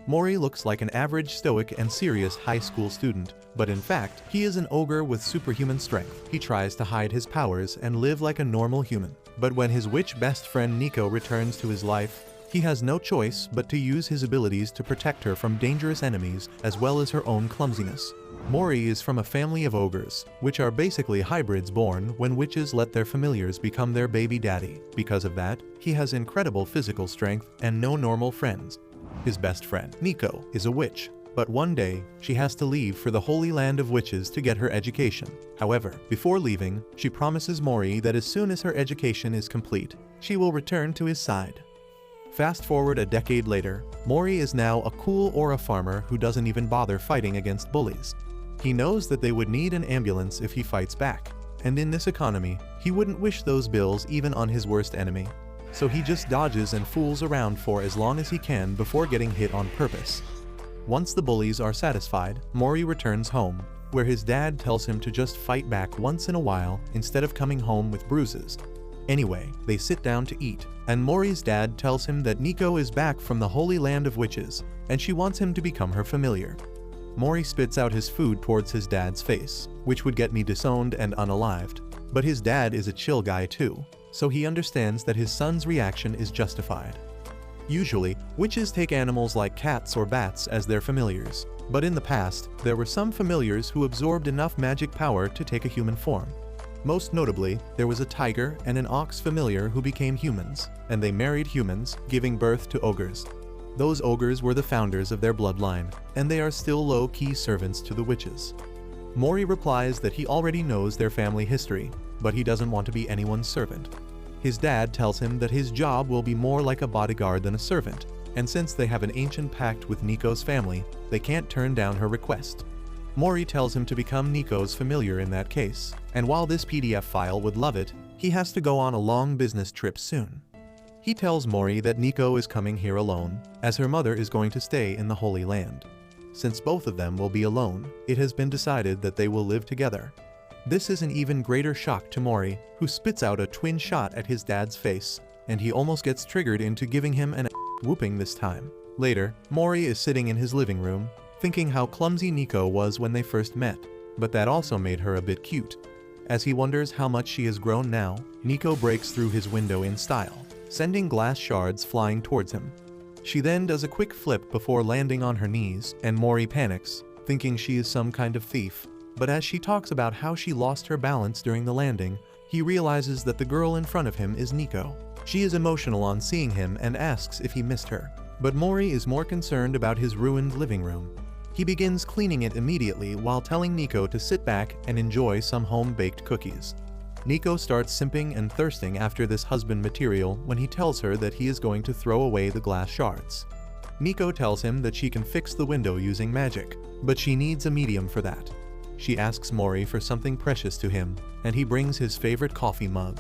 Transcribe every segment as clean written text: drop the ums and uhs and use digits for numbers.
Mori looks like an average stoic and serious high school student, but in fact, he is an ogre with superhuman strength. He tries to hide his powers and live like a normal human. But when his witch best friend Nico returns to his life, he has no choice but to use his abilities to protect her from dangerous enemies as well as her own clumsiness. Mori is from a family of ogres, which are basically hybrids born when witches let their familiars become their baby daddy. Because of that, he has incredible physical strength and no normal friends. His best friend, Nico, is a witch, but one day, she has to leave for the Holy Land of Witches to get her education. However, before leaving, she promises Mori that as soon as her education is complete, she will return to his side. Fast forward a decade later, Mori is now a cool aura farmer who doesn't even bother fighting against bullies. He knows that they would need an ambulance if he fights back, and in this economy, he wouldn't wish those bills even on his worst enemy. So he just dodges and fools around for as long as he can before getting hit on purpose. Once the bullies are satisfied, Mori returns home, where his dad tells him to just fight back once in a while instead of coming home with bruises. Anyway, they sit down to eat, and Mori's dad tells him that Nico is back from the Holy Land of Witches, and she wants him to become her familiar. Mori spits out his food towards his dad's face, which would get me disowned and unalived. But his dad is a chill guy too, so he understands that his son's reaction is justified. Usually, witches take animals like cats or bats as their familiars, but in the past, there were some familiars who absorbed enough magic power to take a human form. Most notably, there was a tiger and an ox familiar who became humans, and they married humans, giving birth to ogres. Those ogres were the founders of their bloodline, and they are still low-key servants to the witches. Mori replies that he already knows their family history, but he doesn't want to be anyone's servant. His dad tells him that his job will be more like a bodyguard than a servant, and since they have an ancient pact with Nico's family, they can't turn down her request. Mori tells him to become Nico's familiar in that case, and while this PDF file would love it, he has to go on a long business trip soon. He tells Mori that Nico is coming here alone, as her mother is going to stay in the Holy Land. Since both of them will be alone, it has been decided that they will live together. This is an even greater shock to Mori, who spits out a twin shot at his dad's face, and he almost gets triggered into giving him an whooping this time. Later, Mori is sitting in his living room, thinking how clumsy Nico was when they first met, but that also made her a bit cute. As he wonders how much she has grown now, Nico breaks through his window in style, sending glass shards flying towards him. She then does a quick flip before landing on her knees, and Mori panics, thinking she is some kind of thief. But as she talks about how she lost her balance during the landing, he realizes that the girl in front of him is Nico. She is emotional on seeing him and asks if he missed her. But Mori is more concerned about his ruined living room. He begins cleaning it immediately while telling Nico to sit back and enjoy some home-baked cookies. Nico starts simping and thirsting after this husband material when he tells her that he is going to throw away the glass shards. Nico tells him that she can fix the window using magic, but she needs a medium for that. She asks Mori for something precious to him, and he brings his favorite coffee mug.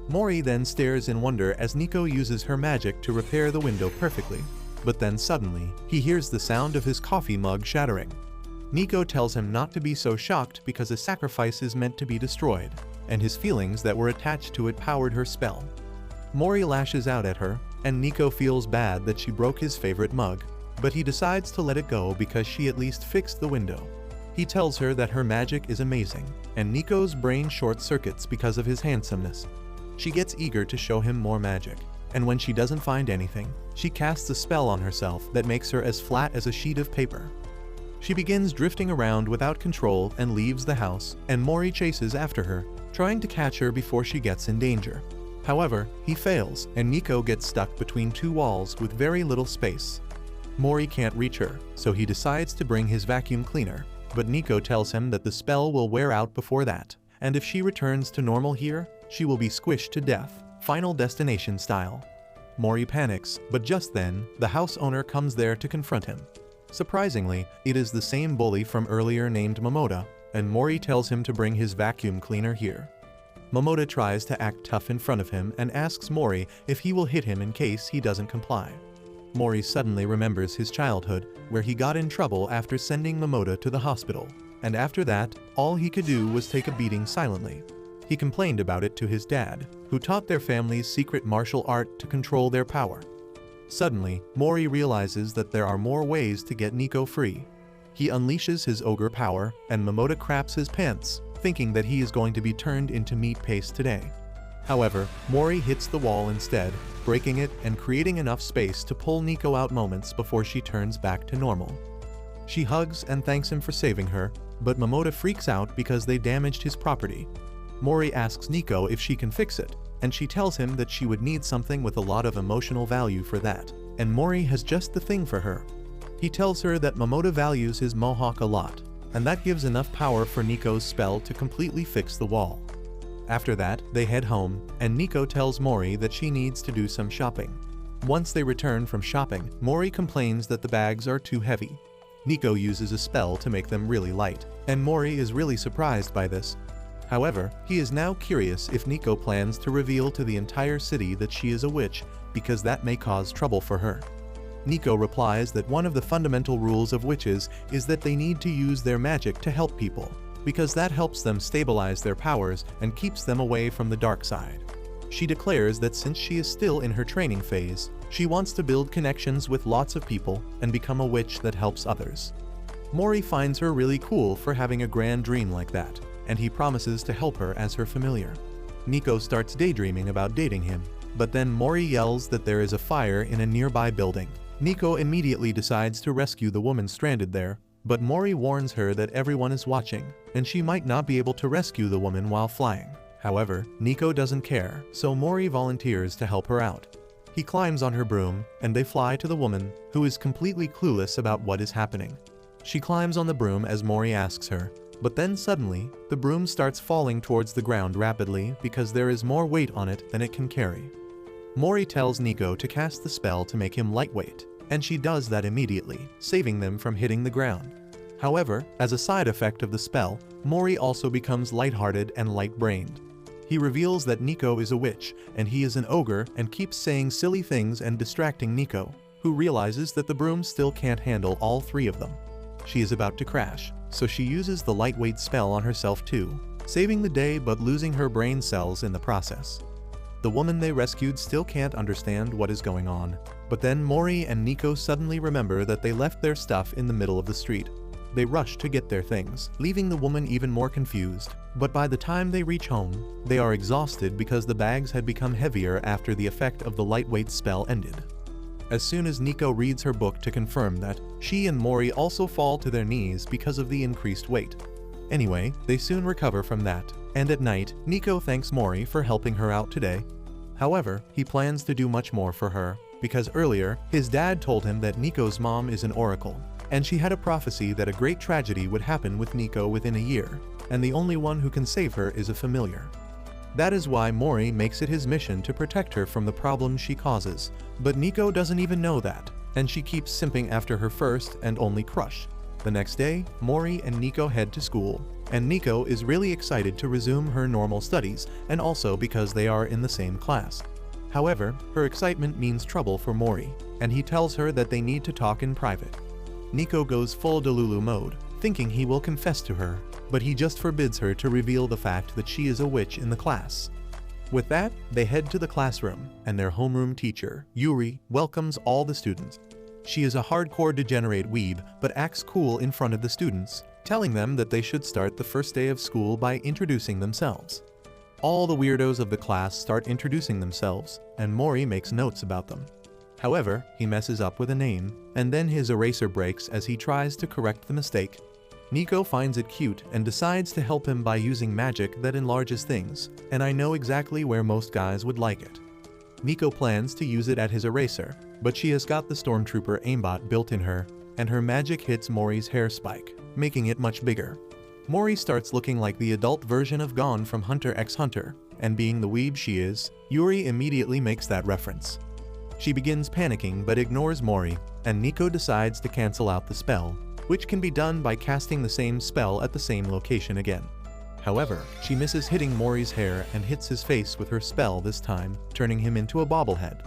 Mori then stares in wonder as Nico uses her magic to repair the window perfectly, but then suddenly, he hears the sound of his coffee mug shattering. Nico tells him not to be so shocked because a sacrifice is meant to be destroyed, and his feelings that were attached to it powered her spell. Mori lashes out at her, and Nico feels bad that she broke his favorite mug, but he decides to let it go because she at least fixed the window. He tells her that her magic is amazing, and Nico's brain short-circuits because of his handsomeness. She gets eager to show him more magic, and when she doesn't find anything, she casts a spell on herself that makes her as flat as a sheet of paper. She begins drifting around without control and leaves the house, and Mori chases after her, trying to catch her before she gets in danger. However, he fails, and Nico gets stuck between two walls with very little space. Mori can't reach her, so he decides to bring his vacuum cleaner. But Nico tells him that the spell will wear out before that, and if she returns to normal here, she will be squished to death, Final Destination style. Mori panics, but just then, the house owner comes there to confront him. Surprisingly, it is the same bully from earlier named Momoda, and Mori tells him to bring his vacuum cleaner here. Momoda tries to act tough in front of him and asks Mori if he will hit him in case he doesn't comply. Mori suddenly remembers his childhood, where he got in trouble after sending Momoda to the hospital, and after that, all he could do was take a beating silently. He complained about it to his dad, who taught their family's secret martial art to control their power. Suddenly, Mori realizes that there are more ways to get Nico free. He unleashes his ogre power, and Momota craps his pants, thinking that he is going to be turned into meat paste today. However, Mori hits the wall instead, breaking it and creating enough space to pull Nico out moments before she turns back to normal. She hugs and thanks him for saving her, but Momota freaks out because they damaged his property. Mori asks Nico if she can fix it, and she tells him that she would need something with a lot of emotional value for that, and Mori has just the thing for her. He tells her that Momota values his mohawk a lot, and that gives enough power for Nico's spell to completely fix the wall. After that, they head home, and Nico tells Mori that she needs to do some shopping. Once they return from shopping, Mori complains that the bags are too heavy. Nico uses a spell to make them really light, and Mori is really surprised by this. However, he is now curious if Nico plans to reveal to the entire city that she is a witch, because that may cause trouble for her. Nico replies that one of the fundamental rules of witches is that they need to use their magic to help people, because that helps them stabilize their powers and keeps them away from the dark side. She declares that since she is still in her training phase, she wants to build connections with lots of people and become a witch that helps others. Mori finds her really cool for having a grand dream like that, and he promises to help her as her familiar. Nico starts daydreaming about dating him, but then Mori yells that there is a fire in a nearby building. Nico immediately decides to rescue the woman stranded there, but Mori warns her that everyone is watching, and she might not be able to rescue the woman while flying. However, Nico doesn't care, so Mori volunteers to help her out. He climbs on her broom, and they fly to the woman, who is completely clueless about what is happening. She climbs on the broom as Mori asks her, but then suddenly, the broom starts falling towards the ground rapidly because there is more weight on it than it can carry. Mori tells Nico to cast the spell to make him lightweight, and she does that immediately, saving them from hitting the ground. However, as a side effect of the spell, Mori also becomes lighthearted and light-brained. He reveals that Nico is a witch, and he is an ogre and keeps saying silly things and distracting Nico, who realizes that the broom still can't handle all three of them. She is about to crash, so she uses the lightweight spell on herself too, saving the day but losing her brain cells in the process. The woman they rescued still can't understand what is going on, but then Mori and Nico suddenly remember that they left their stuff in the middle of the street. They rush to get their things, leaving the woman even more confused, but by the time they reach home, they are exhausted because the bags had become heavier after the effect of the lightweight spell ended. As soon as Nico reads her book to confirm that, she and Mori also fall to their knees because of the increased weight. Anyway, they soon recover from that, and at night, Nico thanks Mori for helping her out today. However, he plans to do much more for her, because earlier, his dad told him that Nico's mom is an oracle, and she had a prophecy that a great tragedy would happen with Nico within a year, and the only one who can save her is a familiar. That is why Mori makes it his mission to protect her from the problems she causes, but Nico doesn't even know that, and she keeps simping after her first and only crush. The next day, Mori and Nico head to school, and Nico is really excited to resume her normal studies, and also because they are in the same class. However, her excitement means trouble for Mori, and he tells her that they need to talk in private. Nico goes full Delulu mode, thinking he will confess to her, but he just forbids her to reveal the fact that she is a witch in the class. With that, they head to the classroom, and their homeroom teacher, Yuri, welcomes all the students. She is a hardcore degenerate weeb, but acts cool in front of the students, telling them that they should start the first day of school by introducing themselves. All the weirdos of the class start introducing themselves, and Mori makes notes about them. However, he messes up with a name, and then his eraser breaks as he tries to correct the mistake. Nico finds it cute and decides to help him by using magic that enlarges things, and I know exactly where most guys would like it. Nico plans to use it at his eraser, but she has got the stormtrooper aimbot built in her, and her magic hits Mori's hair spike, making it much bigger. Mori starts looking like the adult version of Gon from Hunter x Hunter, and being the weeb she is, Yuri immediately makes that reference. She begins panicking but ignores Mori, and Nico decides to cancel out the spell, which can be done by casting the same spell at the same location again. However, she misses hitting Mori's hair and hits his face with her spell this time, turning him into a bobblehead.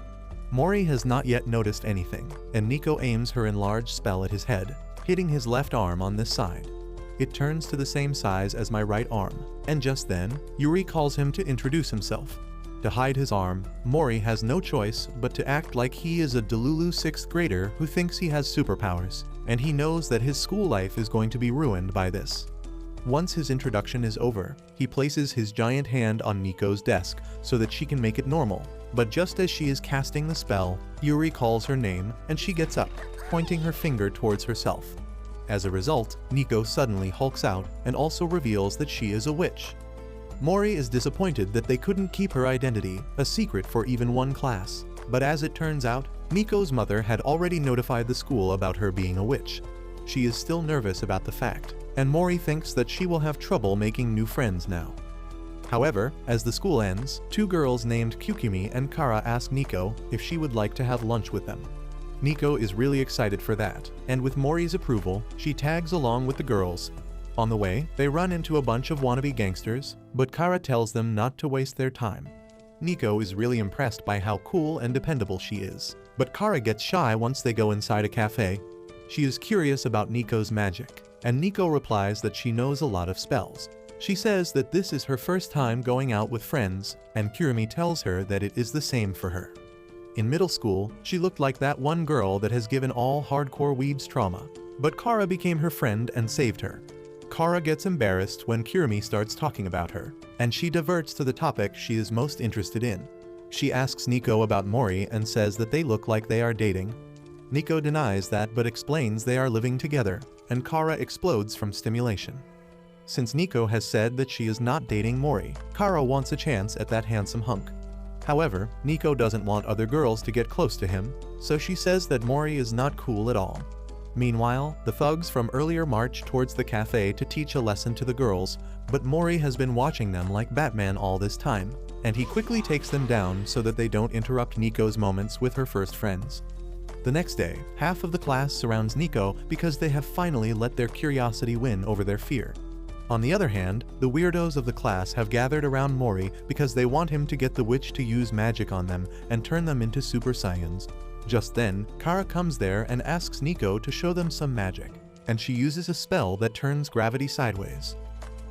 Mori has not yet noticed anything, and Nico aims her enlarged spell at his head, hitting his left arm on this side. It turns to the same size as my right arm, and just then, Yuri calls him to introduce himself. To hide his arm, Mori has no choice but to act like he is a delulu 6th grader who thinks he has superpowers, and he knows that his school life is going to be ruined by this. Once his introduction is over, he places his giant hand on Nico's desk so that she can make it normal, but just as she is casting the spell, Yuri calls her name and she gets up, pointing her finger towards herself. As a result, Nico suddenly hulks out and also reveals that she is a witch. Mori is disappointed that they couldn't keep her identity a secret for even one class, but as it turns out, Nico's mother had already notified the school about her being a witch. She is still nervous about the fact, and Mori thinks that she will have trouble making new friends now. However, as the school ends, two girls named Kyukimi and Kara ask Nico if she would like to have lunch with them. Nico is really excited for that, and with Mori's approval, she tags along with the girls. On the way, they run into a bunch of wannabe gangsters, but Kara tells them not to waste their time. Nico is really impressed by how cool and dependable she is, but Kara gets shy once they go inside a cafe. She is curious about Nico's magic, and Nico replies that she knows a lot of spells. She says that this is her first time going out with friends, and Kirimi tells her that it is the same for her. In middle school, she looked like that one girl that has given all hardcore weebs trauma, but Kara became her friend and saved her. Kara gets embarrassed when Kirimi starts talking about her, and she diverts to the topic she is most interested in. She asks Nico about Mori and says that they look like they are dating. Nico denies that but explains they are living together, and Kara explodes from stimulation. Since Nico has said that she is not dating Mori, Kara wants a chance at that handsome hunk. However, Nico doesn't want other girls to get close to him, so she says that Mori is not cool at all. Meanwhile, the thugs from earlier march towards the cafe to teach a lesson to the girls, but Mori has been watching them like Batman all this time, and he quickly takes them down so that they don't interrupt Nico's moments with her first friends. The next day, half of the class surrounds Nico because they have finally let their curiosity win over their fear. On the other hand, the weirdos of the class have gathered around Mori because they want him to get the witch to use magic on them and turn them into Super Saiyans. Just then, Kara comes there and asks Nico to show them some magic, and she uses a spell that turns gravity sideways.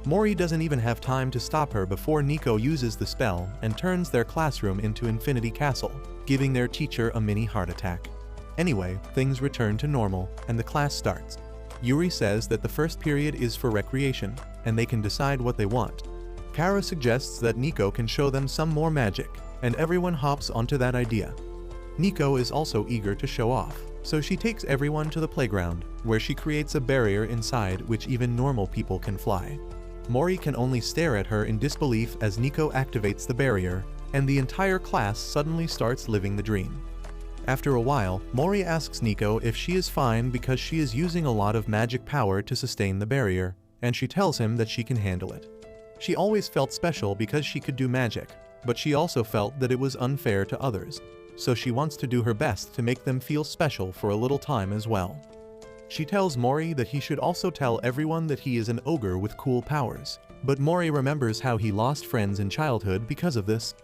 Mori doesn't even have time to stop her before Nico uses the spell and turns their classroom into Infinity Castle, giving their teacher a mini heart attack. Anyway, things return to normal, and the class starts. Yuri says that the first period is for recreation, and they can decide what they want. Kara suggests that Nico can show them some more magic, and everyone hops onto that idea. Nico is also eager to show off, so she takes everyone to the playground, where she creates a barrier inside which even normal people can fly. Mori can only stare at her in disbelief as Nico activates the barrier, and the entire class suddenly starts living the dream. After a while, Mori asks Nico if she is fine because she is using a lot of magic power to sustain the barrier, and she tells him that she can handle it. She always felt special because she could do magic, but she also felt that it was unfair to others, so she wants to do her best to make them feel special for a little time as well. She tells Mori that he should also tell everyone that he is an ogre with cool powers, but Mori remembers how he lost friends in childhood because of this.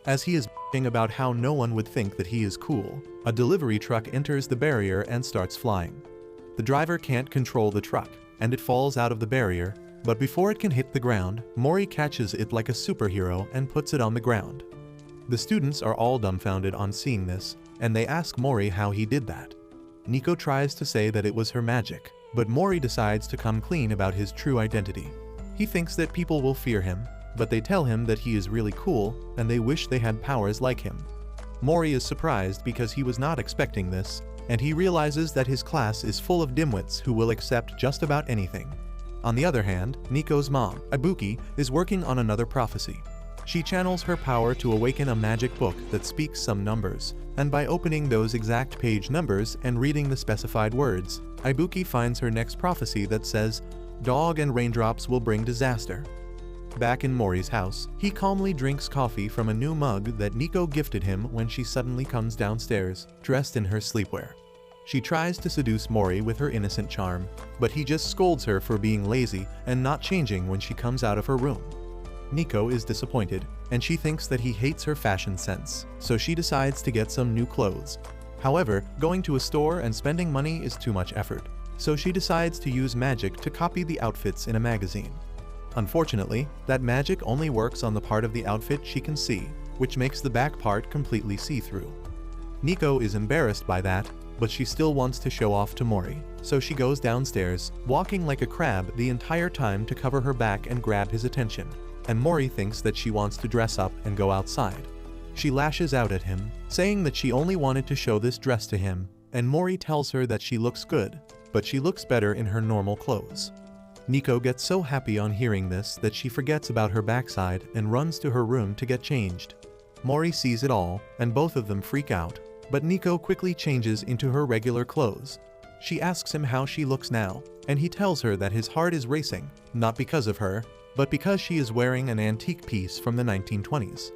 As he is b***ing about how no one would think that he is cool, a delivery truck enters the barrier and starts flying. The driver can't control the truck, and it falls out of the barrier, but before it can hit the ground, Mori catches it like a superhero and puts it on the ground. The students are all dumbfounded on seeing this, and they ask Mori how he did that. Nico tries to say that it was her magic, but Mori decides to come clean about his true identity. He thinks that people will fear him, but they tell him that he is really cool, and they wish they had powers like him. Mori is surprised because he was not expecting this, and he realizes that his class is full of dimwits who will accept just about anything. On the other hand, Nico's mom, Ibuki, is working on another prophecy. She channels her power to awaken a magic book that speaks some numbers, and by opening those exact page numbers and reading the specified words, Ibuki finds her next prophecy that says, "Dog and raindrops will bring disaster." Back in Mori's house, he calmly drinks coffee from a new mug that Nico gifted him when she suddenly comes downstairs, dressed in her sleepwear. She tries to seduce Mori with her innocent charm, but he just scolds her for being lazy and not changing when she comes out of her room. Nico is disappointed, and she thinks that he hates her fashion sense, so she decides to get some new clothes. However, going to a store and spending money is too much effort, so she decides to use magic to copy the outfits in a magazine. Unfortunately, that magic only works on the part of the outfit she can see, which makes the back part completely see-through. Nico is embarrassed by that, but she still wants to show off to Mori, so she goes downstairs, walking like a crab the entire time to cover her back and grab his attention, and Mori thinks that she wants to dress up and go outside. She lashes out at him, saying that she only wanted to show this dress to him, and Mori tells her that she looks good, but she looks better in her normal clothes. Nico gets so happy on hearing this that she forgets about her backside and runs to her room to get changed. Mori sees it all, and both of them freak out, but Nico quickly changes into her regular clothes. She asks him how she looks now, and he tells her that his heart is racing, not because of her, but because she is wearing an antique piece from the 1920s.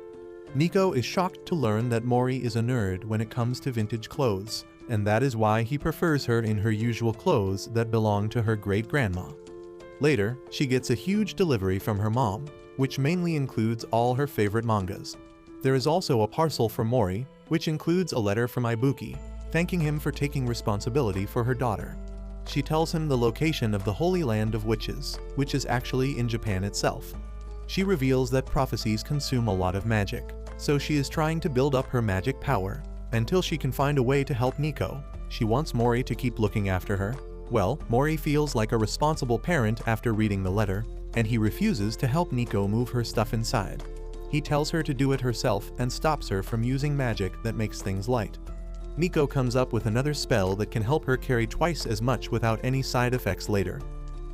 Nico is shocked to learn that Mori is a nerd when it comes to vintage clothes, and that is why he prefers her in her usual clothes that belong to her great-grandma. Later, she gets a huge delivery from her mom, which mainly includes all her favorite mangas. There is also a parcel from Mori, which includes a letter from Ibuki, thanking him for taking responsibility for her daughter. She tells him the location of the Holy Land of Witches, which is actually in Japan itself. She reveals that prophecies consume a lot of magic, so she is trying to build up her magic power, until she can find a way to help Nico. She wants Mori to keep looking after her. Well, Mori feels like a responsible parent after reading the letter, and he refuses to help Nico move her stuff inside. He tells her to do it herself and stops her from using magic that makes things light. Nico comes up with another spell that can help her carry twice as much without any side effects later.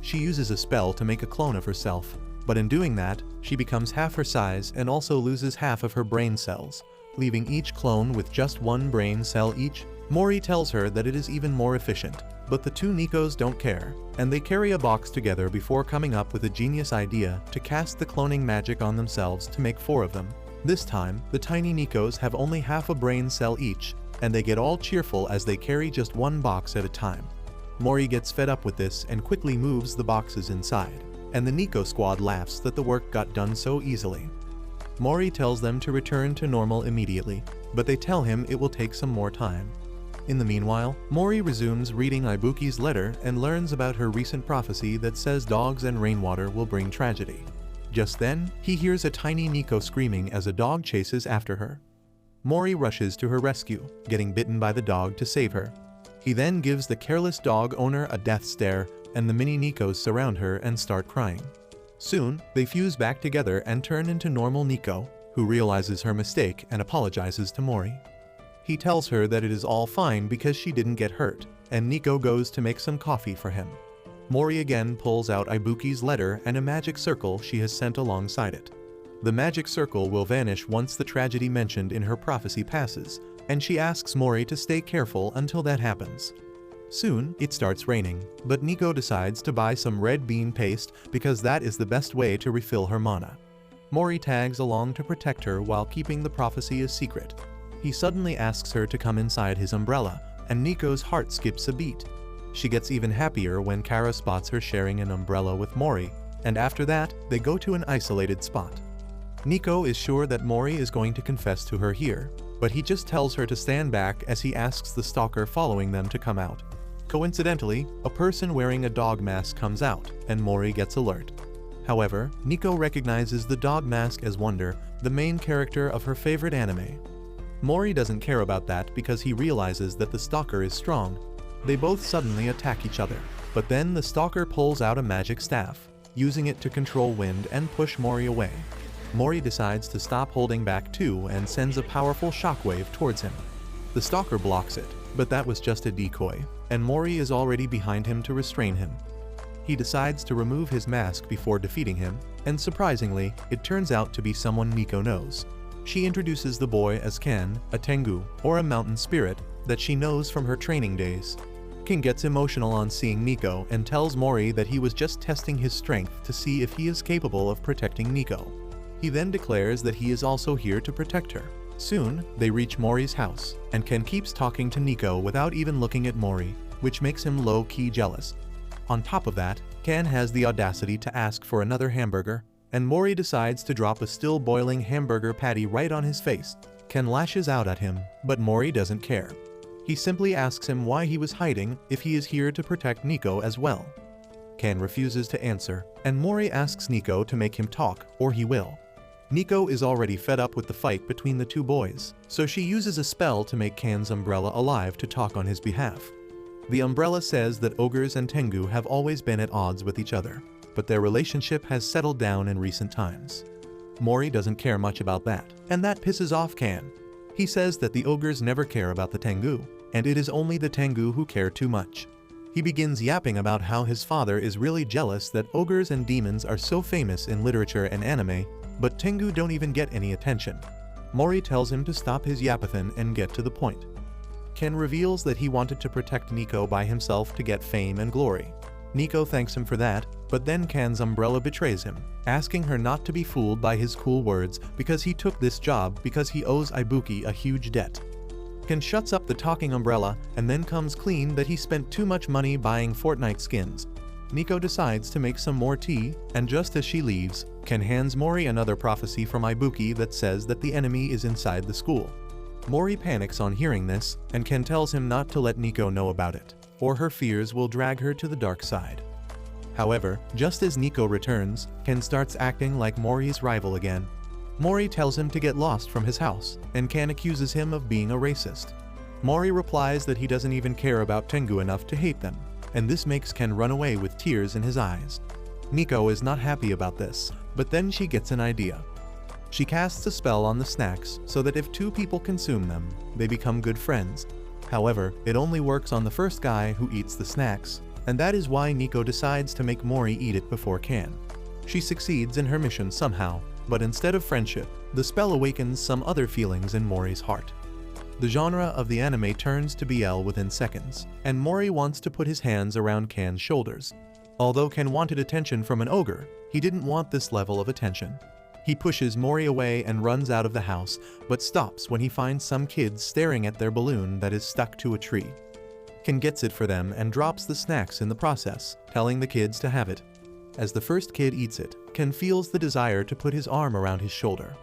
She uses a spell to make a clone of herself, but in doing that, she becomes half her size and also loses half of her brain cells, leaving each clone with just one brain cell each. Mori tells her that it is even more efficient, but the two Nikos don't care, and they carry a box together before coming up with a genius idea to cast the cloning magic on themselves to make 4 of them. This time, the tiny Nikos have only half a brain cell each, and they get all cheerful as they carry just one box at a time. Mori gets fed up with this and quickly moves the boxes inside, and the Nico squad laughs that the work got done so easily. Mori tells them to return to normal immediately, but they tell him it will take some more time. In the meanwhile, Mori resumes reading Ibuki's letter and learns about her recent prophecy that says dogs and rainwater will bring tragedy. Just then, he hears a tiny Nico screaming as a dog chases after her. Mori rushes to her rescue, getting bitten by the dog to save her. He then gives the careless dog owner a death stare, and the mini Nikos surround her and start crying. Soon, they fuse back together and turn into normal Nico, who realizes her mistake and apologizes to Mori. He tells her that it is all fine because she didn't get hurt, and Nico goes to make some coffee for him. Mori again pulls out Ibuki's letter and a magic circle she has sent alongside it. The magic circle will vanish once the tragedy mentioned in her prophecy passes, and she asks Mori to stay careful until that happens. Soon, it starts raining, but Nico decides to buy some red bean paste because that is the best way to refill her mana. Mori tags along to protect her while keeping the prophecy a secret. He suddenly asks her to come inside his umbrella, and Nico's heart skips a beat. She gets even happier when Kara spots her sharing an umbrella with Mori, and after that, they go to an isolated spot. Nico is sure that Mori is going to confess to her here, but he just tells her to stand back as he asks the stalker following them to come out. Coincidentally, a person wearing a dog mask comes out, and Mori gets alert. However, Nico recognizes the dog mask as Wonder, the main character of her favorite anime. Mori doesn't care about that because he realizes that the stalker is strong. They both suddenly attack each other, but then the stalker pulls out a magic staff, using it to control wind and push Mori away. Mori decides to stop holding back too and sends a powerful shockwave towards him. The stalker blocks it, but that was just a decoy, and Mori is already behind him to restrain him. He decides to remove his mask before defeating him, and surprisingly, it turns out to be someone Nico knows. She introduces the boy as Ken, a Tengu, or a mountain spirit, that she knows from her training days. Ken gets emotional on seeing Nico and tells Mori that he was just testing his strength to see if he is capable of protecting Nico. He then declares that he is also here to protect her. Soon, they reach Mori's house, and Ken keeps talking to Nico without even looking at Mori, which makes him low-key jealous. On top of that, Ken has the audacity to ask for another hamburger, and Mori decides to drop a still boiling hamburger patty right on his face. Ken lashes out at him, but Mori doesn't care. He simply asks him why he was hiding if he is here to protect Nico as well. Ken refuses to answer, and Mori asks Nico to make him talk, or he will. Nico is already fed up with the fight between the two boys, so she uses a spell to make Kan's umbrella alive to talk on his behalf. The umbrella says that ogres and Tengu have always been at odds with each other, but their relationship has settled down in recent times. Mori doesn't care much about that, and that pisses off Kan. He says that the ogres never care about the Tengu, and it is only the Tengu who care too much. He begins yapping about how his father is really jealous that ogres and demons are so famous in literature and anime, but Tengu don't even get any attention. Mori tells him to stop his yapathon and get to the point. Ken reveals that he wanted to protect Nico by himself to get fame and glory. Nico thanks him for that, but then Kan's umbrella betrays him, asking her not to be fooled by his cool words because he took this job because he owes Ibuki a huge debt. Ken shuts up the talking umbrella and then comes clean that he spent too much money buying Fortnite skins. Nico decides to make some more tea, and just as she leaves, Ken hands Mori another prophecy from Ibuki that says that the enemy is inside the school. Mori panics on hearing this, and Ken tells him not to let Nico know about it, or her fears will drag her to the dark side. However, just as Nico returns, Ken starts acting like Mori's rival again. Mori tells him to get lost from his house, and Ken accuses him of being a racist. Mori replies that he doesn't even care about Tengu enough to hate them, and this makes Ken run away with tears in his eyes. Nico is not happy about this, but then she gets an idea. She casts a spell on the snacks so that if two people consume them, they become good friends. However, it only works on the first guy who eats the snacks, and that is why Nico decides to make Mori eat it before Ken. She succeeds in her mission somehow, but instead of friendship, the spell awakens some other feelings in Mori's heart. The genre of the anime turns to BL within seconds, and Mori wants to put his hands around Ken's shoulders. Although Ken wanted attention from an ogre, he didn't want this level of attention. He pushes Mori away and runs out of the house, but stops when he finds some kids staring at their balloon that is stuck to a tree. Ken gets it for them and drops the snacks in the process, telling the kids to have it. As the first kid eats it, Ken feels the desire to put his arm around his shoulder.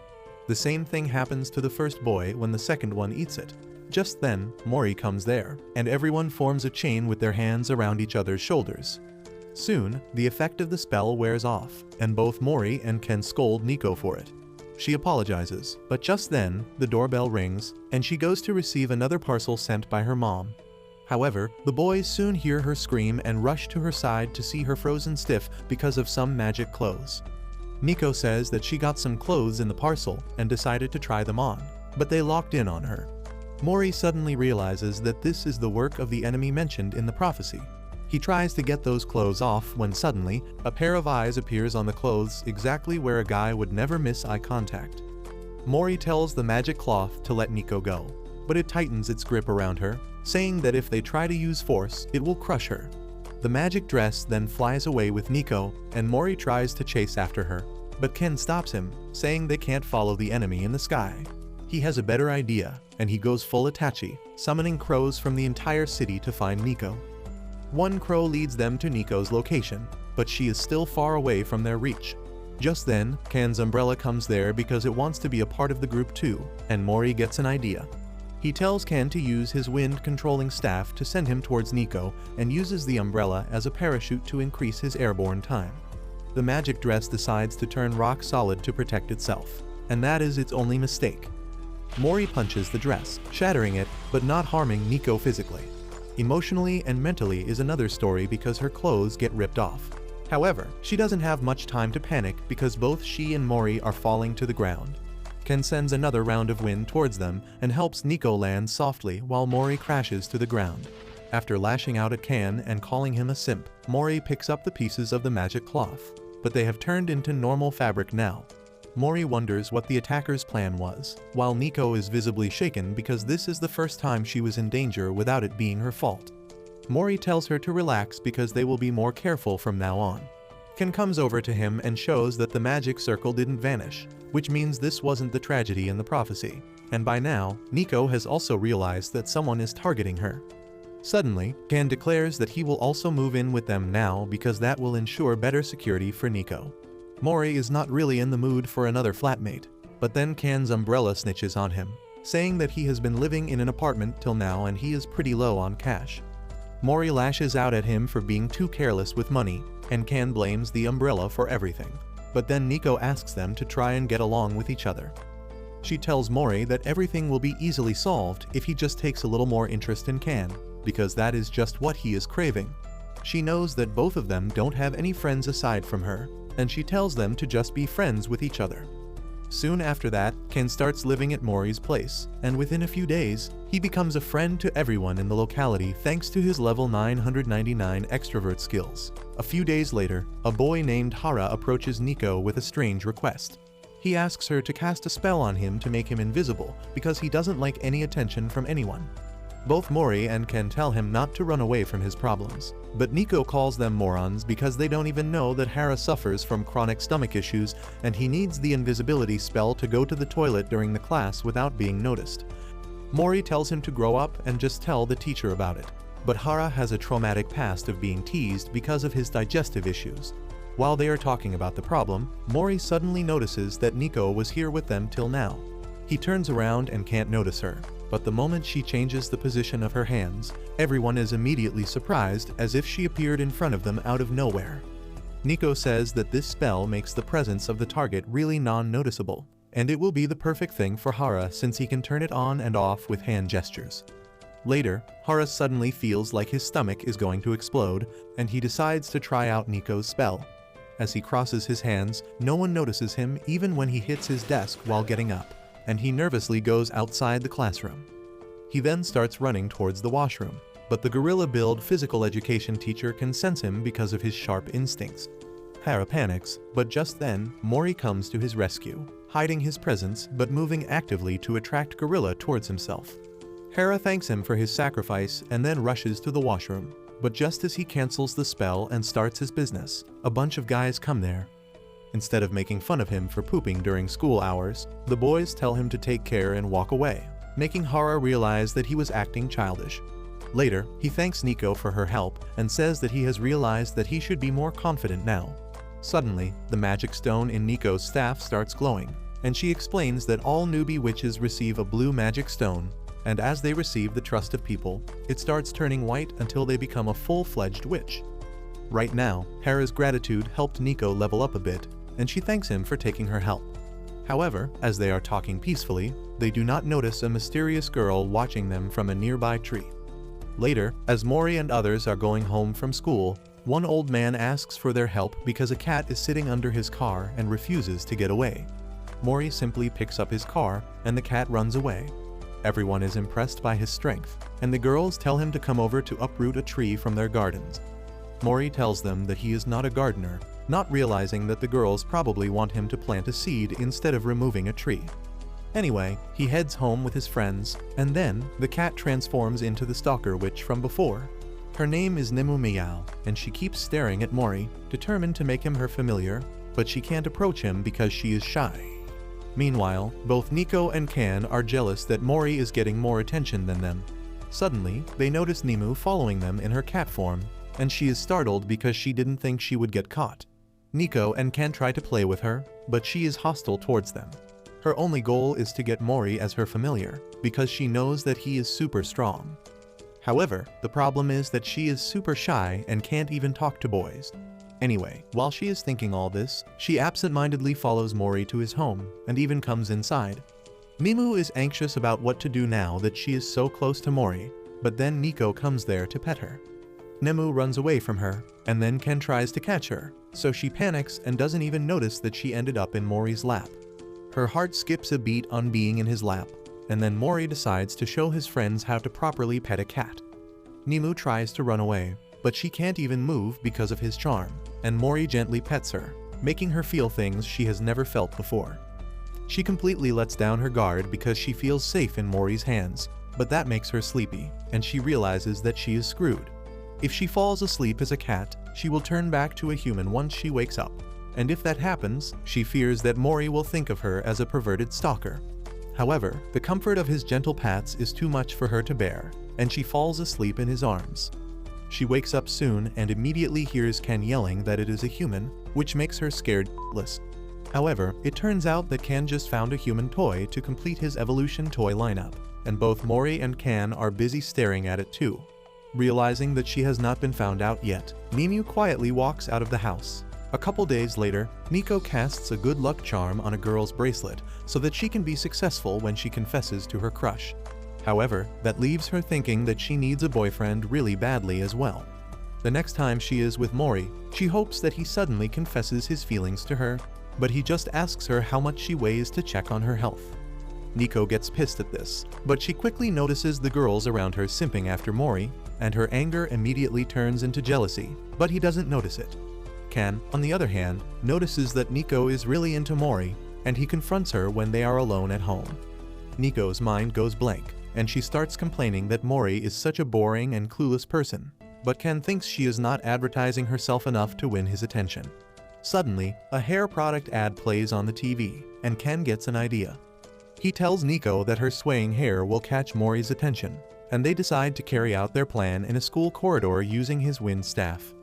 The same thing happens to the first boy when the second one eats it. Just then, Mori comes there, and everyone forms a chain with their hands around each other's shoulders. Soon, the effect of the spell wears off, and both Mori and Ken scold Nico for it. She apologizes, but just then, the doorbell rings, and she goes to receive another parcel sent by her mom. However, the boys soon hear her scream and rush to her side to see her frozen stiff because of some magic clothes. Nico says that she got some clothes in the parcel and decided to try them on, but they locked in on her. Mori suddenly realizes that this is the work of the enemy mentioned in the prophecy. He tries to get those clothes off when suddenly, a pair of eyes appears on the clothes exactly where a guy would never miss eye contact. Mori tells the magic cloth to let Nico go, but it tightens its grip around her, saying that if they try to use force, it will crush her. The magic dress then flies away with Nico, and Mori tries to chase after her, but Ken stops him, saying they can't follow the enemy in the sky. He has a better idea, and he goes full Itachi, summoning crows from the entire city to find Nico. One crow leads them to Nico's location, but she is still far away from their reach. Just then, Ken's umbrella comes there because it wants to be a part of the group too, and Mori gets an idea. He tells Ken to use his wind-controlling staff to send him towards Nico and uses the umbrella as a parachute to increase his airborne time. The magic dress decides to turn rock solid to protect itself, and that is its only mistake. Mori punches the dress, shattering it, but not harming Nico physically. Emotionally and mentally is another story because her clothes get ripped off. However, she doesn't have much time to panic because both she and Mori are falling to the ground. Ken sends another round of wind towards them and helps Nico land softly while Mori crashes to the ground. After lashing out at Ken and calling him a simp, Mori picks up the pieces of the magic cloth, but they have turned into normal fabric now. Mori wonders what the attacker's plan was, while Nico is visibly shaken because this is the first time she was in danger without it being her fault. Mori tells her to relax because they will be more careful from now on. Ken comes over to him and shows that the magic circle didn't vanish, which means this wasn't the tragedy in the prophecy, and by now, Nico has also realized that someone is targeting her. Suddenly, Ken declares that he will also move in with them now because that will ensure better security for Nico. Mori is not really in the mood for another flatmate, but then Ken's umbrella snitches on him, saying that he has been living in an apartment till now and he is pretty low on cash. Mori lashes out at him for being too careless with money, and Ken blames the umbrella for everything. but then Nico asks them to try and get along with each other. She tells Mori that everything will be easily solved if he just takes a little more interest in Can, because that is just what he is craving. She knows that both of them don't have any friends aside from her, and she tells them to just be friends with each other. Soon after that, Ken starts living at Mori's place, and within a few days, he becomes a friend to everyone in the locality thanks to his level 999 extrovert skills. A few days later, a boy named Hara approaches Nico with a strange request. He asks her to cast a spell on him to make him invisible because he doesn't like any attention from anyone. Both Mori and Ken tell him not to run away from his problems, but Nico calls them morons because they don't even know that Hara suffers from chronic stomach issues and he needs the invisibility spell to go to the toilet during the class without being noticed. Mori tells him to grow up and just tell the teacher about it, but Hara has a traumatic past of being teased because of his digestive issues. While they are talking about the problem, Mori suddenly notices that Nico was here with them till now. He turns around and can't notice her, but the moment she changes the position of her hands, everyone is immediately surprised as if she appeared in front of them out of nowhere. Nico says that this spell makes the presence of the target really non-noticeable, and it will be the perfect thing for Hara since he can turn it on and off with hand gestures. Later, Hara suddenly feels like his stomach is going to explode, and he decides to try out Nico's spell. As he crosses his hands, no one notices him even when he hits his desk while getting up, and he nervously goes outside the classroom. He then starts running towards the washroom, but the gorilla-build physical education teacher can sense him because of his sharp instincts. Hara panics, but just then, Mori comes to his rescue, hiding his presence but moving actively to attract Gorilla towards himself. Hara thanks him for his sacrifice and then rushes to the washroom, but just as he cancels the spell and starts his business, a bunch of guys come there. Instead of making fun of him for pooping during school hours, the boys tell him to take care and walk away, making Hara realize that he was acting childish. Later, he thanks Nico for her help and says that he has realized that he should be more confident now. Suddenly, the magic stone in Nico's staff starts glowing, and she explains that all newbie witches receive a blue magic stone, and as they receive the trust of people, it starts turning white until they become a full-fledged witch. Right now, Hara's gratitude helped Nico level up a bit, and she thanks him for taking her help. However, as they are talking peacefully, they do not notice a mysterious girl watching them from a nearby tree. Later, as Mori and others are going home from school, one old man asks for their help because a cat is sitting under his car and refuses to get away. Mori simply picks up his car, and the cat runs away. Everyone is impressed by his strength, and the girls tell him to come over to uproot a tree from their gardens. Mori tells them that he is not a gardener, not realizing that the girls probably want him to plant a seed instead of removing a tree. Anyway, he heads home with his friends, and then the cat transforms into the stalker witch from before. Her name is Nemu Meow, and she keeps staring at Mori, determined to make him her familiar, but she can't approach him because she is shy. Meanwhile, both Nico and Can are jealous that Mori is getting more attention than them. Suddenly, they notice Nemu following them in her cat form, and she is startled because she didn't think she would get caught. Nico and Can try to play with her, but she is hostile towards them. Her only goal is to get Mori as her familiar, because she knows that he is super strong. However, the problem is that she is super shy and can't even talk to boys. Anyway, while she is thinking all this, she absent-mindedly follows Mori to his home, and even comes inside. Nemu is anxious about what to do now that she is so close to Mori, but then Nico comes there to pet her. Nemu runs away from her, and then Ken tries to catch her, so she panics and doesn't even notice that she ended up in Mori's lap. Her heart skips a beat on being in his lap, and then Mori decides to show his friends how to properly pet a cat. Nemu tries to run away, but she can't even move because of his charm, and Mori gently pets her, making her feel things she has never felt before. She completely lets down her guard because she feels safe in Mori's hands, but that makes her sleepy, and she realizes that she is screwed. If she falls asleep as a cat, she will turn back to a human once she wakes up, and if that happens, she fears that Mori will think of her as a perverted stalker. However, the comfort of his gentle pats is too much for her to bear, and she falls asleep in his arms. She wakes up soon and immediately hears Ken yelling that it is a human, which makes her scared shitless. However, it turns out that Ken just found a human toy to complete his evolution toy lineup, and both Mori and Ken are busy staring at it too. Realizing that she has not been found out yet, Nemu quietly walks out of the house. A couple days later, Nico casts a good luck charm on a girl's bracelet so that she can be successful when she confesses to her crush. However, that leaves her thinking that she needs a boyfriend really badly as well. The next time she is with Mori, she hopes that he suddenly confesses his feelings to her, but he just asks her how much she weighs to check on her health. Nico gets pissed at this, but she quickly notices the girls around her simping after Mori, and her anger immediately turns into jealousy, but he doesn't notice it. Ken, on the other hand, notices that Nico is really into Mori, and he confronts her when they are alone at home. Nico's mind goes blank, and she starts complaining that Mori is such a boring and clueless person, but Ken thinks she is not advertising herself enough to win his attention. Suddenly, a hair product ad plays on the TV, and Ken gets an idea. He tells Nico that her swaying hair will catch Mori's attention, and they decide to carry out their plan in a school corridor using his wind staff.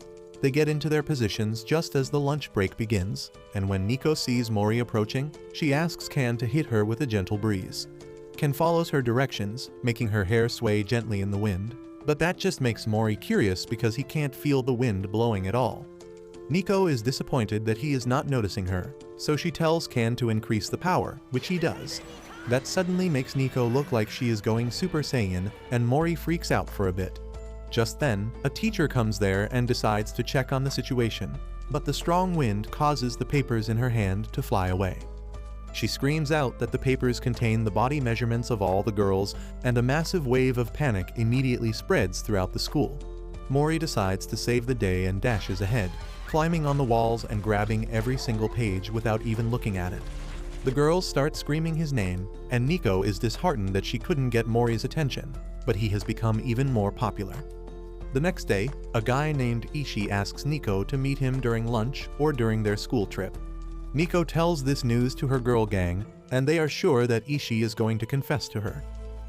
They get into their positions just as the lunch break begins, and when Nico sees Mori approaching, she asks Ken to hit her with a gentle breeze. Ken follows her directions, making her hair sway gently in the wind, but that just makes Mori curious because he can't feel the wind blowing at all. Nico is disappointed that he is not noticing her, so she tells Ken to increase the power, which he does. That suddenly makes Nico look like she is going Super Saiyan, and Mori freaks out for a bit. Just then, a teacher comes there and decides to check on the situation, but the strong wind causes the papers in her hand to fly away. She screams out that the papers contain the body measurements of all the girls, and a massive wave of panic immediately spreads throughout the school. Mori decides to save the day and dashes ahead, climbing on the walls and grabbing every single page without even looking at it. The girls start screaming his name, and Nico is disheartened that she couldn't get Mori's attention, but he has become even more popular. The next day, a guy named Ishii asks Nico to meet him during lunch or during their school trip. Nico tells this news to her girl gang, and they are sure that Ishii is going to confess to her.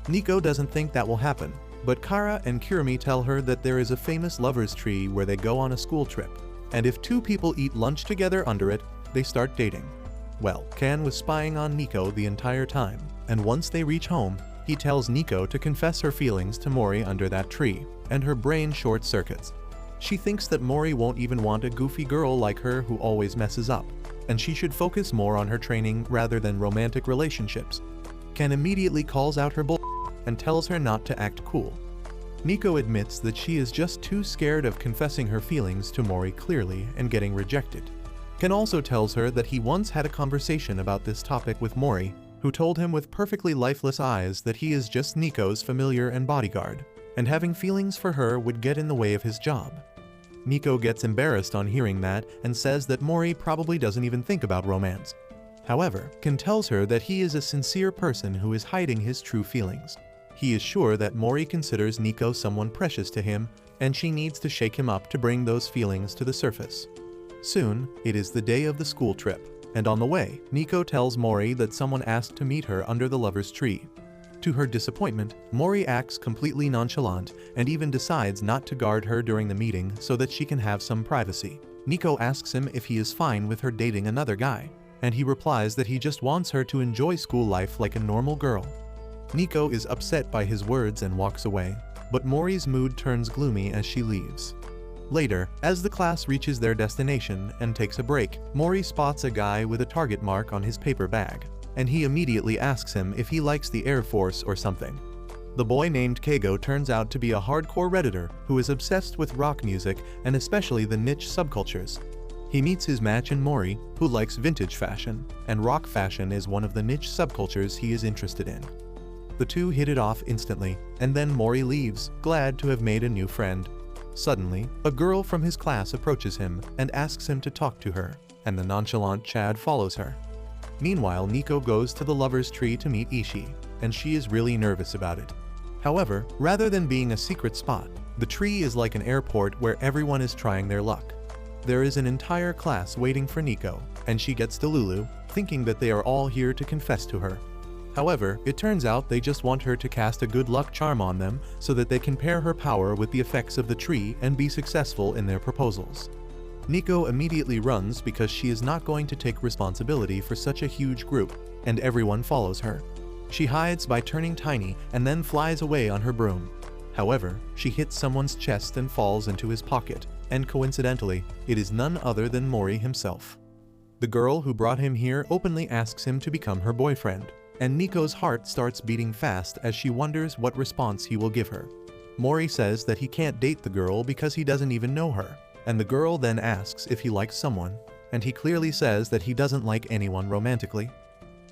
Nico doesn't think that will happen, but Kara and Kirumi tell her that there is a famous lover's tree where they go on a school trip, and if two people eat lunch together under it, they start dating. Well, Ken was spying on Nico the entire time, and once they reach home, he tells Nico to confess her feelings to Mori under that tree, and her brain short circuits. She thinks that Mori won't even want a goofy girl like her who always messes up, and she should focus more on her training rather than romantic relationships. Ken immediately calls out her bull and tells her not to act cool. Nico admits that she is just too scared of confessing her feelings to Mori clearly and getting rejected. Ken also tells her that he once had a conversation about this topic with Mori, who told him with perfectly lifeless eyes that he is just Nico's familiar and bodyguard, and having feelings for her would get in the way of his job. Nico gets embarrassed on hearing that and says that Mori probably doesn't even think about romance. However, Ken tells her that he is a sincere person who is hiding his true feelings. He is sure that Mori considers Nico someone precious to him, and she needs to shake him up to bring those feelings to the surface. Soon, it is the day of the school trip, and on the way, Nico tells Mori that someone asked to meet her under the lover's tree. To her disappointment, Mori acts completely nonchalant and even decides not to guard her during the meeting so that she can have some privacy. Nico asks him if he is fine with her dating another guy, and he replies that he just wants her to enjoy school life like a normal girl. Nico is upset by his words and walks away, but Mori's mood turns gloomy as she leaves. Later, as the class reaches their destination and takes a break, Mori spots a guy with a target mark on his paper bag, and he immediately asks him if he likes the Air Force or something. The boy named Keigo turns out to be a hardcore Redditor who is obsessed with rock music and especially the niche subcultures. He meets his match in Mori, who likes vintage fashion, and rock fashion is one of the niche subcultures he is interested in. The two hit it off instantly, and then Mori leaves, glad to have made a new friend. Suddenly, a girl from his class approaches him and asks him to talk to her, and the nonchalant Chad follows her. Meanwhile, Nico goes to the lover's tree to meet Ishii, and she is really nervous about it. However, rather than being a secret spot, the tree is like an airport where everyone is trying their luck. There is an entire class waiting for Nico, and she gets to Lulu, thinking that they are all here to confess to her. However, it turns out they just want her to cast a good luck charm on them so that they can pair her power with the effects of the tree and be successful in their proposals. Nico immediately runs because she is not going to take responsibility for such a huge group, and everyone follows her. She hides by turning tiny and then flies away on her broom. However, she hits someone's chest and falls into his pocket, and coincidentally, it is none other than Mori himself. The girl who brought him here openly asks him to become her boyfriend, and Nico's heart starts beating fast as she wonders what response he will give her. Mori says that he can't date the girl because he doesn't even know her, and the girl then asks if he likes someone, and he clearly says that he doesn't like anyone romantically.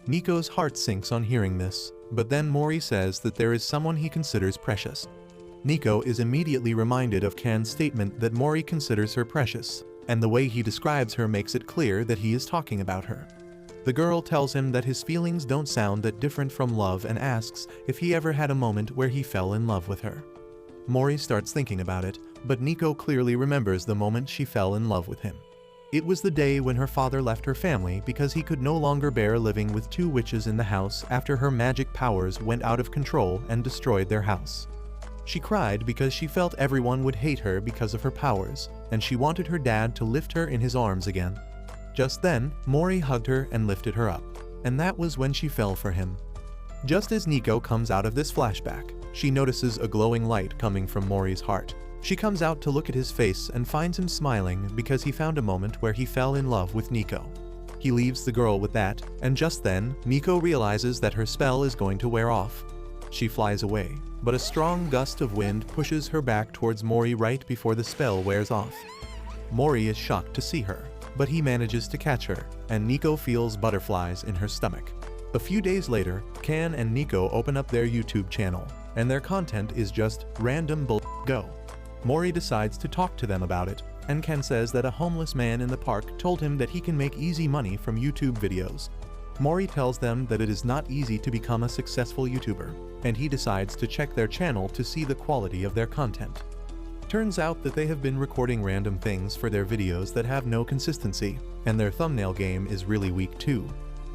Nico's heart sinks on hearing this, but then Mori says that there is someone he considers precious. Nico is immediately reminded of Kan's statement that Mori considers her precious, and the way he describes her makes it clear that he is talking about her. The girl tells him that his feelings don't sound that different from love and asks if he ever had a moment where he fell in love with her. Mori starts thinking about it, but Nico clearly remembers the moment she fell in love with him. It was the day when her father left her family because he could no longer bear living with two witches in the house after her magic powers went out of control and destroyed their house. She cried because she felt everyone would hate her because of her powers, and she wanted her dad to lift her in his arms again. Just then, Mori hugged her and lifted her up, and that was when she fell for him. Just as Nico comes out of this flashback, she notices a glowing light coming from Mori's heart. She comes out to look at his face and finds him smiling because he found a moment where he fell in love with Nico. He leaves the girl with that, and just then, Nico realizes that her spell is going to wear off. She flies away, but a strong gust of wind pushes her back towards Mori right before the spell wears off. Mori is shocked to see her, but he manages to catch her, and Nico feels butterflies in her stomach. A few days later, Kan and Nico open up their YouTube channel, and their content is just random bull go. Mori decides to talk to them about it, and Kan says that a homeless man in the park told him that he can make easy money from YouTube videos. Mori tells them that it is not easy to become a successful YouTuber, and he decides to check their channel to see the quality of their content. Turns out that they have been recording random things for their videos that have no consistency, and their thumbnail game is really weak too.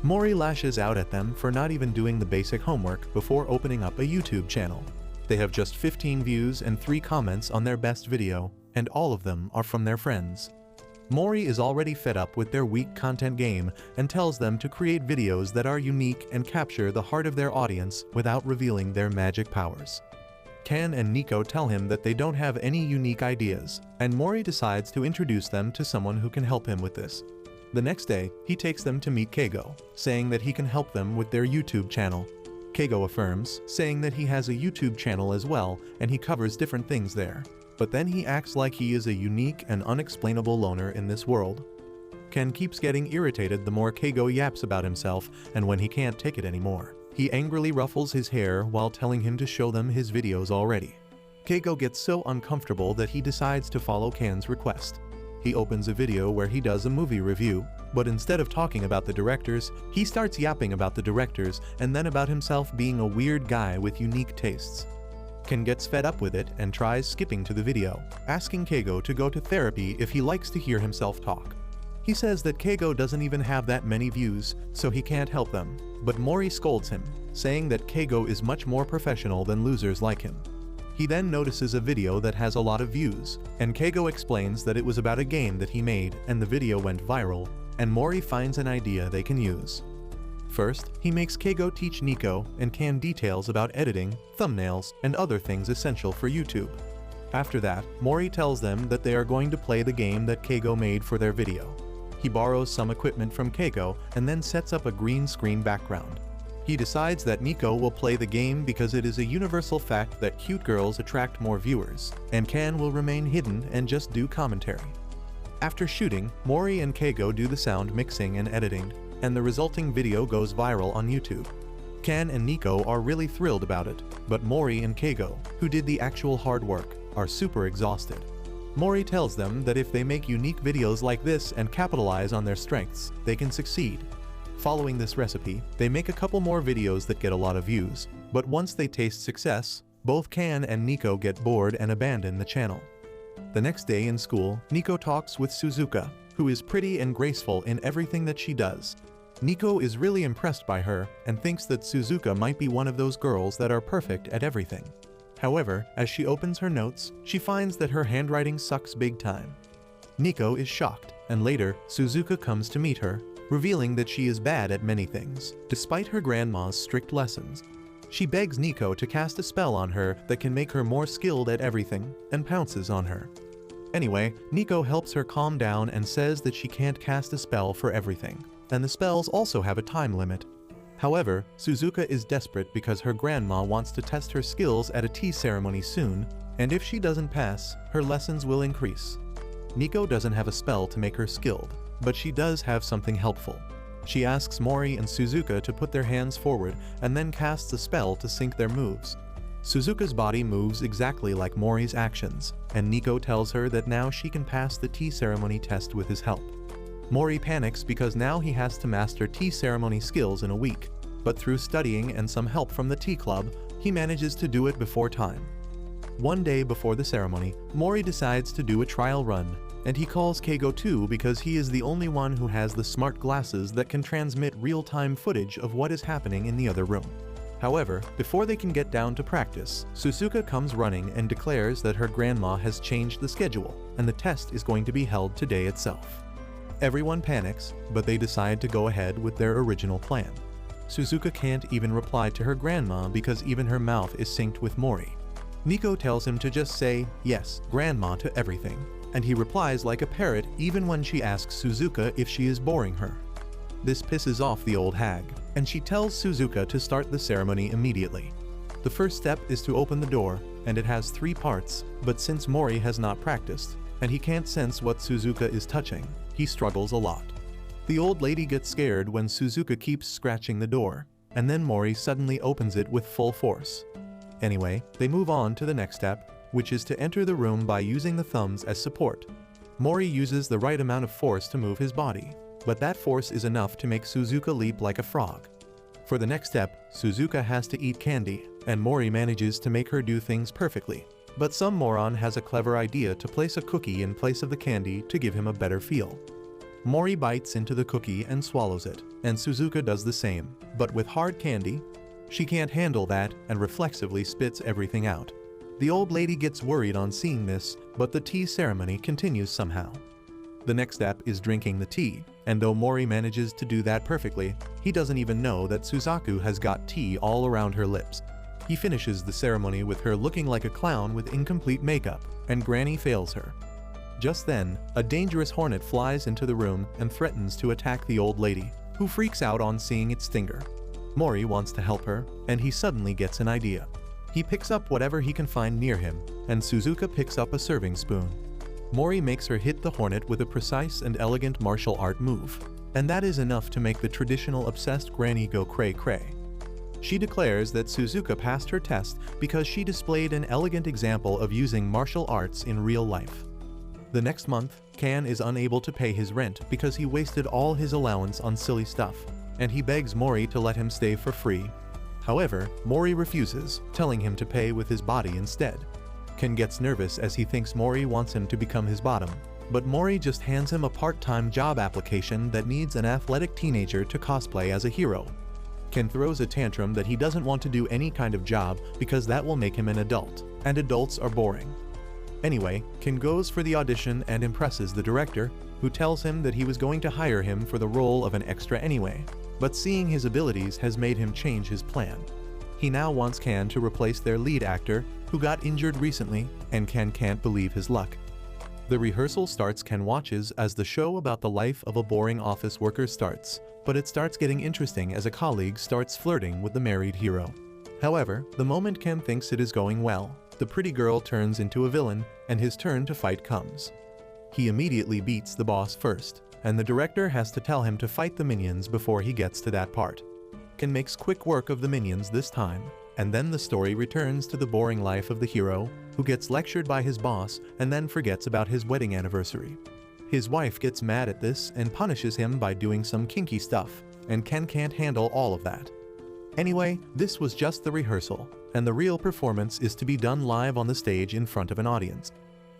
Mori lashes out at them for not even doing the basic homework before opening up a YouTube channel. They have just 15 views and 3 comments on their best video, and all of them are from their friends. Mori is already fed up with their weak content game and tells them to create videos that are unique and capture the heart of their audience without revealing their magic powers. Kan and Nico tell him that they don't have any unique ideas, and Mori decides to introduce them to someone who can help him with this. The next day, he takes them to meet Keigo, saying that he can help them with their YouTube channel. Keigo affirms, saying that he has a YouTube channel as well and he covers different things there. But then he acts like he is a unique and unexplainable loner in this world. Ken keeps getting irritated the more Keigo yaps about himself, and when he can't take it anymore, he angrily ruffles his hair while telling him to show them his videos already. Keigo gets so uncomfortable that he decides to follow Ken's request. He opens a video where he does a movie review, but instead of talking about the directors, he starts yapping about the directors and then about himself being a weird guy with unique tastes. Ken gets fed up with it and tries skipping to the video, asking Keigo to go to therapy if he likes to hear himself talk. He says that Keigo doesn't even have that many views, so he can't help them, but Mori scolds him, saying that Keigo is much more professional than losers like him. He then notices a video that has a lot of views, and Keigo explains that it was about a game that he made and the video went viral, and Mori finds an idea they can use. First, he makes Keigo teach Nico and Kan details about editing, thumbnails, and other things essential for YouTube. After that, Mori tells them that they are going to play the game that Keigo made for their video. He borrows some equipment from Keigo and then sets up a green screen background. He decides that Nico will play the game because it is a universal fact that cute girls attract more viewers, and Kan will remain hidden and just do commentary. After shooting, Mori and Keigo do the sound mixing and editing, and the resulting video goes viral on YouTube. Kan and Nico are really thrilled about it, but Mori and Keigo, who did the actual hard work, are super exhausted. Mori tells them that if they make unique videos like this and capitalize on their strengths, they can succeed. Following this recipe, they make a couple more videos that get a lot of views, but once they taste success, both Kan and Nico get bored and abandon the channel. The next day in school, Nico talks with Suzuka, who is pretty and graceful in everything that she does. Nico is really impressed by her and thinks that Suzuka might be one of those girls that are perfect at everything. However, as she opens her notes, she finds that her handwriting sucks big time. Nico is shocked, and later, Suzuka comes to meet her, revealing that she is bad at many things, despite her grandma's strict lessons. She begs Nico to cast a spell on her that can make her more skilled at everything, and pounces on her. Anyway, Nico helps her calm down and says that she can't cast a spell for everything, and the spells also have a time limit. However, Suzuka is desperate because her grandma wants to test her skills at a tea ceremony soon, and if she doesn't pass, her lessons will increase. Nico doesn't have a spell to make her skilled, but she does have something helpful. She asks Mori and Suzuka to put their hands forward and then casts a spell to sync their moves. Suzuka's body moves exactly like Mori's actions, and Nico tells her that now she can pass the tea ceremony test with his help. Mori panics because now he has to master tea ceremony skills in a week, but through studying and some help from the tea club, he manages to do it before time. One day before the ceremony, Mori decides to do a trial run, and he calls Keigo too because he is the only one who has the smart glasses that can transmit real-time footage of what is happening in the other room. However, before they can get down to practice, Suzuka comes running and declares that her grandma has changed the schedule, and the test is going to be held today itself. Everyone panics, but they decide to go ahead with their original plan. Suzuka can't even reply to her grandma because even her mouth is synced with Mori. Nico tells him to just say, "Yes, grandma," to everything, and he replies like a parrot even when she asks Suzuka if she is boring her. This pisses off the old hag, and she tells Suzuka to start the ceremony immediately. The first step is to open the door, and it has 3 parts, but since Mori has not practiced, and he can't sense what Suzuka is touching, he struggles a lot. The old lady gets scared when Suzuka keeps scratching the door, and then Mori suddenly opens it with full force. Anyway, they move on to the next step, which is to enter the room by using the thumbs as support. Mori uses the right amount of force to move his body, but that force is enough to make Suzuka leap like a frog. For the next step, Suzuka has to eat candy, and Mori manages to make her do things perfectly. But some moron has a clever idea to place a cookie in place of the candy to give him a better feel. Mori bites into the cookie and swallows it, and Suzuka does the same, but with hard candy. She can't handle that and reflexively spits everything out. The old lady gets worried on seeing this, but the tea ceremony continues somehow. The next step is drinking the tea, and though Mori manages to do that perfectly, he doesn't even know that Suzaku has got tea all around her lips. He finishes the ceremony with her looking like a clown with incomplete makeup, and Granny fails her. Just then, a dangerous hornet flies into the room and threatens to attack the old lady, who freaks out on seeing its stinger. Mori wants to help her, and he suddenly gets an idea. He picks up whatever he can find near him, and Suzuka picks up a serving spoon. Mori makes her hit the hornet with a precise and elegant martial art move, and that is enough to make the traditional obsessed granny go cray-cray. She declares that Suzuka passed her test because she displayed an elegant example of using martial arts in real life. The next month, Kan is unable to pay his rent because he wasted all his allowance on silly stuff, and he begs Mori to let him stay for free. However, Mori refuses, telling him to pay with his body instead. Ken gets nervous as he thinks Mori wants him to become his bottom, but Mori just hands him a part-time job application that needs an athletic teenager to cosplay as a hero. Ken throws a tantrum that he doesn't want to do any kind of job because that will make him an adult, and adults are boring. Anyway, Ken goes for the audition and impresses the director, who tells him that he was going to hire him for the role of an extra anyway, but seeing his abilities has made him change his plan. He now wants Kan to replace their lead actor, who got injured recently, and Ken can't believe his luck. The rehearsal starts. Ken watches as the show about the life of a boring office worker starts, but it starts getting interesting as a colleague starts flirting with the married hero. However, the moment Ken thinks it is going well, the pretty girl turns into a villain, and his turn to fight comes. He immediately beats the boss first, and the director has to tell him to fight the minions before he gets to that part. Ken makes quick work of the minions this time, and then the story returns to the boring life of the hero, who gets lectured by his boss and then forgets about his wedding anniversary. His wife gets mad at this and punishes him by doing some kinky stuff, and Ken can't handle all of that. Anyway, this was just the rehearsal, and the real performance is to be done live on the stage in front of an audience.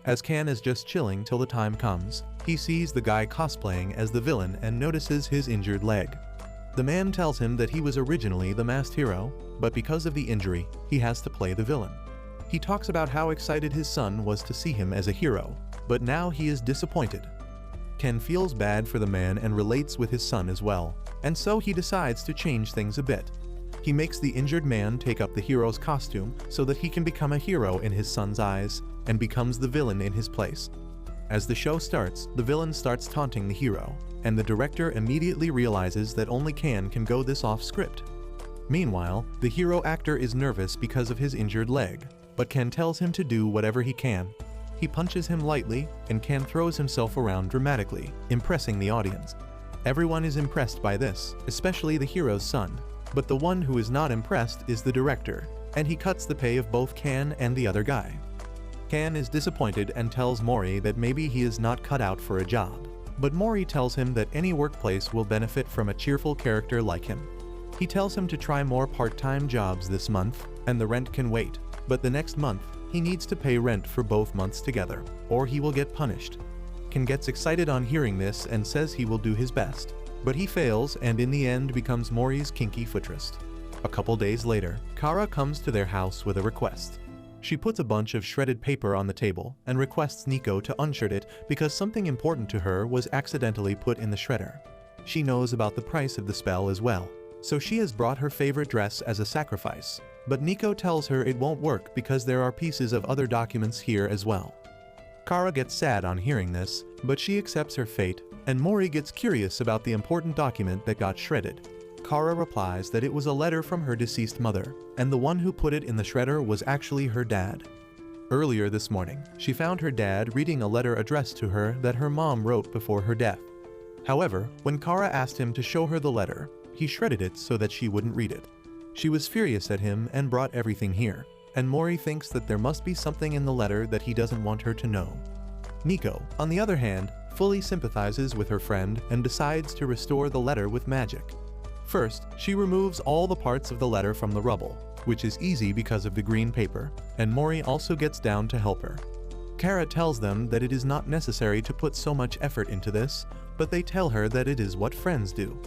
As Kan is just chilling till the time comes, he sees the guy cosplaying as the villain and notices his injured leg. The man tells him that he was originally the masked hero, but because of the injury, he has to play the villain. He talks about how excited his son was to see him as a hero, but now he is disappointed. Ken feels bad for the man and relates with his son as well, and so he decides to change things a bit. He makes the injured man take up the hero's costume so that he can become a hero in his son's eyes, and becomes the villain in his place. As the show starts, the villain starts taunting the hero, and the director immediately realizes that only can go this off script. Meanwhile, the hero actor is nervous because of his injured leg, but Ken tells him to do whatever he can. He punches him lightly, and Ken throws himself around dramatically, impressing the audience. Everyone is impressed by this, especially the hero's son, but the one who is not impressed is the director, and he cuts the pay of both Ken and the other guy. Ken is disappointed and tells Mori that maybe he is not cut out for a job, but Mori tells him that any workplace will benefit from a cheerful character like him. He tells him to try more part-time jobs this month, and the rent can wait, but the next month, he needs to pay rent for both months together, or he will get punished. Ken gets excited on hearing this and says he will do his best, but he fails and in the end becomes Mori's kinky footrest. A couple days later, Kara comes to their house with a request. She puts a bunch of shredded paper on the table and requests Nico to unshred it because something important to her was accidentally put in the shredder. She knows about the price of the spell as well, so she has brought her favorite dress as a sacrifice, but Nico tells her it won't work because there are pieces of other documents here as well. Kara gets sad on hearing this, but she accepts her fate, and Mori gets curious about the important document that got shredded. Kara replies that it was a letter from her deceased mother, and the one who put it in the shredder was actually her dad. Earlier this morning, she found her dad reading a letter addressed to her that her mom wrote before her death. However, when Kara asked him to show her the letter, he shredded it so that she wouldn't read it. She was furious at him and brought everything here, and Mori thinks that there must be something in the letter that he doesn't want her to know. Nico, on the other hand, fully sympathizes with her friend and decides to restore the letter with magic. First, she removes all the parts of the letter from the rubble, which is easy because of the green paper, and Mori also gets down to help her. Kara tells them that it is not necessary to put so much effort into this, but they tell her that it is what friends do.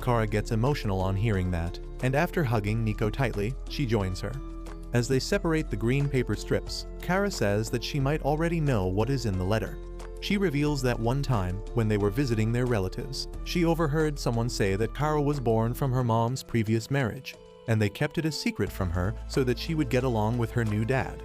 Kara gets emotional on hearing that, and after hugging Nico tightly, she joins her. As they separate the green paper strips, Kara says that she might already know what is in the letter. She reveals that one time, when they were visiting their relatives, she overheard someone say that Kara was born from her mom's previous marriage, and they kept it a secret from her so that she would get along with her new dad.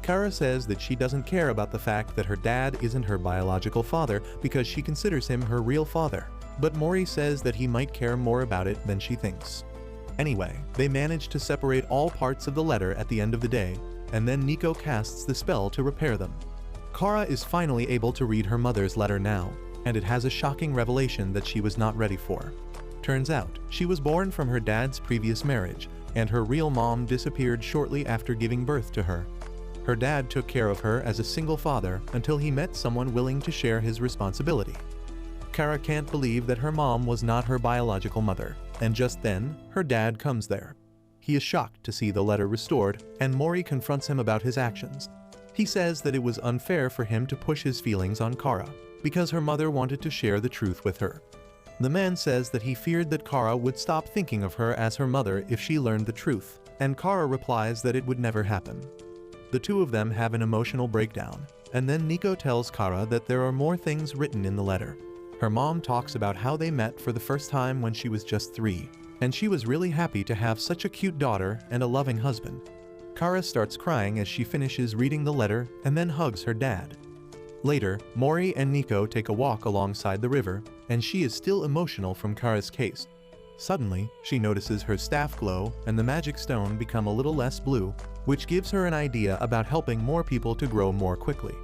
Kara says that she doesn't care about the fact that her dad isn't her biological father because she considers him her real father, but Mori says that he might care more about it than she thinks. Anyway, they manage to separate all parts of the letter at the end of the day, and then Nico casts the spell to repair them. Kara is finally able to read her mother's letter now, and it has a shocking revelation that she was not ready for. Turns out, she was born from her dad's previous marriage, and her real mom disappeared shortly after giving birth to her. Her dad took care of her as a single father until he met someone willing to share his responsibility. Kara can't believe that her mom was not her biological mother, and just then, her dad comes there. He is shocked to see the letter restored, and Mori confronts him about his actions. He says that it was unfair for him to push his feelings on Kara, because her mother wanted to share the truth with her. The man says that he feared that Kara would stop thinking of her as her mother if she learned the truth, and Kara replies that it would never happen. The two of them have an emotional breakdown, and then Nico tells Kara that there are more things written in the letter. Her mom talks about how they met for the first time when she was just 3, and she was really happy to have such a cute daughter and a loving husband. Kara starts crying as she finishes reading the letter and then hugs her dad. Later, Mori and Nico take a walk alongside the river, and she is still emotional from Kara's case. Suddenly, she notices her staff glow and the magic stone become a little less blue, which gives her an idea about helping more people to grow more quickly.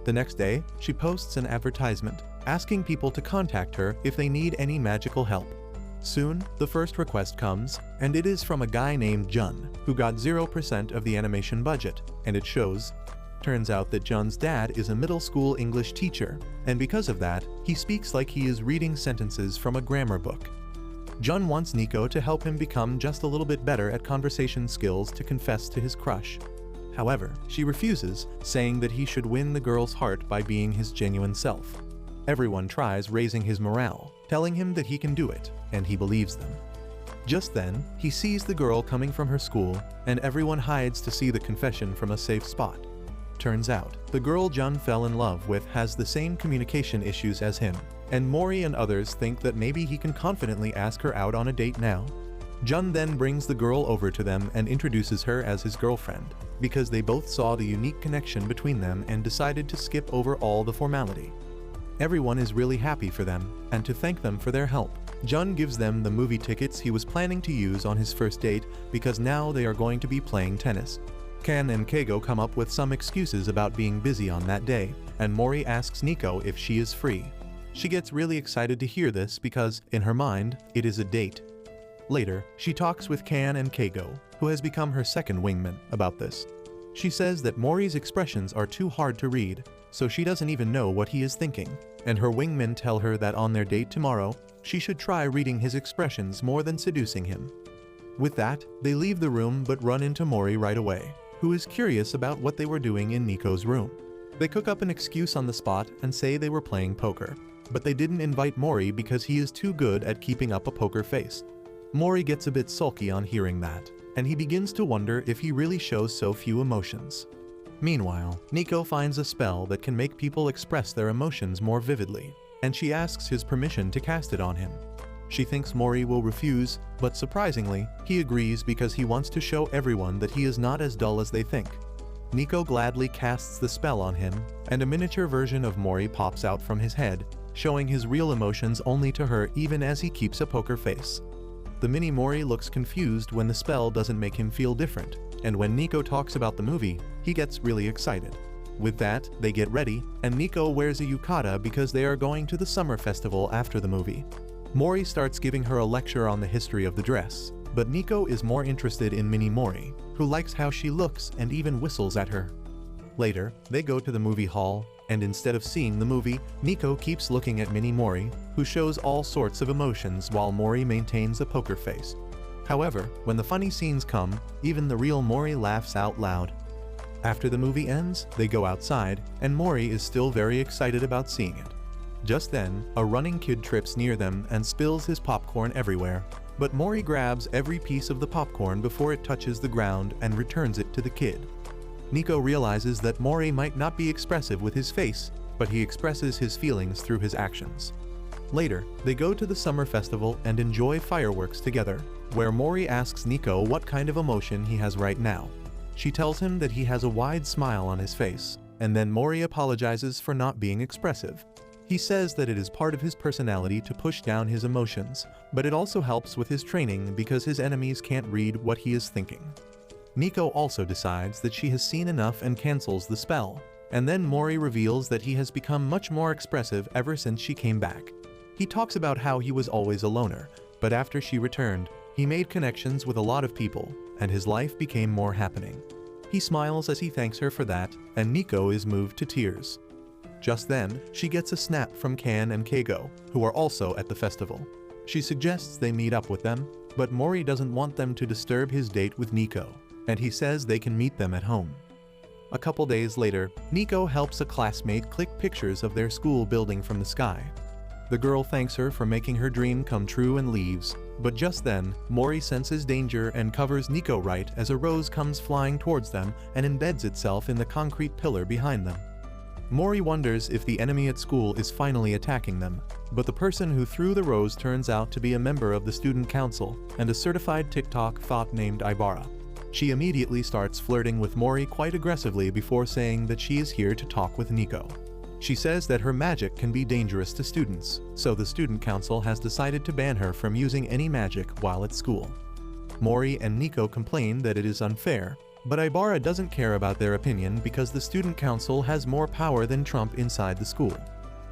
The next day, she posts an advertisement, asking people to contact her if they need any magical help. Soon, the first request comes, and it is from a guy named Jun, who got 0% of the animation budget, and it shows. Turns out that Jun's dad is a middle school English teacher, and because of that, he speaks like he is reading sentences from a grammar book. Jun wants Nico to help him become just a little bit better at conversation skills to confess to his crush. However, she refuses, saying that he should win the girl's heart by being his genuine self. Everyone tries raising his morale, telling him that he can do it, and he believes them. Just then, he sees the girl coming from her school, and everyone hides to see the confession from a safe spot. Turns out, the girl Jun fell in love with has the same communication issues as him, and Mori and others think that maybe he can confidently ask her out on a date now. Jun then brings the girl over to them and introduces her as his girlfriend, because they both saw the unique connection between them and decided to skip over all the formality. Everyone is really happy for them, and to thank them for their help, Jun gives them the movie tickets he was planning to use on his first date because now they are going to be playing tennis. Kan and Keigo come up with some excuses about being busy on that day, and Mori asks Nico if she is free. She gets really excited to hear this because, in her mind, it is a date. Later, she talks with Kan and Keigo, who has become her second wingman, about this. She says that Mori's expressions are too hard to read, so she doesn't even know what he is thinking, and her wingmen tell her that on their date tomorrow, she should try reading his expressions more than seducing him. With that, they leave the room but run into Mori right away, who is curious about what they were doing in Nico's room. They cook up an excuse on the spot and say they were playing poker, but they didn't invite Mori because he is too good at keeping up a poker face. Mori gets a bit sulky on hearing that, and he begins to wonder if he really shows so few emotions. Meanwhile, Nico finds a spell that can make people express their emotions more vividly, and she asks his permission to cast it on him. She thinks Mori will refuse, but surprisingly, he agrees because he wants to show everyone that he is not as dull as they think. Nico gladly casts the spell on him, and a miniature version of Mori pops out from his head, showing his real emotions only to her even as he keeps a poker face. The mini Mori looks confused when the spell doesn't make him feel different, and when Nico talks about the movie, he gets really excited. With that, they get ready, and Nico wears a yukata because they are going to the summer festival after the movie. Mori starts giving her a lecture on the history of the dress, but Nico is more interested in Mini Mori, who likes how she looks and even whistles at her. Later, they go to the movie hall, and instead of seeing the movie, Nico keeps looking at Mini Mori, who shows all sorts of emotions while Mori maintains a poker face. However, when the funny scenes come, even the real Mori laughs out loud. After the movie ends, they go outside, and Mori is still very excited about seeing it. Just then, a running kid trips near them and spills his popcorn everywhere, but Mori grabs every piece of the popcorn before it touches the ground and returns it to the kid. Nico realizes that Mori might not be expressive with his face, but he expresses his feelings through his actions. Later, they go to the summer festival and enjoy fireworks together, where Mori asks Nico what kind of emotion he has right now. She tells him that he has a wide smile on his face, and then Mori apologizes for not being expressive. He says that it is part of his personality to push down his emotions, but it also helps with his training because his enemies can't read what he is thinking. Nico also decides that she has seen enough and cancels the spell, and then Mori reveals that he has become much more expressive ever since she came back. He talks about how he was always a loner, but after she returned, he made connections with a lot of people, and his life became more happening. He smiles as he thanks her for that, and Nico is moved to tears. Just then, she gets a snap from Kan and Keigo, who are also at the festival. She suggests they meet up with them, but Mori doesn't want them to disturb his date with Nico, and he says they can meet them at home. A couple days later, Nico helps a classmate click pictures of their school building from the sky. The girl thanks her for making her dream come true and leaves, but just then, Mori senses danger and covers Nico right as a rose comes flying towards them and embeds itself in the concrete pillar behind them. Mori wonders if the enemy at school is finally attacking them, but the person who threw the rose turns out to be a member of the student council and a certified TikTok thought named Ibara. She immediately starts flirting with Mori quite aggressively before saying that she is here to talk with Nico. She says that her magic can be dangerous to students, so the student council has decided to ban her from using any magic while at school. Mori and Nico complain that it is unfair, but Ibara doesn't care about their opinion because the student council has more power than Trump inside the school.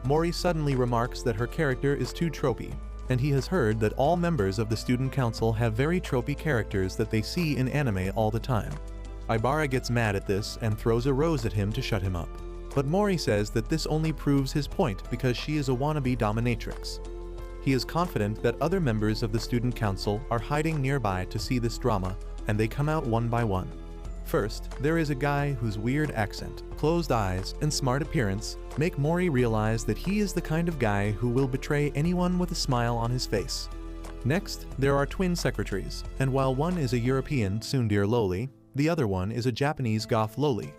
Mori suddenly remarks that her character is too tropey, and he has heard that all members of the student council have very tropey characters that they see in anime all the time. Ibara gets mad at this and throws a rose at him to shut him up. But Mori says that this only proves his point because she is a wannabe dominatrix. He is confident that other members of the student council are hiding nearby to see this drama, and they come out one by one. First, there is a guy whose weird accent, closed eyes, and smart appearance make Mori realize that he is the kind of guy who will betray anyone with a smile on his face. Next, there are twin secretaries, and while one is a European tsundere loli, the other one is a Japanese goth loli.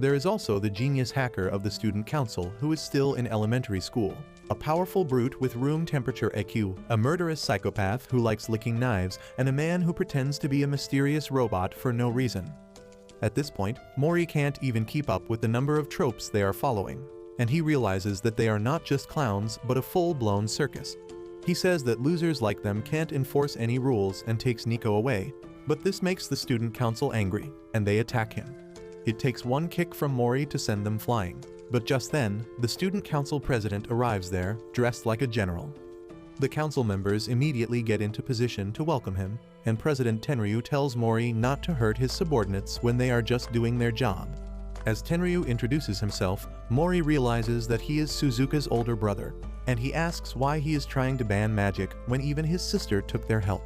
There is also the genius hacker of the student council who is still in elementary school. A powerful brute with room temperature EQ, a murderous psychopath who likes licking knives, and a man who pretends to be a mysterious robot for no reason. At this point, Mori can't even keep up with the number of tropes they are following, and he realizes that they are not just clowns but a full-blown circus. He says that losers like them can't enforce any rules and takes Nico away, but this makes the student council angry, and they attack him. It takes one kick from Mori to send them flying, but just then, the student council president arrives there, dressed like a general. The council members immediately get into position to welcome him, and President Tenryu tells Mori not to hurt his subordinates when they are just doing their job. As Tenryu introduces himself, Mori realizes that he is Suzuka's older brother, and he asks why he is trying to ban magic when even his sister took their help.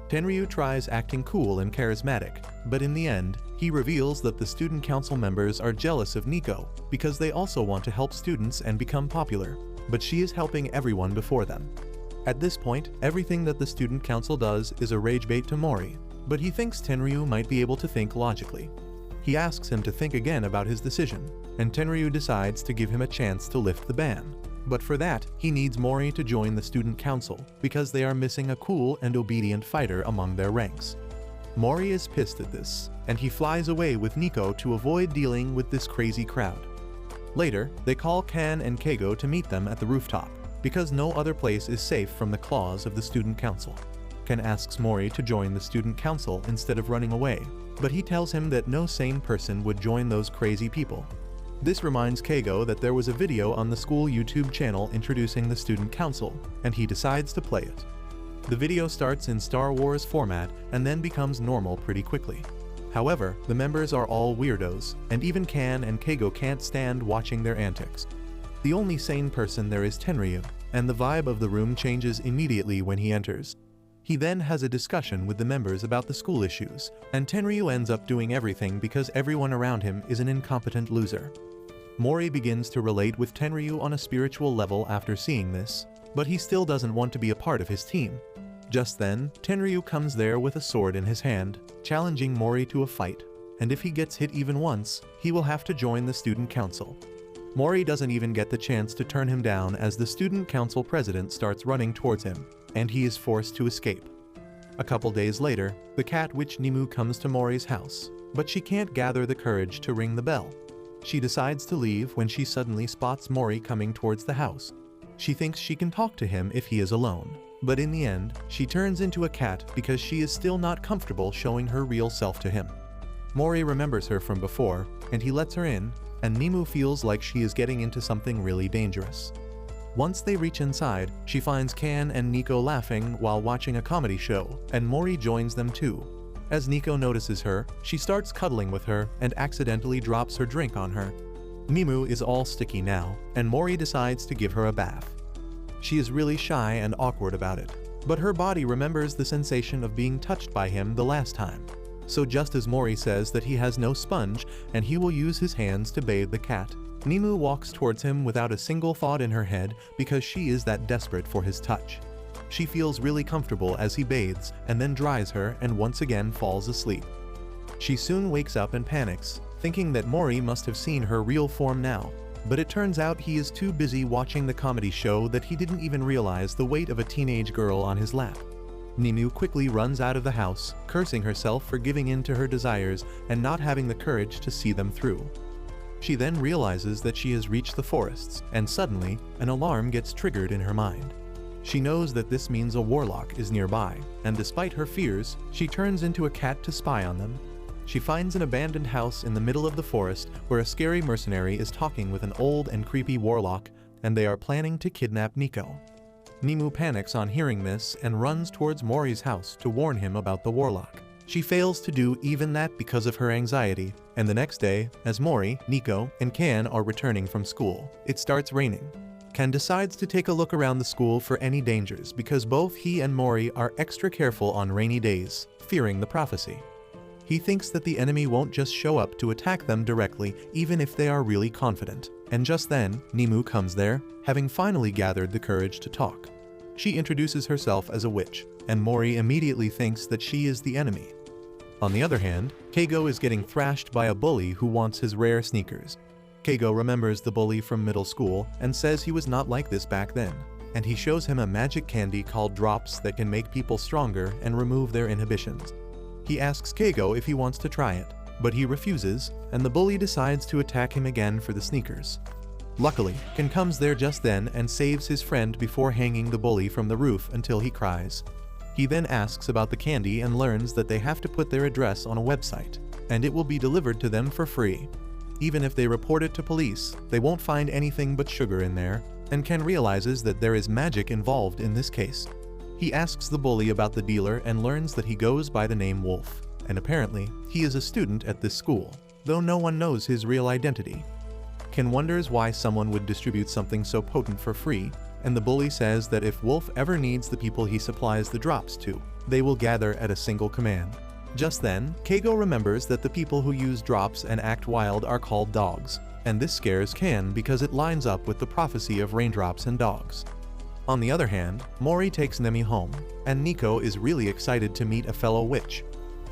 Tenryu tries acting cool and charismatic, but in the end, he reveals that the student council members are jealous of Nico because they also want to help students and become popular, but she is helping everyone before them. At this point, everything that the student council does is a rage bait to Mori, but he thinks Tenryu might be able to think logically. He asks him to think again about his decision, and Tenryu decides to give him a chance to lift the ban. But for that, he needs Mori to join the student council because they are missing a cool and obedient fighter among their ranks. Mori is pissed at this, and he flies away with Nico to avoid dealing with this crazy crowd. Later, they call Kan and Keigo to meet them at the rooftop, because no other place is safe from the claws of the student council. Kan asks Mori to join the student council instead of running away, but he tells him that no sane person would join those crazy people. This reminds Keigo that there was a video on the school YouTube channel introducing the student council, and he decides to play it. The video starts in Star Wars format and then becomes normal pretty quickly. However, the members are all weirdos, and even Kan and Keigo can't stand watching their antics. The only sane person there is Tenryu, and the vibe of the room changes immediately when he enters. He then has a discussion with the members about the school issues, and Tenryu ends up doing everything because everyone around him is an incompetent loser. Mori begins to relate with Tenryu on a spiritual level after seeing this, but he still doesn't want to be a part of his team. Just then, Tenryu comes there with a sword in his hand, challenging Mori to a fight, and if he gets hit even once, he will have to join the student council. Mori doesn't even get the chance to turn him down as the student council president starts running towards him, and he is forced to escape. A couple days later, the cat witch Nimu comes to Mori's house, but she can't gather the courage to ring the bell. She decides to leave when she suddenly spots Mori coming towards the house. She thinks she can talk to him if he is alone, but in the end, she turns into a cat because she is still not comfortable showing her real self to him. Mori remembers her from before, and he lets her in, and Nimu feels like she is getting into something really dangerous. Once they reach inside, she finds Kan and Nico laughing while watching a comedy show, and Mori joins them too. As Nico notices her, she starts cuddling with her and accidentally drops her drink on her. Nimu is all sticky now, and Mori decides to give her a bath. She is really shy and awkward about it, but her body remembers the sensation of being touched by him the last time. So just as Mori says that he has no sponge and he will use his hands to bathe the cat, Nimu walks towards him without a single thought in her head because she is that desperate for his touch. She feels really comfortable as he bathes and then dries her and once again falls asleep. She soon wakes up and panics, thinking that Mori must have seen her real form now, but it turns out he is too busy watching the comedy show that he didn't even realize the weight of a teenage girl on his lap. Nimu quickly runs out of the house, cursing herself for giving in to her desires and not having the courage to see them through. She then realizes that she has reached the forests, and suddenly, an alarm gets triggered in her mind. She knows that this means a warlock is nearby, and despite her fears, she turns into a cat to spy on them. She finds an abandoned house in the middle of the forest where a scary mercenary is talking with an old and creepy warlock, and they are planning to kidnap Nico. Nimu panics on hearing this and runs towards Mori's house to warn him about the warlock. She fails to do even that because of her anxiety, and the next day, as Mori, Nico, and Kan are returning from school, it starts raining. Kan decides to take a look around the school for any dangers because both he and Mori are extra careful on rainy days, fearing the prophecy. He thinks that the enemy won't just show up to attack them directly even if they are really confident. And just then, Nimu comes there, having finally gathered the courage to talk. She introduces herself as a witch, and Mori immediately thinks that she is the enemy. On the other hand, Keigo is getting thrashed by a bully who wants his rare sneakers. Keigo remembers the bully from middle school and says he was not like this back then, and he shows him a magic candy called drops that can make people stronger and remove their inhibitions. He asks Keigo if he wants to try it, but he refuses, and the bully decides to attack him again for the sneakers. Luckily, Ken comes there just then and saves his friend before hanging the bully from the roof until he cries. He then asks about the candy and learns that they have to put their address on a website, and it will be delivered to them for free. Even if they report it to police, they won't find anything but sugar in there, and Ken realizes that there is magic involved in this case. He asks the bully about the dealer and learns that he goes by the name Wolf, and apparently, he is a student at this school, though no one knows his real identity. Ken wonders why someone would distribute something so potent for free, and the bully says that if Wolf ever needs the people he supplies the drops to, they will gather at a single command. Just then, Keigo remembers that the people who use drops and act wild are called dogs, and this scares Ken because it lines up with the prophecy of raindrops and dogs. On the other hand, Mori takes Nemi home, and Nico is really excited to meet a fellow witch.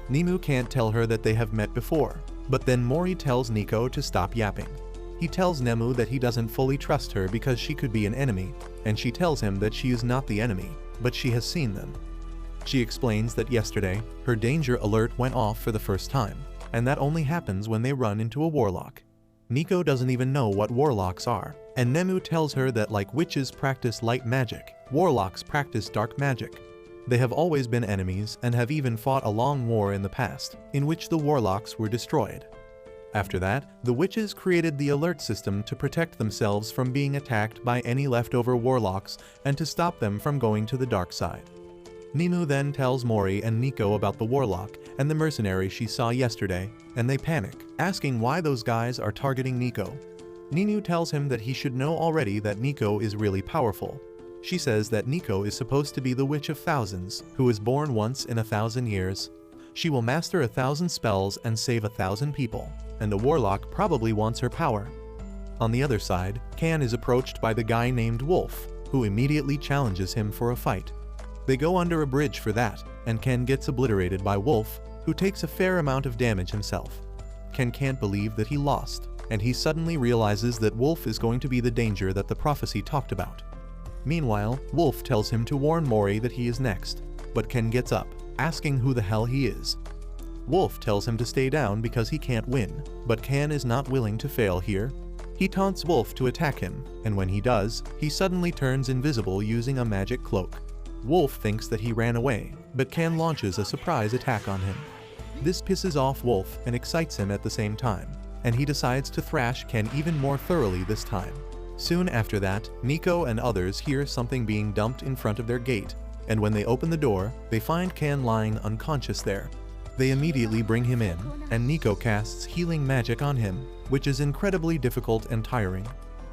Nemu can't tell her that they have met before, but then Mori tells Nico to stop yapping. He tells Nemu that he doesn't fully trust her because she could be an enemy, and she tells him that she is not the enemy, but she has seen them. She explains that yesterday, her danger alert went off for the first time, and that only happens when they run into a warlock. Nico doesn't even know what warlocks are, and Nemu tells her that like witches practice light magic, warlocks practice dark magic. They have always been enemies and have even fought a long war in the past, in which the warlocks were destroyed. After that, the witches created the alert system to protect themselves from being attacked by any leftover warlocks and to stop them from going to the dark side. Nemu then tells Mori and Nico about the warlock and the mercenary she saw yesterday, and they panic, asking why those guys are targeting Nico. Ninu tells him that he should know already that Nico is really powerful. She says that Nico is supposed to be the Witch of Thousands, who is born once in 1,000 years. She will master 1,000 spells and save 1,000 people, and the warlock probably wants her power. On the other side, Kan is approached by the guy named Wolf, who immediately challenges him for a fight. They go under a bridge for that, and Ken gets obliterated by Wolf, who takes a fair amount of damage himself. Ken can't believe that he lost, and he suddenly realizes that Wolf is going to be the danger that the prophecy talked about. Meanwhile, Wolf tells him to warn Mori that he is next, but Ken gets up, asking who the hell he is. Wolf tells him to stay down because he can't win, but Ken is not willing to fail here. He taunts Wolf to attack him, and when he does, he suddenly turns invisible using a magic cloak. Wolf thinks that he ran away, but Ken launches a surprise attack on him. This pisses off Wolf and excites him at the same time, and he decides to thrash Ken even more thoroughly this time. Soon after that, Nico and others hear something being dumped in front of their gate, and when they open the door, they find Ken lying unconscious there. They immediately bring him in, and Nico casts healing magic on him, which is incredibly difficult and tiring.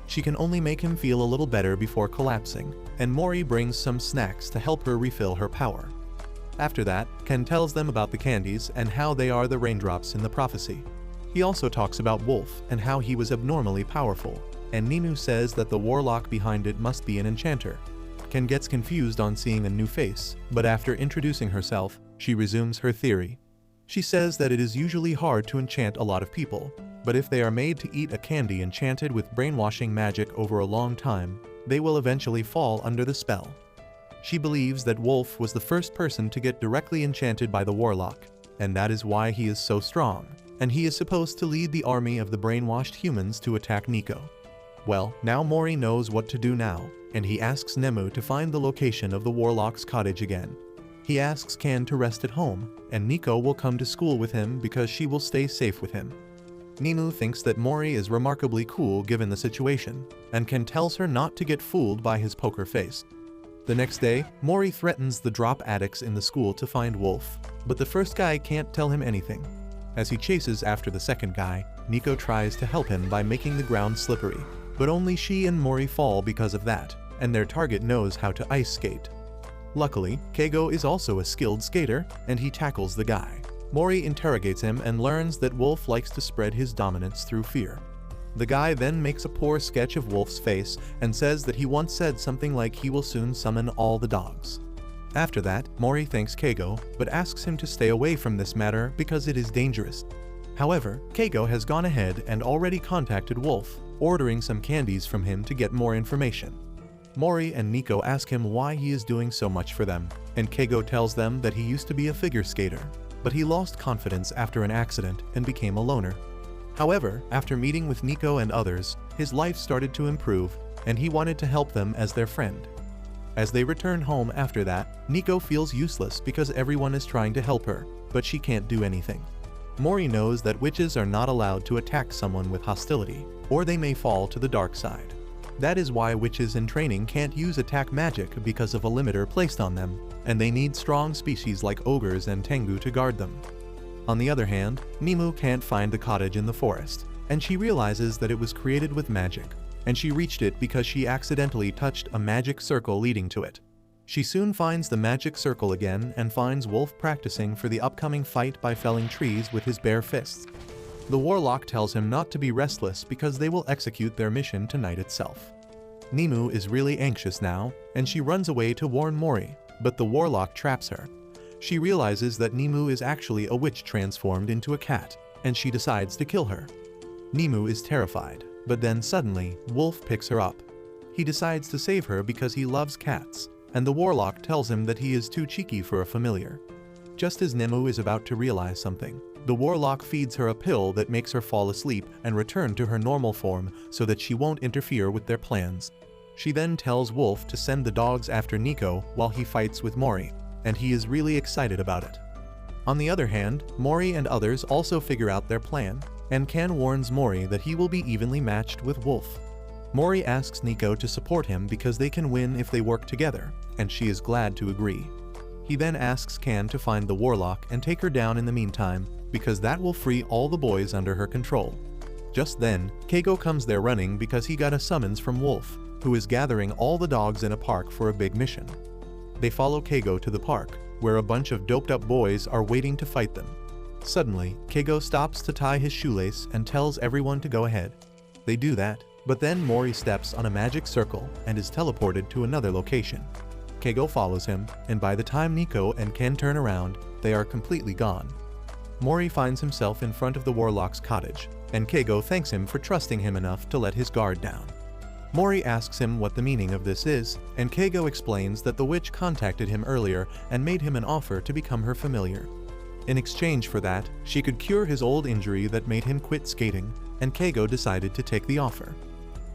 She can only make him feel a little better before collapsing, and Mori brings some snacks to help her refill her power. After that, Ken tells them about the candies and how they are the raindrops in the prophecy. He also talks about Wolf and how he was abnormally powerful, and Ninu says that the warlock behind it must be an enchanter. Ken gets confused on seeing a new face, but after introducing herself, she resumes her theory. She says that it is usually hard to enchant a lot of people, but if they are made to eat a candy enchanted with brainwashing magic over a long time, they will eventually fall under the spell. She believes that Wolf was the first person to get directly enchanted by the warlock, and that is why he is so strong, and he is supposed to lead the army of the brainwashed humans to attack Nico. Well, now Mori knows what to do now, and he asks Nemu to find the location of the warlock's cottage again. He asks Ken to rest at home, and Nico will come to school with him because she will stay safe with him. Nemu thinks that Mori is remarkably cool given the situation, and Ken tells her not to get fooled by his poker face. The next day, Mori threatens the drop addicts in the school to find Wolf, but the first guy can't tell him anything. As he chases after the second guy, Nico tries to help him by making the ground slippery, but only she and Mori fall because of that, and their target knows how to ice skate. Luckily, Keigo is also a skilled skater, and he tackles the guy. Mori interrogates him and learns that Wolf likes to spread his dominance through fear. The guy then makes a poor sketch of Wolf's face and says that he once said something like he will soon summon all the dogs. After that, Mori thanks Keigo, but asks him to stay away from this matter because it is dangerous. However, Keigo has gone ahead and already contacted Wolf, ordering some candies from him to get more information. Mori and Nico ask him why he is doing so much for them, and Keigo tells them that he used to be a figure skater, but he lost confidence after an accident and became a loner. However, after meeting with Nico and others, his life started to improve, and he wanted to help them as their friend. As they return home after that, Nico feels useless because everyone is trying to help her, but she can't do anything. Mori knows that witches are not allowed to attack someone with hostility, or they may fall to the dark side. That is why witches in training can't use attack magic because of a limiter placed on them, and they need strong species like ogres and tengu to guard them. On the other hand, Nimu can't find the cottage in the forest, and she realizes that it was created with magic, and she reached it because she accidentally touched a magic circle leading to it. She soon finds the magic circle again and finds Wolf practicing for the upcoming fight by felling trees with his bare fists. The warlock tells him not to be restless because they will execute their mission tonight itself. Nimu is really anxious now, and she runs away to warn Mori, but the warlock traps her. She realizes that Nimu is actually a witch transformed into a cat, and she decides to kill her. Nimu is terrified, but then suddenly, Wolf picks her up. He decides to save her because he loves cats, and the warlock tells him that he is too cheeky for a familiar. Just as Nimu is about to realize something, the warlock feeds her a pill that makes her fall asleep and return to her normal form so that she won't interfere with their plans. She then tells Wolf to send the dogs after Nico while he fights with Mori, and he is really excited about it. On the other hand, Mori and others also figure out their plan, and Kan warns Mori that he will be evenly matched with Wolf. Mori asks Nico to support him because they can win if they work together, and she is glad to agree. He then asks Kan to find the warlock and take her down in the meantime, because that will free all the boys under her control. Just then, Keigo comes there running because he got a summons from Wolf, who is gathering all the dogs in a park for a big mission. They follow Keigo to the park, where a bunch of doped-up boys are waiting to fight them. Suddenly, Keigo stops to tie his shoelace and tells everyone to go ahead. They do that, but then Mori steps on a magic circle and is teleported to another location. Keigo follows him, and by the time Nico and Ken turn around, they are completely gone. Mori finds himself in front of the warlock's cottage, and Keigo thanks him for trusting him enough to let his guard down. Mori asks him what the meaning of this is, and Keigo explains that the witch contacted him earlier and made him an offer to become her familiar. In exchange for that, she could cure his old injury that made him quit skating, and Keigo decided to take the offer.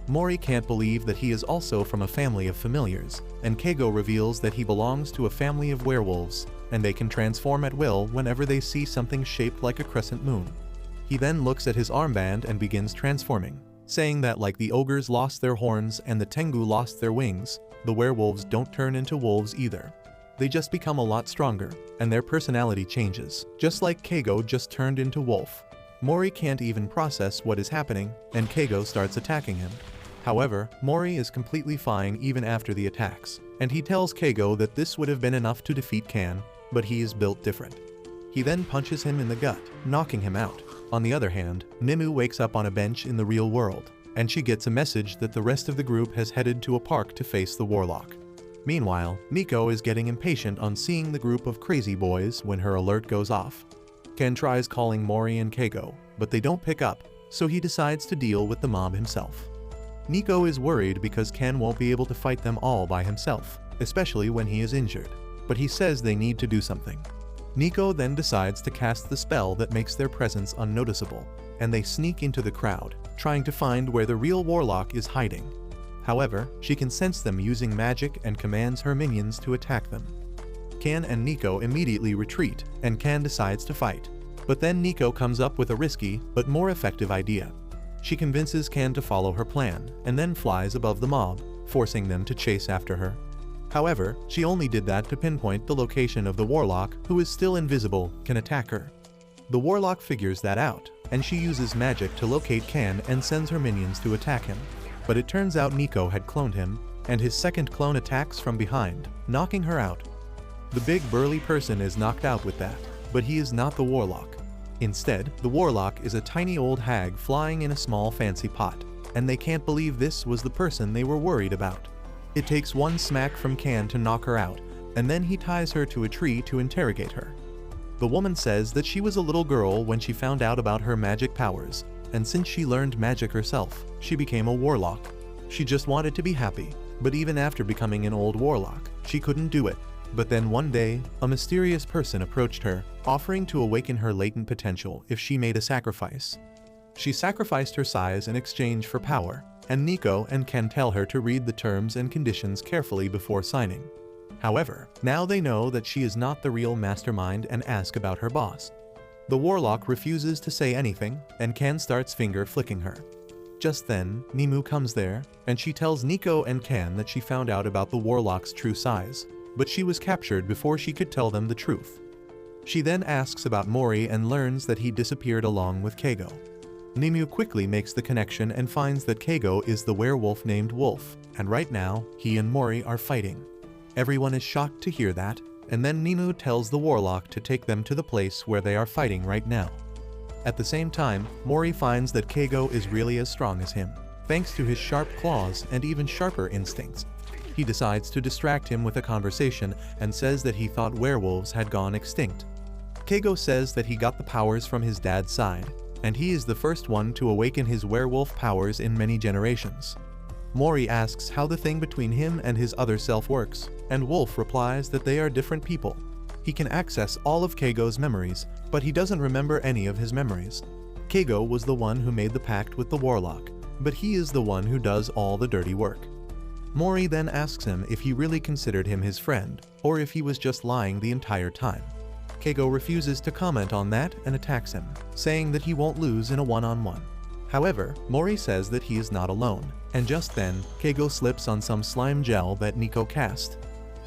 Mori can't believe that he is also from a family of familiars, and Keigo reveals that he belongs to a family of werewolves, and they can transform at will whenever they see something shaped like a crescent moon. He then looks at his armband and begins transforming, saying that like the ogres lost their horns and the tengu lost their wings, the werewolves don't turn into wolves either. They just become a lot stronger, and their personality changes, just like Keigo just turned into wolf. Mori can't even process what is happening, and Keigo starts attacking him. However, Mori is completely fine even after the attacks, and he tells Keigo that this would have been enough to defeat Kan, but he is built different. He then punches him in the gut, knocking him out. On the other hand, Nimu wakes up on a bench in the real world, and she gets a message that the rest of the group has headed to a park to face the warlock. Meanwhile, Nico is getting impatient on seeing the group of crazy boys when her alert goes off. Ken tries calling Mori and Keigo, but they don't pick up, so he decides to deal with the mob himself. Nico is worried because Ken won't be able to fight them all by himself, especially when he is injured, but he says they need to do something. Nico then decides to cast the spell that makes their presence unnoticeable, and they sneak into the crowd, trying to find where the real warlock is hiding. However, she can sense them using magic and commands her minions to attack them. Kan and Nico immediately retreat, and Kan decides to fight. But then Nico comes up with a risky, but more effective idea. She convinces Kan to follow her plan, and then flies above the mob, forcing them to chase after her. However, she only did that to pinpoint the location of the warlock, who is still invisible, can attack her. The warlock figures that out, and she uses magic to locate Kan and sends her minions to attack him. But it turns out Nico had cloned him, and his second clone attacks from behind, knocking her out. The big burly person is knocked out with that, but he is not the warlock. Instead, the warlock is a tiny old hag flying in a small fancy pot, and they can't believe this was the person they were worried about. It takes one smack from Kan to knock her out, and then he ties her to a tree to interrogate her. The woman says that she was a little girl when she found out about her magic powers, and since she learned magic herself, she became a warlock. She just wanted to be happy, but even after becoming an old warlock, she couldn't do it. But then one day, a mysterious person approached her, offering to awaken her latent potential if she made a sacrifice. She sacrificed her size in exchange for power, and Nico and Ken tell her to read the terms and conditions carefully before signing. However, now they know that she is not the real mastermind and ask about her boss. The warlock refuses to say anything, and Ken starts finger flicking her. Just then, Nimu comes there, and she tells Nico and Ken that she found out about the warlock's true size, but she was captured before she could tell them the truth. She then asks about Mori and learns that he disappeared along with Keigo. Nimu quickly makes the connection and finds that Keigo is the werewolf named Wolf, and right now, he and Mori are fighting. Everyone is shocked to hear that, and then Nimu tells the warlock to take them to the place where they are fighting right now. At the same time, Mori finds that Keigo is really as strong as him, thanks to his sharp claws and even sharper instincts. He decides to distract him with a conversation and says that he thought werewolves had gone extinct. Keigo says that he got the powers from his dad's side, and he is the first one to awaken his werewolf powers in many generations. Mori asks how the thing between him and his other self works, and Wolf replies that they are different people. He can access all of Keigo's memories, but he doesn't remember any of his memories. Keigo was the one who made the pact with the warlock, but he is the one who does all the dirty work. Mori then asks him if he really considered him his friend, or if he was just lying the entire time. Keigo refuses to comment on that and attacks him, saying that he won't lose in a one-on-one. However, Mori says that he is not alone, and just then, Keigo slips on some slime gel that Nico cast.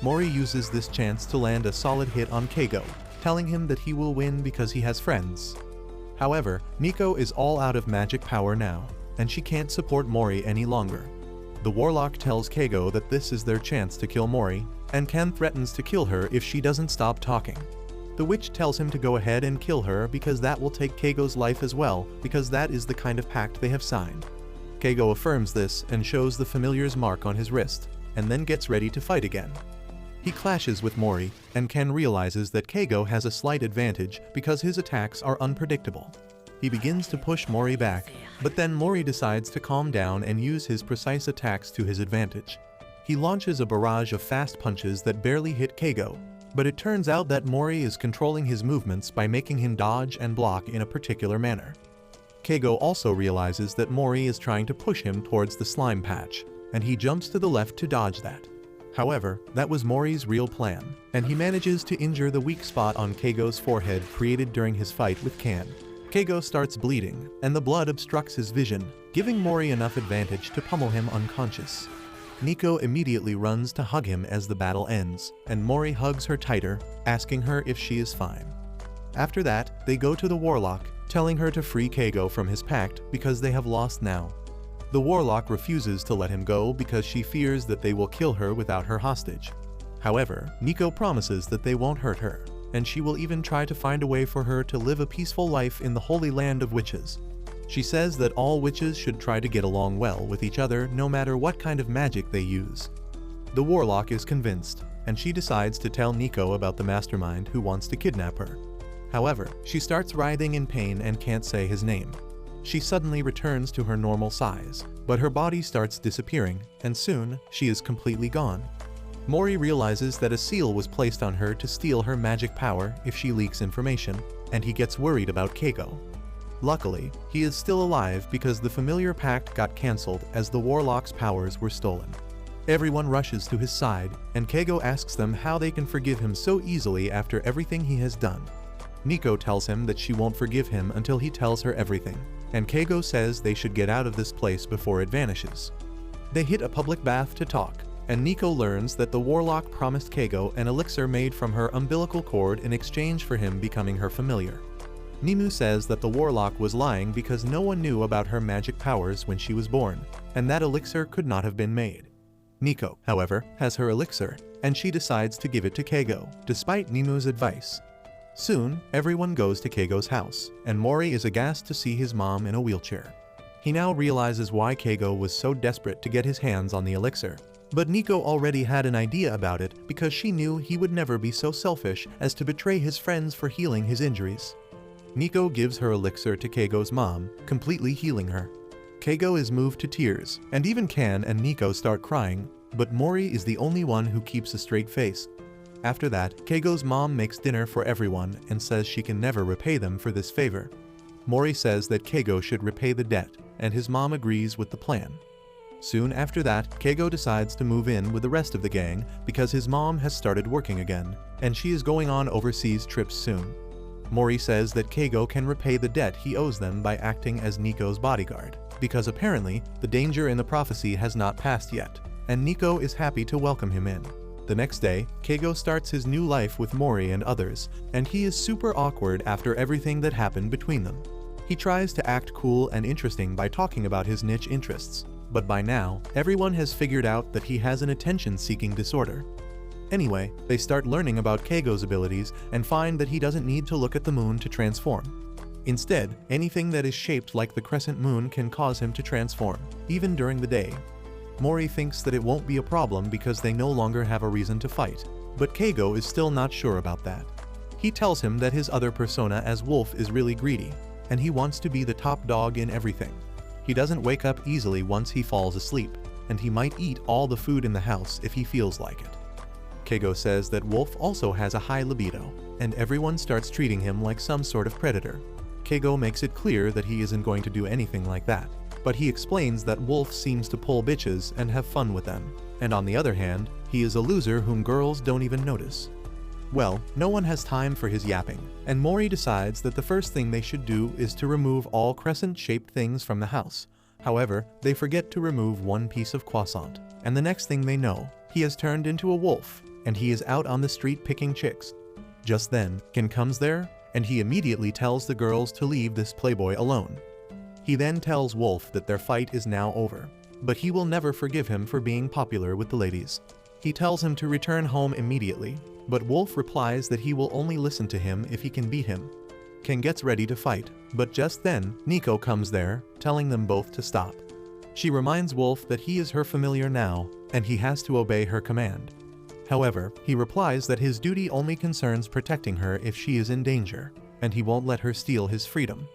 Mori uses this chance to land a solid hit on Keigo, telling him that he will win because he has friends. However, Nico is all out of magic power now, and she can't support Mori any longer. The warlock tells Keigo that this is their chance to kill Mori, and Ken threatens to kill her if she doesn't stop talking. The witch tells him to go ahead and kill her because that will take Keigo's life as well, because that is the kind of pact they have signed. Keigo affirms this and shows the familiar's mark on his wrist, and then gets ready to fight again. He clashes with Mori, and Ken realizes that Keigo has a slight advantage because his attacks are unpredictable. He begins to push Mori back, but then Mori decides to calm down and use his precise attacks to his advantage. He launches a barrage of fast punches that barely hit Keigo, but it turns out that Mori is controlling his movements by making him dodge and block in a particular manner. Keigo also realizes that Mori is trying to push him towards the slime patch, and he jumps to the left to dodge that. However, that was Mori's real plan, and he manages to injure the weak spot on Keigo's forehead created during his fight with Ken. Keigo starts bleeding, and the blood obstructs his vision, giving Mori enough advantage to pummel him unconscious. Nico immediately runs to hug him as the battle ends, and Mori hugs her tighter, asking her if she is fine. After that, they go to the warlock, telling her to free Keigo from his pact because they have lost now. The warlock refuses to let him go because she fears that they will kill her without her hostage. However, Nico promises that they won't hurt her, and she will even try to find a way for her to live a peaceful life in the Holy Land of Witches. She says that all witches should try to get along well with each other no matter what kind of magic they use. The warlock is convinced, and she decides to tell Nico about the mastermind who wants to kidnap her. However, she starts writhing in pain and can't say his name. She suddenly returns to her normal size, but her body starts disappearing, and soon, she is completely gone. Mori realizes that a seal was placed on her to steal her magic power if she leaks information, and he gets worried about Keigo. Luckily, he is still alive because the familiar pact got cancelled as the warlock's powers were stolen. Everyone rushes to his side, and Keigo asks them how they can forgive him so easily after everything he has done. Nico tells him that she won't forgive him until he tells her everything, and Keigo says they should get out of this place before it vanishes. They hit a public bath to talk, and Nico learns that the warlock promised Keigo an elixir made from her umbilical cord in exchange for him becoming her familiar. Nimu says that the warlock was lying because no one knew about her magic powers when she was born, and that elixir could not have been made. Nico, however, has her elixir, and she decides to give it to Keigo, despite Nimu's advice. Soon, everyone goes to Keigo's house, and Mori is aghast to see his mom in a wheelchair. He now realizes why Keigo was so desperate to get his hands on the elixir. But Nico already had an idea about it because she knew he would never be so selfish as to betray his friends for healing his injuries. Nico gives her elixir to Keigo's mom, completely healing her. Keigo is moved to tears, and even Kan and Nico start crying, but Mori is the only one who keeps a straight face. After that, Keigo's mom makes dinner for everyone and says she can never repay them for this favor. Mori says that Keigo should repay the debt, and his mom agrees with the plan. Soon after that, Keigo decides to move in with the rest of the gang because his mom has started working again, and she is going on overseas trips soon. Mori says that Keigo can repay the debt he owes them by acting as Nico's bodyguard, because apparently the danger in the prophecy has not passed yet, and Nico is happy to welcome him in. The next day, Keigo starts his new life with Mori and others, and he is super awkward after everything that happened between them. He tries to act cool and interesting by talking about his niche interests, but by now, everyone has figured out that he has an attention-seeking disorder. Anyway, they start learning about Keigo's abilities and find that he doesn't need to look at the moon to transform. Instead, anything that is shaped like the crescent moon can cause him to transform, even during the day. Mori thinks that it won't be a problem because they no longer have a reason to fight, but Keigo is still not sure about that. He tells him that his other persona as Wolf is really greedy, and he wants to be the top dog in everything. He doesn't wake up easily once he falls asleep, and he might eat all the food in the house if he feels like it. Keigo says that Wolf also has a high libido, and everyone starts treating him like some sort of predator. Keigo makes it clear that he isn't going to do anything like that, but he explains that Wolf seems to pull bitches and have fun with them, and on the other hand, he is a loser whom girls don't even notice. Well, no one has time for his yapping, and Mori decides that the first thing they should do is to remove all crescent-shaped things from the house. However, they forget to remove one piece of croissant, and the next thing they know, he has turned into a wolf, and he is out on the street picking chicks. Just then, Ken comes there, and he immediately tells the girls to leave this playboy alone. He then tells Wolf that their fight is now over, but he will never forgive him for being popular with the ladies. He tells him to return home immediately, but Wolf replies that he will only listen to him if he can beat him. Ken gets ready to fight, but just then, Nico comes there, telling them both to stop. She reminds Wolf that he is her familiar now, and he has to obey her command. However, he replies that his duty only concerns protecting her if she is in danger, and he won't let her steal his freedom.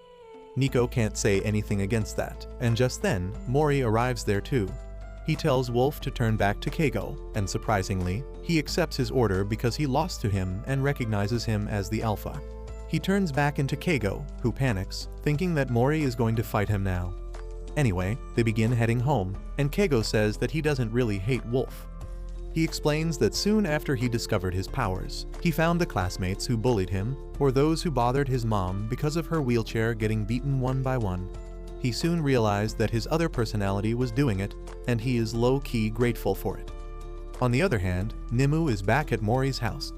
Nico can't say anything against that, and just then, Mori arrives there too. He tells Wolf to turn back to Keigo, and surprisingly, he accepts his order because he lost to him and recognizes him as the Alpha. He turns back into Keigo, who panics, thinking that Mori is going to fight him now. Anyway, they begin heading home, and Keigo says that he doesn't really hate Wolf. He explains that soon after he discovered his powers, he found the classmates who bullied him, or those who bothered his mom because of her wheelchair getting beaten one by one. He soon realized that his other personality was doing it, and he is low-key grateful for it. On the other hand, Nimue is back at Mori's house.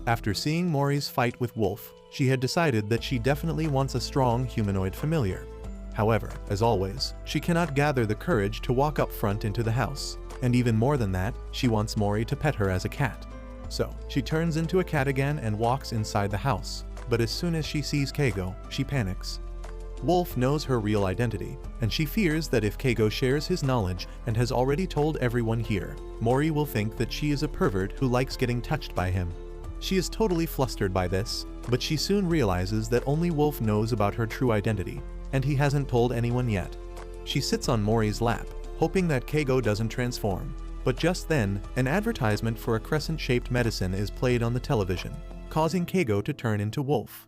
After seeing Mori's fight with Wolf, she had decided that she definitely wants a strong humanoid familiar. However, as always, she cannot gather the courage to walk up front into the house, and even more than that, she wants Mori to pet her as a cat. So, she turns into a cat again and walks inside the house, but as soon as she sees Keigo, she panics. Wolf knows her real identity, and she fears that if Keigo shares his knowledge and has already told everyone here, Mori will think that she is a pervert who likes getting touched by him. She is totally flustered by this, but she soon realizes that only Wolf knows about her true identity, and he hasn't told anyone yet. She sits on Mori's lap, hoping that Keigo doesn't transform, but just then, an advertisement for a crescent-shaped medicine is played on the television, causing Keigo to turn into Wolf.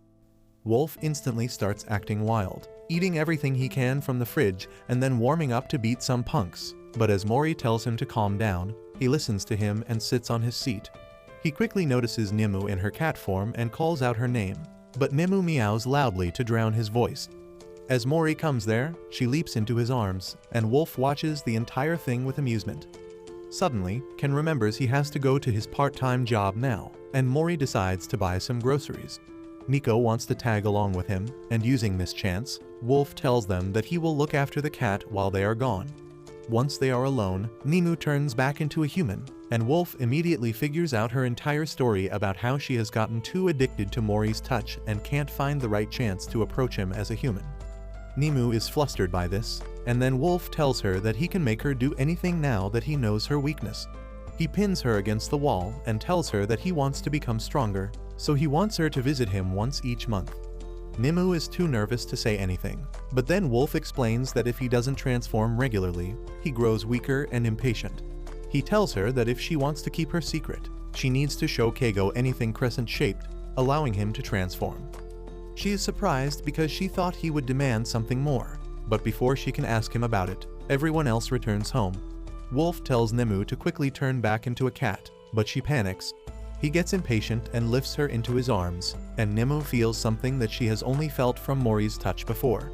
Wolf instantly starts acting wild, eating everything he can from the fridge and then warming up to beat some punks. But as Mori tells him to calm down, he listens to him and sits on his seat. He quickly notices Nimue in her cat form and calls out her name, but Nimue meows loudly to drown his voice. As Mori comes there, she leaps into his arms, and Wolf watches the entire thing with amusement. Suddenly, Ken remembers he has to go to his part-time job now, and Mori decides to buy some groceries. Nico wants to tag along with him, and using this chance, Wolf tells them that he will look after the cat while they are gone. Once they are alone, Nimue turns back into a human, and Wolf immediately figures out her entire story about how she has gotten too addicted to Mori's touch and can't find the right chance to approach him as a human. Nimue is flustered by this, and then Wolf tells her that he can make her do anything now that he knows her weakness. He pins her against the wall and tells her that he wants to become stronger, so he wants her to visit him once each month. Nimue is too nervous to say anything, but then Wolf explains that if he doesn't transform regularly, he grows weaker and impatient. He tells her that if she wants to keep her secret, she needs to show Keigo anything crescent-shaped, allowing him to transform. She is surprised because she thought he would demand something more, but before she can ask him about it, everyone else returns home. Wolf tells Nimue to quickly turn back into a cat, but she panics. He gets impatient and lifts her into his arms, and Nimue feels something that she has only felt from Mori's touch before.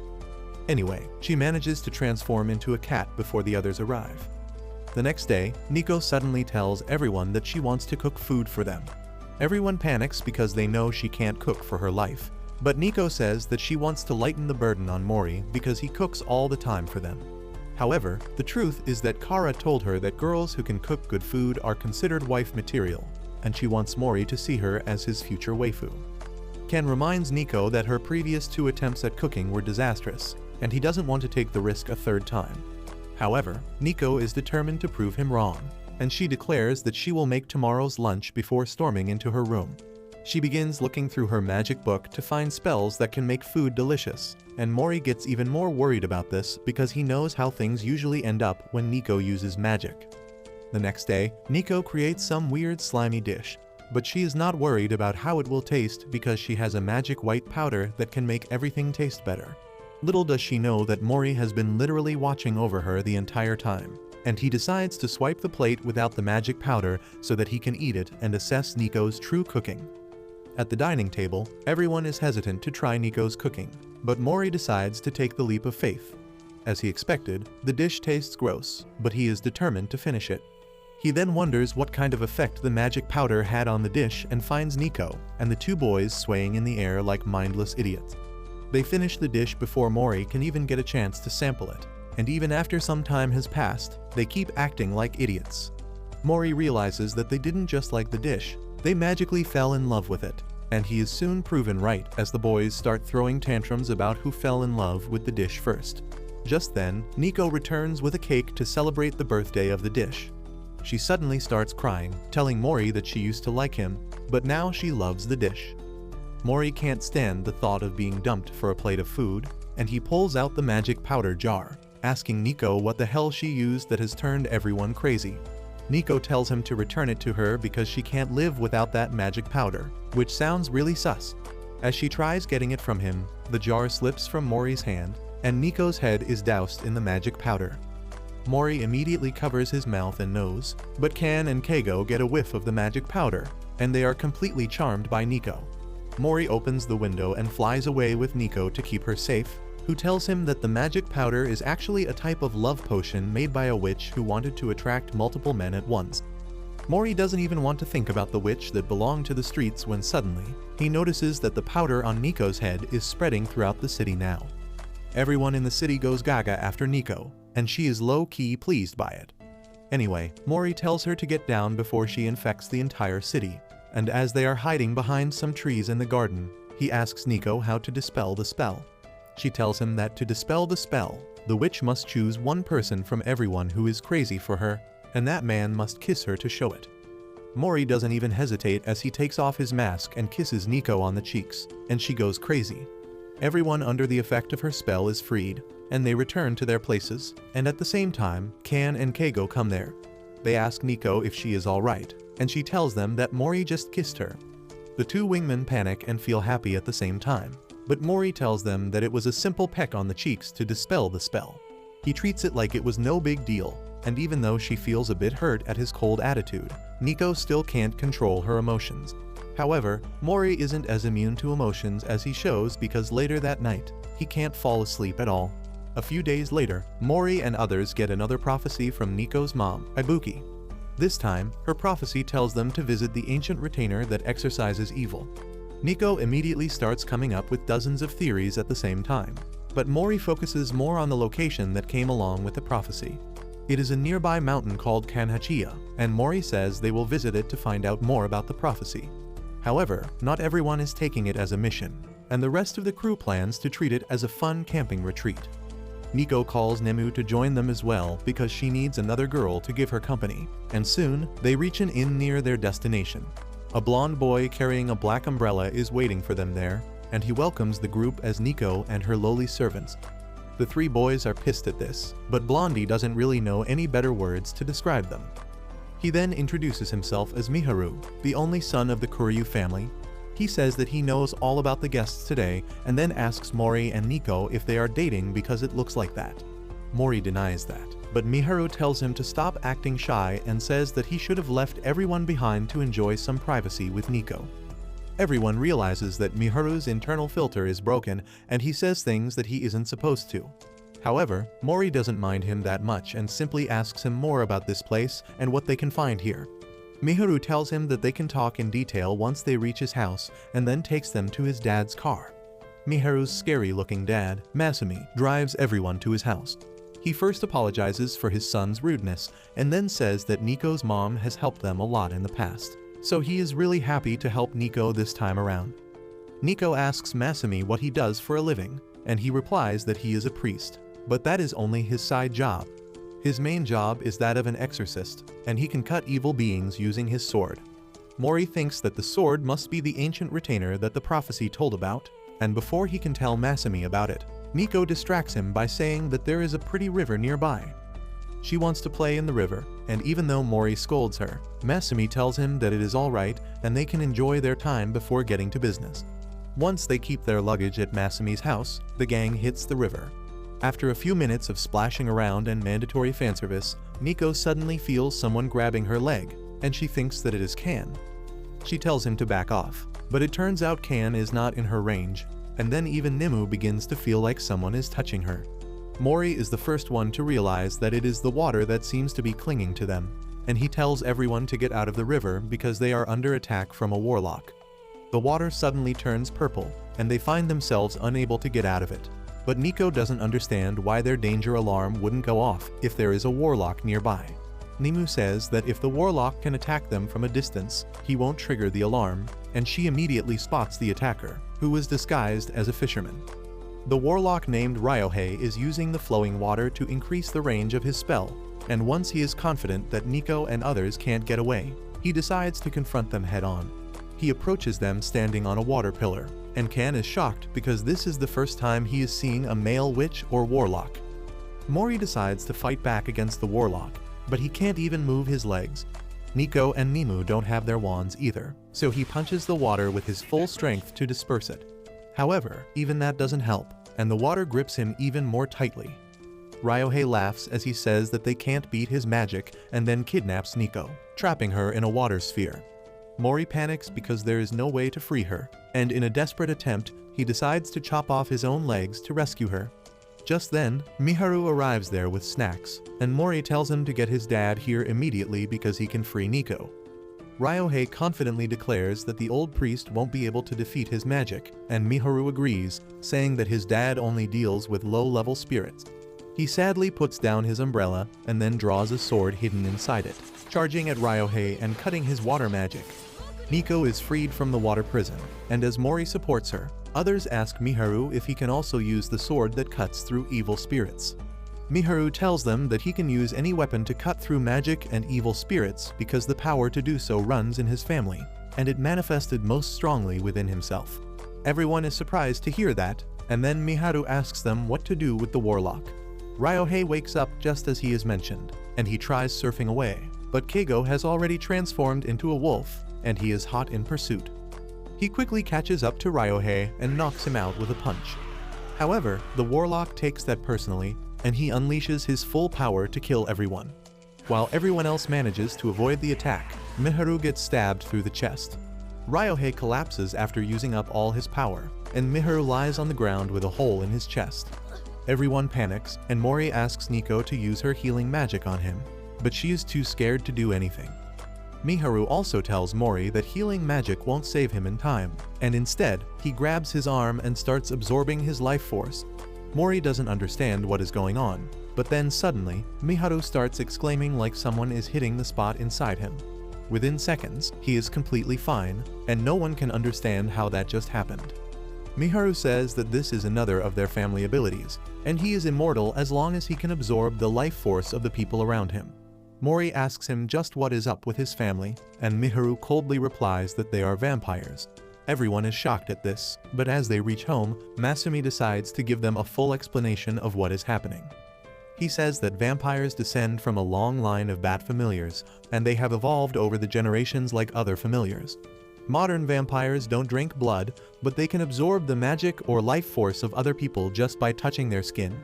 Anyway, she manages to transform into a cat before the others arrive. The next day, Nico suddenly tells everyone that she wants to cook food for them. Everyone panics because they know she can't cook for her life, but Nico says that she wants to lighten the burden on Mori because he cooks all the time for them. However, the truth is that Kara told her that girls who can cook good food are considered wife material, and she wants Mori to see her as his future waifu. Ken reminds Nico that her previous 2 attempts at cooking were disastrous, and he doesn't want to take the risk a 3rd time. However, Nico is determined to prove him wrong, and she declares that she will make tomorrow's lunch before storming into her room. She begins looking through her magic book to find spells that can make food delicious, and Mori gets even more worried about this because he knows how things usually end up when Nico uses magic. The next day, Nico creates some weird slimy dish, but she is not worried about how it will taste because she has a magic white powder that can make everything taste better. Little does she know that Mori has been literally watching over her the entire time, and he decides to swipe the plate without the magic powder so that he can eat it and assess Nico's true cooking. At the dining table, everyone is hesitant to try Nico's cooking, but Mori decides to take the leap of faith. As he expected, the dish tastes gross, but he is determined to finish it. He then wonders what kind of effect the magic powder had on the dish and finds Nico and the 2 boys swaying in the air like mindless idiots. They finish the dish before Mori can even get a chance to sample it, and even after some time has passed, they keep acting like idiots. Mori realizes that they didn't just like the dish, they magically fell in love with it, and he is soon proven right as the boys start throwing tantrums about who fell in love with the dish first. Just then, Nico returns with a cake to celebrate the birthday of the dish. She suddenly starts crying, telling Mori that she used to like him, but now she loves the dish. Mori can't stand the thought of being dumped for a plate of food, and he pulls out the magic powder jar, asking Nico what the hell she used that has turned everyone crazy. Nico tells him to return it to her because she can't live without that magic powder, which sounds really sus. As she tries getting it from him, the jar slips from Mori's hand, and Nico's head is doused in the magic powder. Mori immediately covers his mouth and nose, but Kan and Keigo get a whiff of the magic powder, and they are completely charmed by Nico. Mori opens the window and flies away with Nico to keep her safe, who tells him that the magic powder is actually a type of love potion made by a witch who wanted to attract multiple men at once. Mori doesn't even want to think about the witch that belonged to the streets when suddenly, he notices that the powder on Nico's head is spreading throughout the city now. Everyone in the city goes gaga after Nico, and she is low-key pleased by it. Anyway, Mori tells her to get down before she infects the entire city, and as they are hiding behind some trees in the garden, he asks Nico how to dispel the spell. She tells him that to dispel the spell, the witch must choose one person from everyone who is crazy for her, and that man must kiss her to show it. Mori doesn't even hesitate as he takes off his mask and kisses Nico on the cheeks, and she goes crazy. Everyone under the effect of her spell is freed, and they return to their places, and at the same time, Kan and Keigo come there. They ask Nico if she is alright, and she tells them that Mori just kissed her. The 2 wingmen panic and feel happy at the same time, but Mori tells them that it was a simple peck on the cheeks to dispel the spell. He treats it like it was no big deal, and even though she feels a bit hurt at his cold attitude, Nico still can't control her emotions. However, Mori isn't as immune to emotions as he shows because later that night, he can't fall asleep at all. A few days later, Mori and others get another prophecy from Nico's mom, Ibuki. This time, her prophecy tells them to visit the ancient retainer that exorcises evil. Nico immediately starts coming up with dozens of theories at the same time, but Mori focuses more on the location that came along with the prophecy. It is a nearby mountain called Kanhachiya, and Mori says they will visit it to find out more about the prophecy. However, not everyone is taking it as a mission, and the rest of the crew plans to treat it as a fun camping retreat. Nico calls Nemu to join them as well because she needs another girl to give her company, and soon, they reach an inn near their destination. A blonde boy carrying a black umbrella is waiting for them there, and he welcomes the group as Nico and her lowly servants. The three boys are pissed at this, but Blondie doesn't really know any better words to describe them. He then introduces himself as Miharu, the only son of the Kuryu family. He says that he knows all about the guests today and then asks Mori and Nico if they are dating because it looks like that. Mori denies that, but Miharu tells him to stop acting shy and says that he should have left everyone behind to enjoy some privacy with Nico. Everyone realizes that Miharu's internal filter is broken and he says things that he isn't supposed to. However, Mori doesn't mind him that much and simply asks him more about this place and what they can find here. Miharu tells him that they can talk in detail once they reach his house and then takes them to his dad's car. Miharu's scary-looking dad, Masumi, drives everyone to his house. He first apologizes for his son's rudeness and then says that Nico's mom has helped them a lot in the past, so he is really happy to help Nico this time around. Nico asks Masumi what he does for a living, and he replies that he is a priest, but that is only his side job. His main job is that of an exorcist, and he can cut evil beings using his sword. Mori thinks that the sword must be the ancient retainer that the prophecy told about, and before he can tell Masumi about it, Nico distracts him by saying that there is a pretty river nearby. She wants to play in the river, and even though Mori scolds her, Masumi tells him that it is alright and they can enjoy their time before getting to business. Once they keep their luggage at Masumi's house, the gang hits the river. After a few minutes of splashing around and mandatory fanservice, Nico suddenly feels someone grabbing her leg, and she thinks that it is Kan. She tells him to back off, but it turns out Kan is not in her range, and then even Nemu begins to feel like someone is touching her. Mori is the first one to realize that it is the water that seems to be clinging to them, and he tells everyone to get out of the river because they are under attack from a warlock. The water suddenly turns purple, and they find themselves unable to get out of it. But Nico doesn't understand why their danger alarm wouldn't go off if there is a warlock nearby. Nemu says that if the warlock can attack them from a distance, he won't trigger the alarm, and she immediately spots the attacker, who was disguised as a fisherman. The warlock named Ryohei is using the flowing water to increase the range of his spell, and once he is confident that Nico and others can't get away, he decides to confront them head-on. He approaches them standing on a water pillar, and Kan is shocked because this is the first time he is seeing a male witch or warlock. Mori decides to fight back against the warlock, but he can't even move his legs. Nico and Nemu don't have their wands either, so he punches the water with his full strength to disperse it. However, even that doesn't help, and the water grips him even more tightly. Ryohei laughs as he says that they can't beat his magic and then kidnaps Nico, trapping her in a water sphere. Mori panics because there is no way to free her, and in a desperate attempt, he decides to chop off his own legs to rescue her. Just then, Miharu arrives there with snacks, and Mori tells him to get his dad here immediately because he can free Nico. Ryohei confidently declares that the old priest won't be able to defeat his magic, and Miharu agrees, saying that his dad only deals with low-level spirits. He sadly puts down his umbrella and then draws a sword hidden inside it, charging at Ryohei and cutting his water magic. Nico is freed from the water prison, and as Mori supports her, others ask Miharu if he can also use the sword that cuts through evil spirits. Miharu tells them that he can use any weapon to cut through magic and evil spirits because the power to do so runs in his family, and it manifested most strongly within himself. Everyone is surprised to hear that, and then Miharu asks them what to do with the warlock. Ryohei wakes up just as he is mentioned, and he tries surfing away, but Keigo has already transformed into a wolf, and he is hot in pursuit. He quickly catches up to Ryohei and knocks him out with a punch. However, the warlock takes that personally, and he unleashes his full power to kill everyone. While everyone else manages to avoid the attack, Miharu gets stabbed through the chest. Ryohei collapses after using up all his power, and Miharu lies on the ground with a hole in his chest. Everyone panics, and Mori asks Nico to use her healing magic on him, but she is too scared to do anything. Miharu also tells Mori that healing magic won't save him in time, and instead, he grabs his arm and starts absorbing his life force. Mori doesn't understand what is going on, but then suddenly, Miharu starts exclaiming like someone is hitting the spot inside him. Within seconds, he is completely fine, and no one can understand how that just happened. Miharu says that this is another of their family abilities, and he is immortal as long as he can absorb the life force of the people around him. Mori asks him just what is up with his family, and Miharu coldly replies that they are vampires. Everyone is shocked at this, but as they reach home, Masumi decides to give them a full explanation of what is happening. He says that vampires descend from a long line of bat familiars, and they have evolved over the generations like other familiars. Modern vampires don't drink blood, but they can absorb the magic or life force of other people just by touching their skin.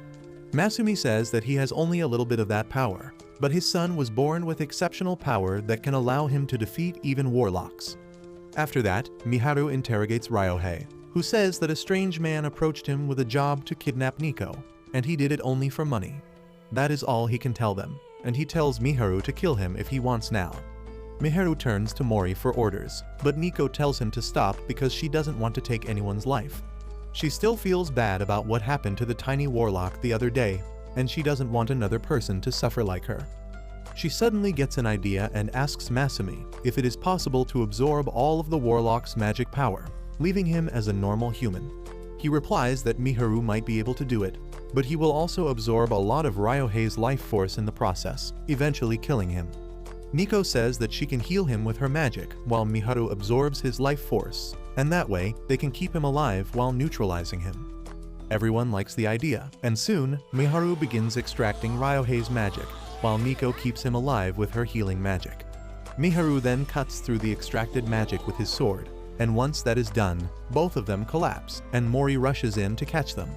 Masumi says that he has only a little bit of that power, but his son was born with exceptional power that can allow him to defeat even warlocks. After that, Miharu interrogates Ryohei, who says that a strange man approached him with a job to kidnap Nico, and he did it only for money. That is all he can tell them, and he tells Miharu to kill him if he wants now. Miharu turns to Mori for orders, but Nico tells him to stop because she doesn't want to take anyone's life. She still feels bad about what happened to the tiny warlock the other day, and she doesn't want another person to suffer like her. She suddenly gets an idea and asks Masumi if it is possible to absorb all of the warlock's magic power, leaving him as a normal human. He replies that Miharu might be able to do it, but he will also absorb a lot of Ryohei's life force in the process, eventually killing him. Nico says that she can heal him with her magic while Miharu absorbs his life force, and that way they can keep him alive while neutralizing him. Everyone likes the idea, and soon Miharu begins extracting Ryohei's magic while Nico keeps him alive with her healing magic. Miharu then cuts through the extracted magic with his sword, and once that is done, both of them collapse, and Mori rushes in to catch them.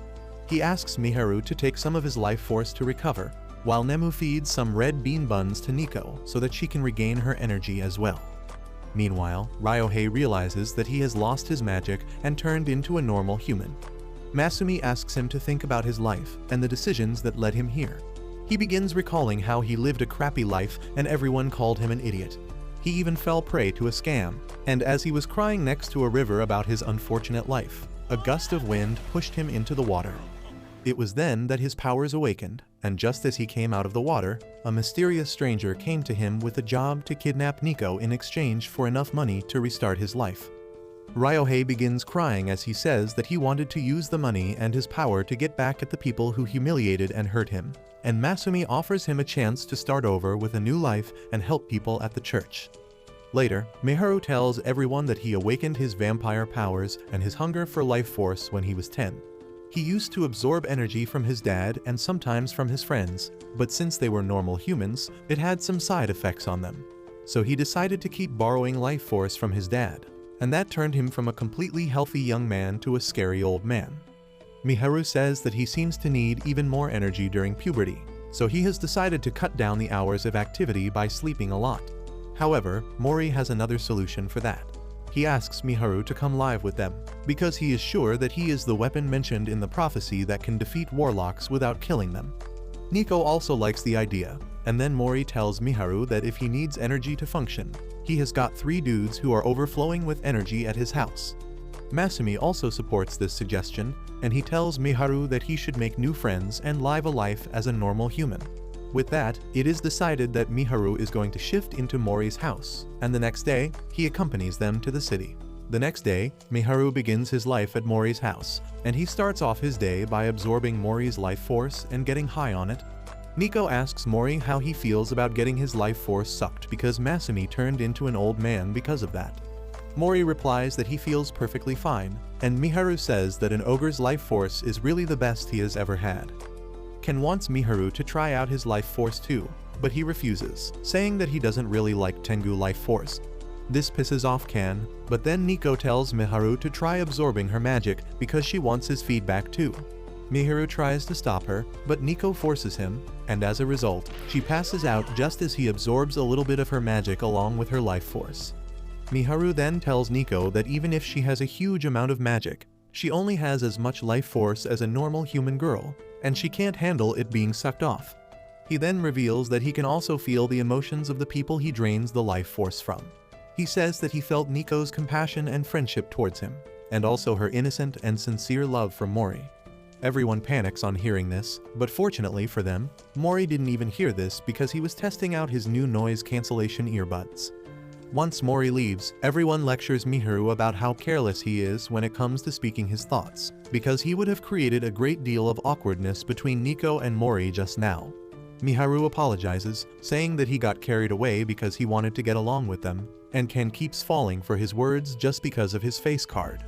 He asks Miharu to take some of his life force to recover, while Nemu feeds some red bean buns to Nico so that she can regain her energy as well. Meanwhile, Ryohei realizes that he has lost his magic and turned into a normal human. Masumi asks him to think about his life and the decisions that led him here. He begins recalling how he lived a crappy life and everyone called him an idiot. He even fell prey to a scam, and as he was crying next to a river about his unfortunate life, a gust of wind pushed him into the water. It was then that his powers awakened, and just as he came out of the water, a mysterious stranger came to him with a job to kidnap Nico in exchange for enough money to restart his life. Ryohei begins crying as he says that he wanted to use the money and his power to get back at the people who humiliated and hurt him, and Masumi offers him a chance to start over with a new life and help people at the church. Later, Miharu tells everyone that he awakened his vampire powers and his hunger for life force when he was 10. He used to absorb energy from his dad and sometimes from his friends, but since they were normal humans, it had some side effects on them. So he decided to keep borrowing life force from his dad, and that turned him from a completely healthy young man to a scary old man. Miharu says that he seems to need even more energy during puberty, so he has decided to cut down the hours of activity by sleeping a lot. However, Mori has another solution for that. He asks Miharu to come live with them, because he is sure that he is the weapon mentioned in the prophecy that can defeat warlocks without killing them. Nico also likes the idea, and then Mori tells Miharu that if he needs energy to function, he has got 3 dudes who are overflowing with energy at his house. Masumi also supports this suggestion, and he tells Miharu that he should make new friends and live a life as a normal human. With that, it is decided that Miharu is going to shift into Mori's house, and the next day, he accompanies them to the city. The next day, Miharu begins his life at Mori's house, and he starts off his day by absorbing Mori's life force and getting high on it. Nico asks Mori how he feels about getting his life force sucked because Masumi turned into an old man because of that. Mori replies that he feels perfectly fine, and Miharu says that an ogre's life force is really the best he has ever had. Ken wants Miharu to try out his life force too, but he refuses, saying that he doesn't really like Tengu life force. This pisses off Ken, but then Nico tells Miharu to try absorbing her magic because she wants his feedback too. Miharu tries to stop her, but Nico forces him, and as a result, she passes out just as he absorbs a little bit of her magic along with her life force. Miharu then tells Nico that even if she has a huge amount of magic, she only has as much life force as a normal human girl, and she can't handle it being sucked off. He then reveals that he can also feel the emotions of the people he drains the life force from. He says that he felt Nico's compassion and friendship towards him, and also her innocent and sincere love for Mori. Everyone panics on hearing this, but fortunately for them, Mori didn't even hear this because he was testing out his new noise cancellation earbuds. Once Mori leaves, everyone lectures Miharu about how careless he is when it comes to speaking his thoughts, because he would have created a great deal of awkwardness between Nico and Mori just now. Miharu apologizes, saying that he got carried away because he wanted to get along with them, and Ken keeps falling for his words just because of his face card.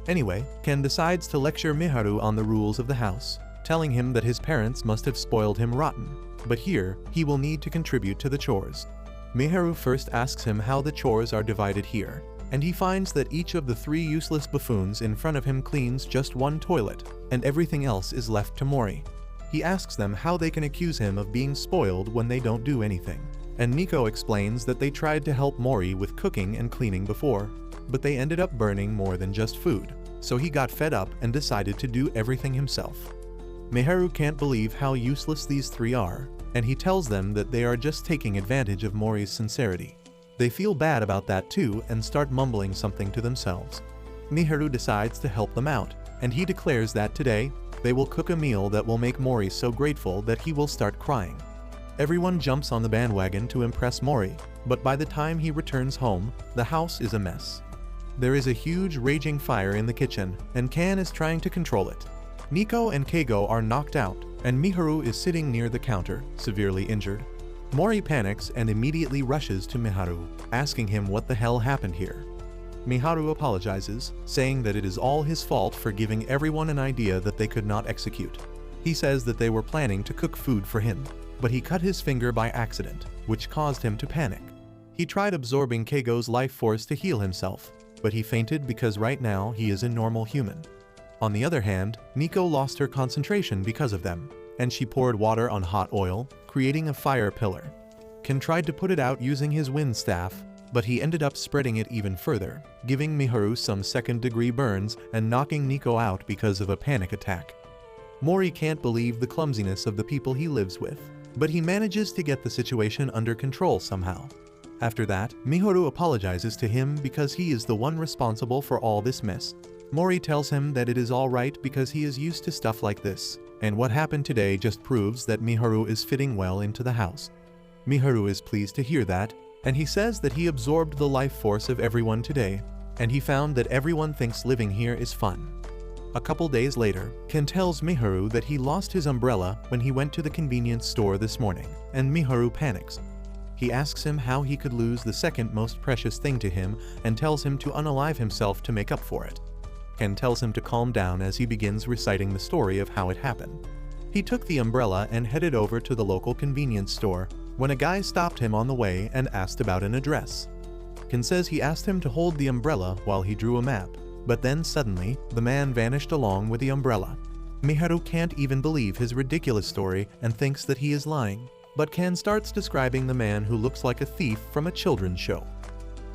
Anyway, Ken decides to lecture Miharu on the rules of the house, telling him that his parents must have spoiled him rotten, but here, he will need to contribute to the chores. Miharu first asks him how the chores are divided here, and he finds that each of the 3 useless buffoons in front of him cleans just one toilet, and everything else is left to Mori. He asks them how they can accuse him of being spoiled when they don't do anything, and Nico explains that they tried to help Mori with cooking and cleaning before, but they ended up burning more than just food, so he got fed up and decided to do everything himself. Miharu can't believe how useless these 3 are, and he tells them that they are just taking advantage of Mori's sincerity. They feel bad about that too and start mumbling something to themselves. Miharu decides to help them out, and he declares that today, they will cook a meal that will make Mori so grateful that he will start crying. Everyone jumps on the bandwagon to impress Mori, but by the time he returns home, the house is a mess. There is a huge raging fire in the kitchen, and Kan is trying to control it. Nico and Keigo are knocked out, and Miharu is sitting near the counter, severely injured. Mori panics and immediately rushes to Miharu, asking him what the hell happened here. Miharu apologizes, saying that it is all his fault for giving everyone an idea that they could not execute. He says that they were planning to cook food for him, but he cut his finger by accident, which caused him to panic. He tried absorbing Keigo's life force to heal himself, but he fainted because right now he is a normal human. On the other hand, Nico lost her concentration because of them, and she poured water on hot oil, creating a fire pillar. Ken tried to put it out using his wind staff, but he ended up spreading it even further, giving Miharu some second-degree burns and knocking Nico out because of a panic attack. Mori can't believe the clumsiness of the people he lives with, but he manages to get the situation under control somehow. After that, Miharu apologizes to him because he is the one responsible for all this mess. Mori tells him that it is alright because he is used to stuff like this, and what happened today just proves that Miharu is fitting well into the house. Miharu is pleased to hear that, and he says that he absorbed the life force of everyone today, and he found that everyone thinks living here is fun. A couple days later, Ken tells Miharu that he lost his umbrella when he went to the convenience store this morning, and Miharu panics. He asks him how he could lose the second most precious thing to him and tells him to unalive himself to make up for it. Ken tells him to calm down as he begins reciting the story of how it happened. He took the umbrella and headed over to the local convenience store, when a guy stopped him on the way and asked about an address. Ken says he asked him to hold the umbrella while he drew a map, but then suddenly, the man vanished along with the umbrella. Miharu can't even believe his ridiculous story and thinks that he is lying, but Ken starts describing the man who looks like a thief from a children's show.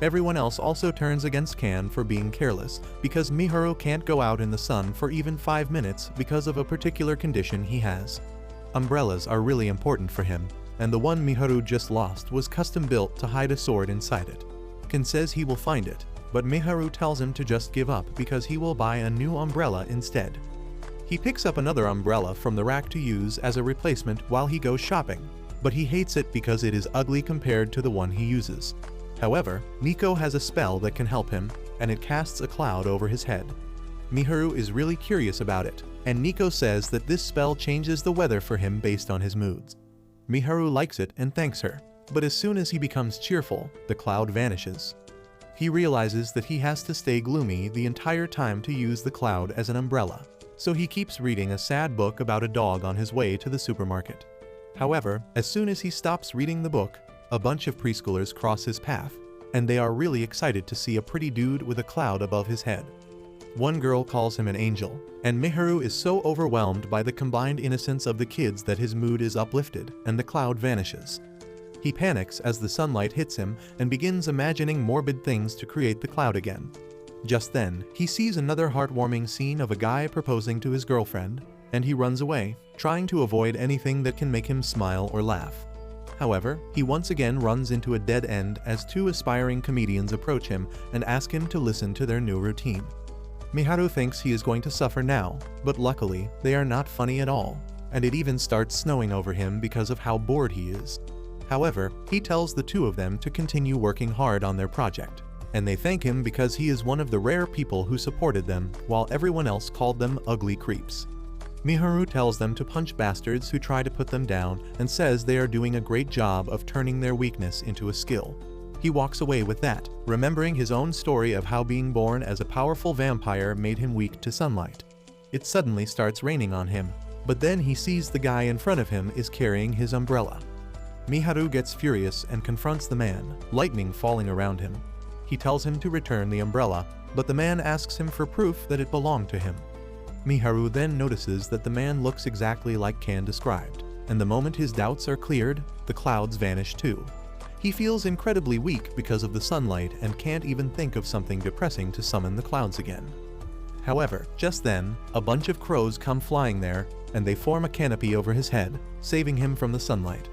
Everyone else also turns against Ken for being careless, because Miharu can't go out in the sun for even 5 minutes because of a particular condition he has. Umbrellas are really important for him, and the one Miharu just lost was custom built to hide a sword inside it. Ken says he will find it, but Miharu tells him to just give up because he will buy a new umbrella instead. He picks up another umbrella from the rack to use as a replacement while he goes shopping, but he hates it because it is ugly compared to the one he uses. However, Nico has a spell that can help him, and it casts a cloud over his head. Miharu is really curious about it, and Nico says that this spell changes the weather for him based on his moods. Miharu likes it and thanks her, but as soon as he becomes cheerful, the cloud vanishes. He realizes that he has to stay gloomy the entire time to use the cloud as an umbrella, so he keeps reading a sad book about a dog on his way to the supermarket. However, as soon as he stops reading the book, a bunch of preschoolers cross his path, and they are really excited to see a pretty dude with a cloud above his head. One girl calls him an angel, and Miharu is so overwhelmed by the combined innocence of the kids that his mood is uplifted and the cloud vanishes. He panics as the sunlight hits him and begins imagining morbid things to create the cloud again. Just then, he sees another heartwarming scene of a guy proposing to his girlfriend, and he runs away, trying to avoid anything that can make him smile or laugh. However, he once again runs into a dead end as 2 aspiring comedians approach him and ask him to listen to their new routine. Miharu thinks he is going to suffer now, but luckily, they are not funny at all, and it even starts snowing over him because of how bored he is. However, he tells the two of them to continue working hard on their project, and they thank him because he is one of the rare people who supported them, while everyone else called them ugly creeps. Miharu tells them to punch bastards who try to put them down and says they are doing a great job of turning their weakness into a skill. He walks away with that, remembering his own story of how being born as a powerful vampire made him weak to sunlight. It suddenly starts raining on him, but then he sees the guy in front of him is carrying his umbrella. Miharu gets furious and confronts the man, lightning falling around him. He tells him to return the umbrella, but the man asks him for proof that it belonged to him. Miharu then notices that the man looks exactly like Kan described, and the moment his doubts are cleared, the clouds vanish too. He feels incredibly weak because of the sunlight and can't even think of something depressing to summon the clouds again. However, just then, a bunch of crows come flying there, and they form a canopy over his head, saving him from the sunlight.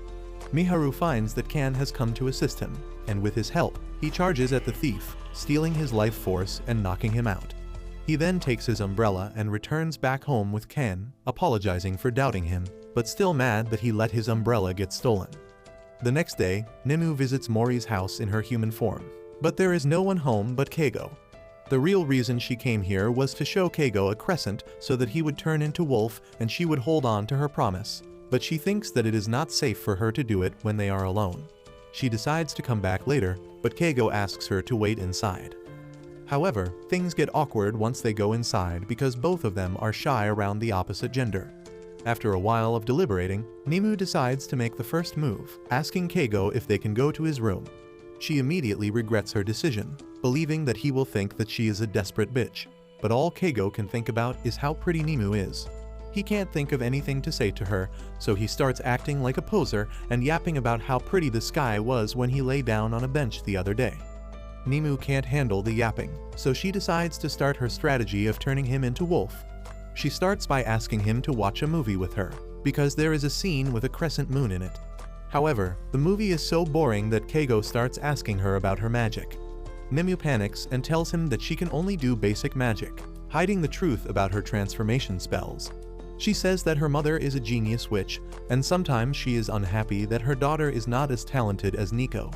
Miharu finds that Kan has come to assist him, and with his help, he charges at the thief, stealing his life force and knocking him out. He then takes his umbrella and returns back home with Kan, apologizing for doubting him, but still mad that he let his umbrella get stolen. The next day, Nimu visits Mori's house in her human form, but there is no one home but Keigo. The real reason she came here was to show Keigo a crescent so that he would turn into wolf and she would hold on to her promise, but she thinks that it is not safe for her to do it when they are alone. She decides to come back later, but Keigo asks her to wait inside. However, things get awkward once they go inside because both of them are shy around the opposite gender. After a while of deliberating, Nimu decides to make the first move, asking Keigo if they can go to his room. She immediately regrets her decision, believing that he will think that she is a desperate bitch, but all Keigo can think about is how pretty Nimu is. He can't think of anything to say to her, so he starts acting like a poser and yapping about how pretty the sky was when he lay down on a bench the other day. Nimu can't handle the yapping, so she decides to start her strategy of turning him into wolf. She starts by asking him to watch a movie with her, because there is a scene with a crescent moon in it. However, the movie is so boring that Keigo starts asking her about her magic. Nimu panics and tells him that she can only do basic magic, hiding the truth about her transformation spells. She says that her mother is a genius witch, and sometimes she is unhappy that her daughter is not as talented as Nico.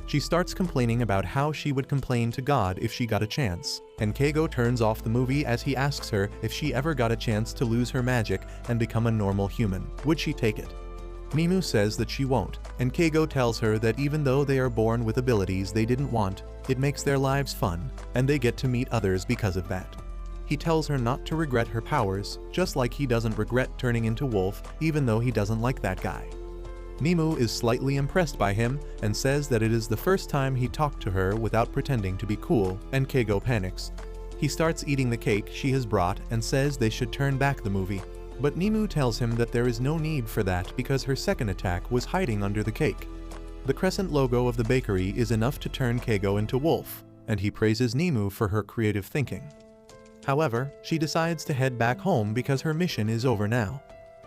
She starts complaining about how she would complain to God if she got a chance, and Keigo turns off the movie as he asks her if she ever got a chance to lose her magic and become a normal human, would she take it? Nimu says that she won't, and Keigo tells her that even though they are born with abilities they didn't want, it makes their lives fun, and they get to meet others because of that. He tells her not to regret her powers, just like he doesn't regret turning into wolf even though he doesn't like that guy. Nimu is slightly impressed by him and says that it is the first time he talked to her without pretending to be cool, and Keigo panics. He starts eating the cake she has brought and says they should turn back the movie, but Nimu tells him that there is no need for that because her second attack was hiding under the cake. The crescent logo of the bakery is enough to turn Keigo into wolf, and he praises Nimu for her creative thinking. However, she decides to head back home because her mission is over now.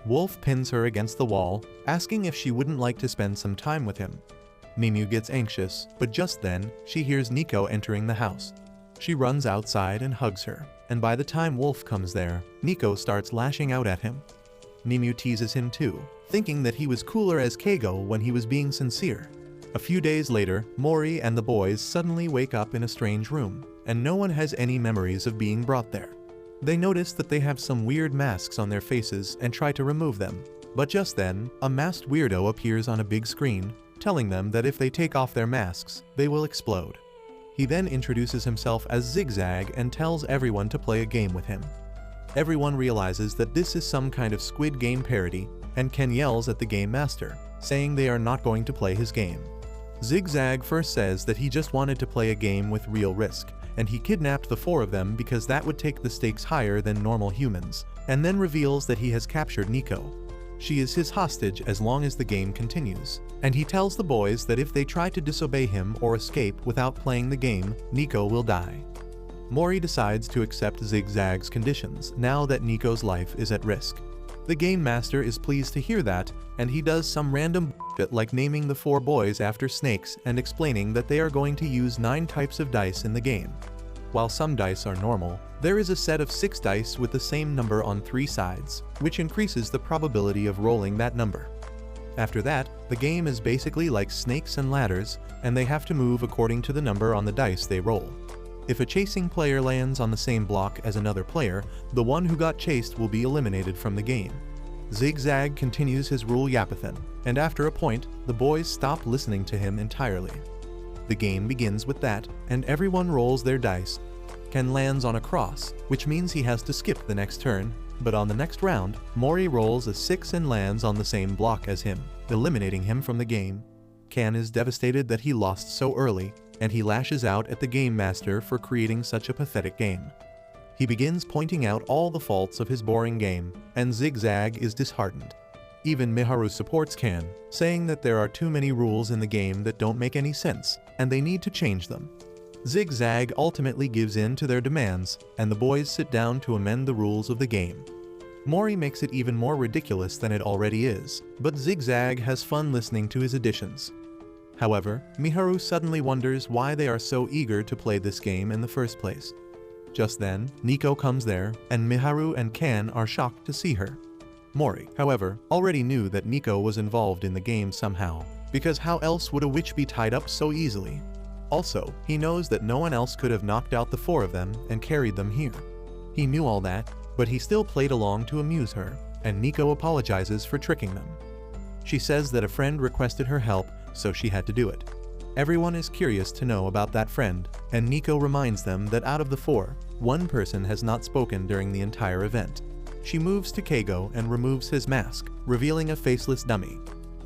Wolf pins her against the wall, asking if she wouldn't like to spend some time with him. Nimu gets anxious, but just then, she hears Nico entering the house. She runs outside and hugs her, and by the time Wolf comes there, Nico starts lashing out at him. Nimu teases him too, thinking that he was cooler as Keigo when he was being sincere. A few days later, Mori and the boys suddenly wake up in a strange room, and no one has any memories of being brought there. They notice that they have some weird masks on their faces and try to remove them, but just then, a masked weirdo appears on a big screen, telling them that if they take off their masks, they will explode. He then introduces himself as Zigzag and tells everyone to play a game with him. Everyone realizes that this is some kind of Squid Game parody, and Ken yells at the game master, saying they are not going to play his game. Zigzag first says that he just wanted to play a game with real risk, and he kidnapped the four of them because that would take the stakes higher than normal humans, and then reveals that he has captured Nico. She is his hostage as long as the game continues, and he tells the boys that if they try to disobey him or escape without playing the game, Nico will die. Mori decides to accept Zigzag's conditions now that Nico's life is at risk. The game master is pleased to hear that, and he does some random bullshit like naming the four boys after snakes and explaining that they are going to use 9 types of dice in the game. While some dice are normal, there is a set of 6 dice with the same number on 3 sides, which increases the probability of rolling that number. After that, the game is basically like snakes and ladders, and they have to move according to the number on the dice they roll. If a chasing player lands on the same block as another player, the one who got chased will be eliminated from the game. Zigzag continues his rule yapathan, and after a point, the boys stop listening to him entirely. The game begins with that, and everyone rolls their dice. Ken lands on a cross, which means he has to skip the next turn, but on the next round, Mori rolls a 6 and lands on the same block as him, eliminating him from the game. Ken is devastated that he lost so early, and he lashes out at the game master for creating such a pathetic game. He begins pointing out all the faults of his boring game, and Zigzag is disheartened. Even Miharu supports Ken, saying that there are too many rules in the game that don't make any sense, and they need to change them. Zigzag ultimately gives in to their demands, and the boys sit down to amend the rules of the game. Mori makes it even more ridiculous than it already is, but Zigzag has fun listening to his additions. However, Miharu suddenly wonders why they are so eager to play this game in the first place. Just then, Nico comes there, and Miharu and Ken are shocked to see her. Mori, however, already knew that Nico was involved in the game somehow, because how else would a witch be tied up so easily? Also, he knows that no one else could have knocked out the 4 of them and carried them here. He knew all that, but he still played along to amuse her, and Nico apologizes for tricking them. She says that a friend requested her help, so she had to do it. Everyone is curious to know about that friend, and Nico reminds them that out of the 4, one person has not spoken during the entire event. She moves to Keigo and removes his mask, revealing a faceless dummy.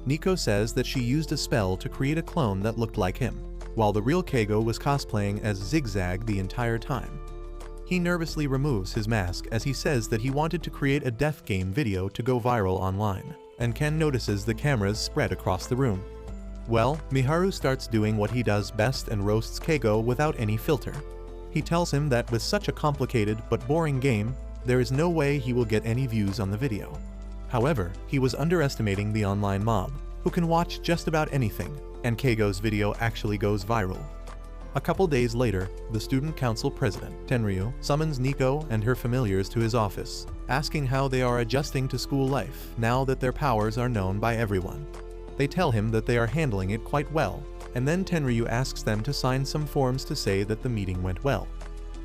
Nico says that she used a spell to create a clone that looked like him, while the real Keigo was cosplaying as Zigzag the entire time. He nervously removes his mask as he says that he wanted to create a death game video to go viral online, and Ken notices the cameras spread across the room. Well, Miharu starts doing what he does best and roasts Keigo without any filter. He tells him that with such a complicated but boring game, there is no way he will get any views on the video. However, he was underestimating the online mob, who can watch just about anything, and Keigo's video actually goes viral. A couple days later, the student council president, Tenryu, summons Nico and her familiars to his office, asking how they are adjusting to school life now that their powers are known by everyone. They tell him that they are handling it quite well, and then Tenryu asks them to sign some forms to say that the meeting went well.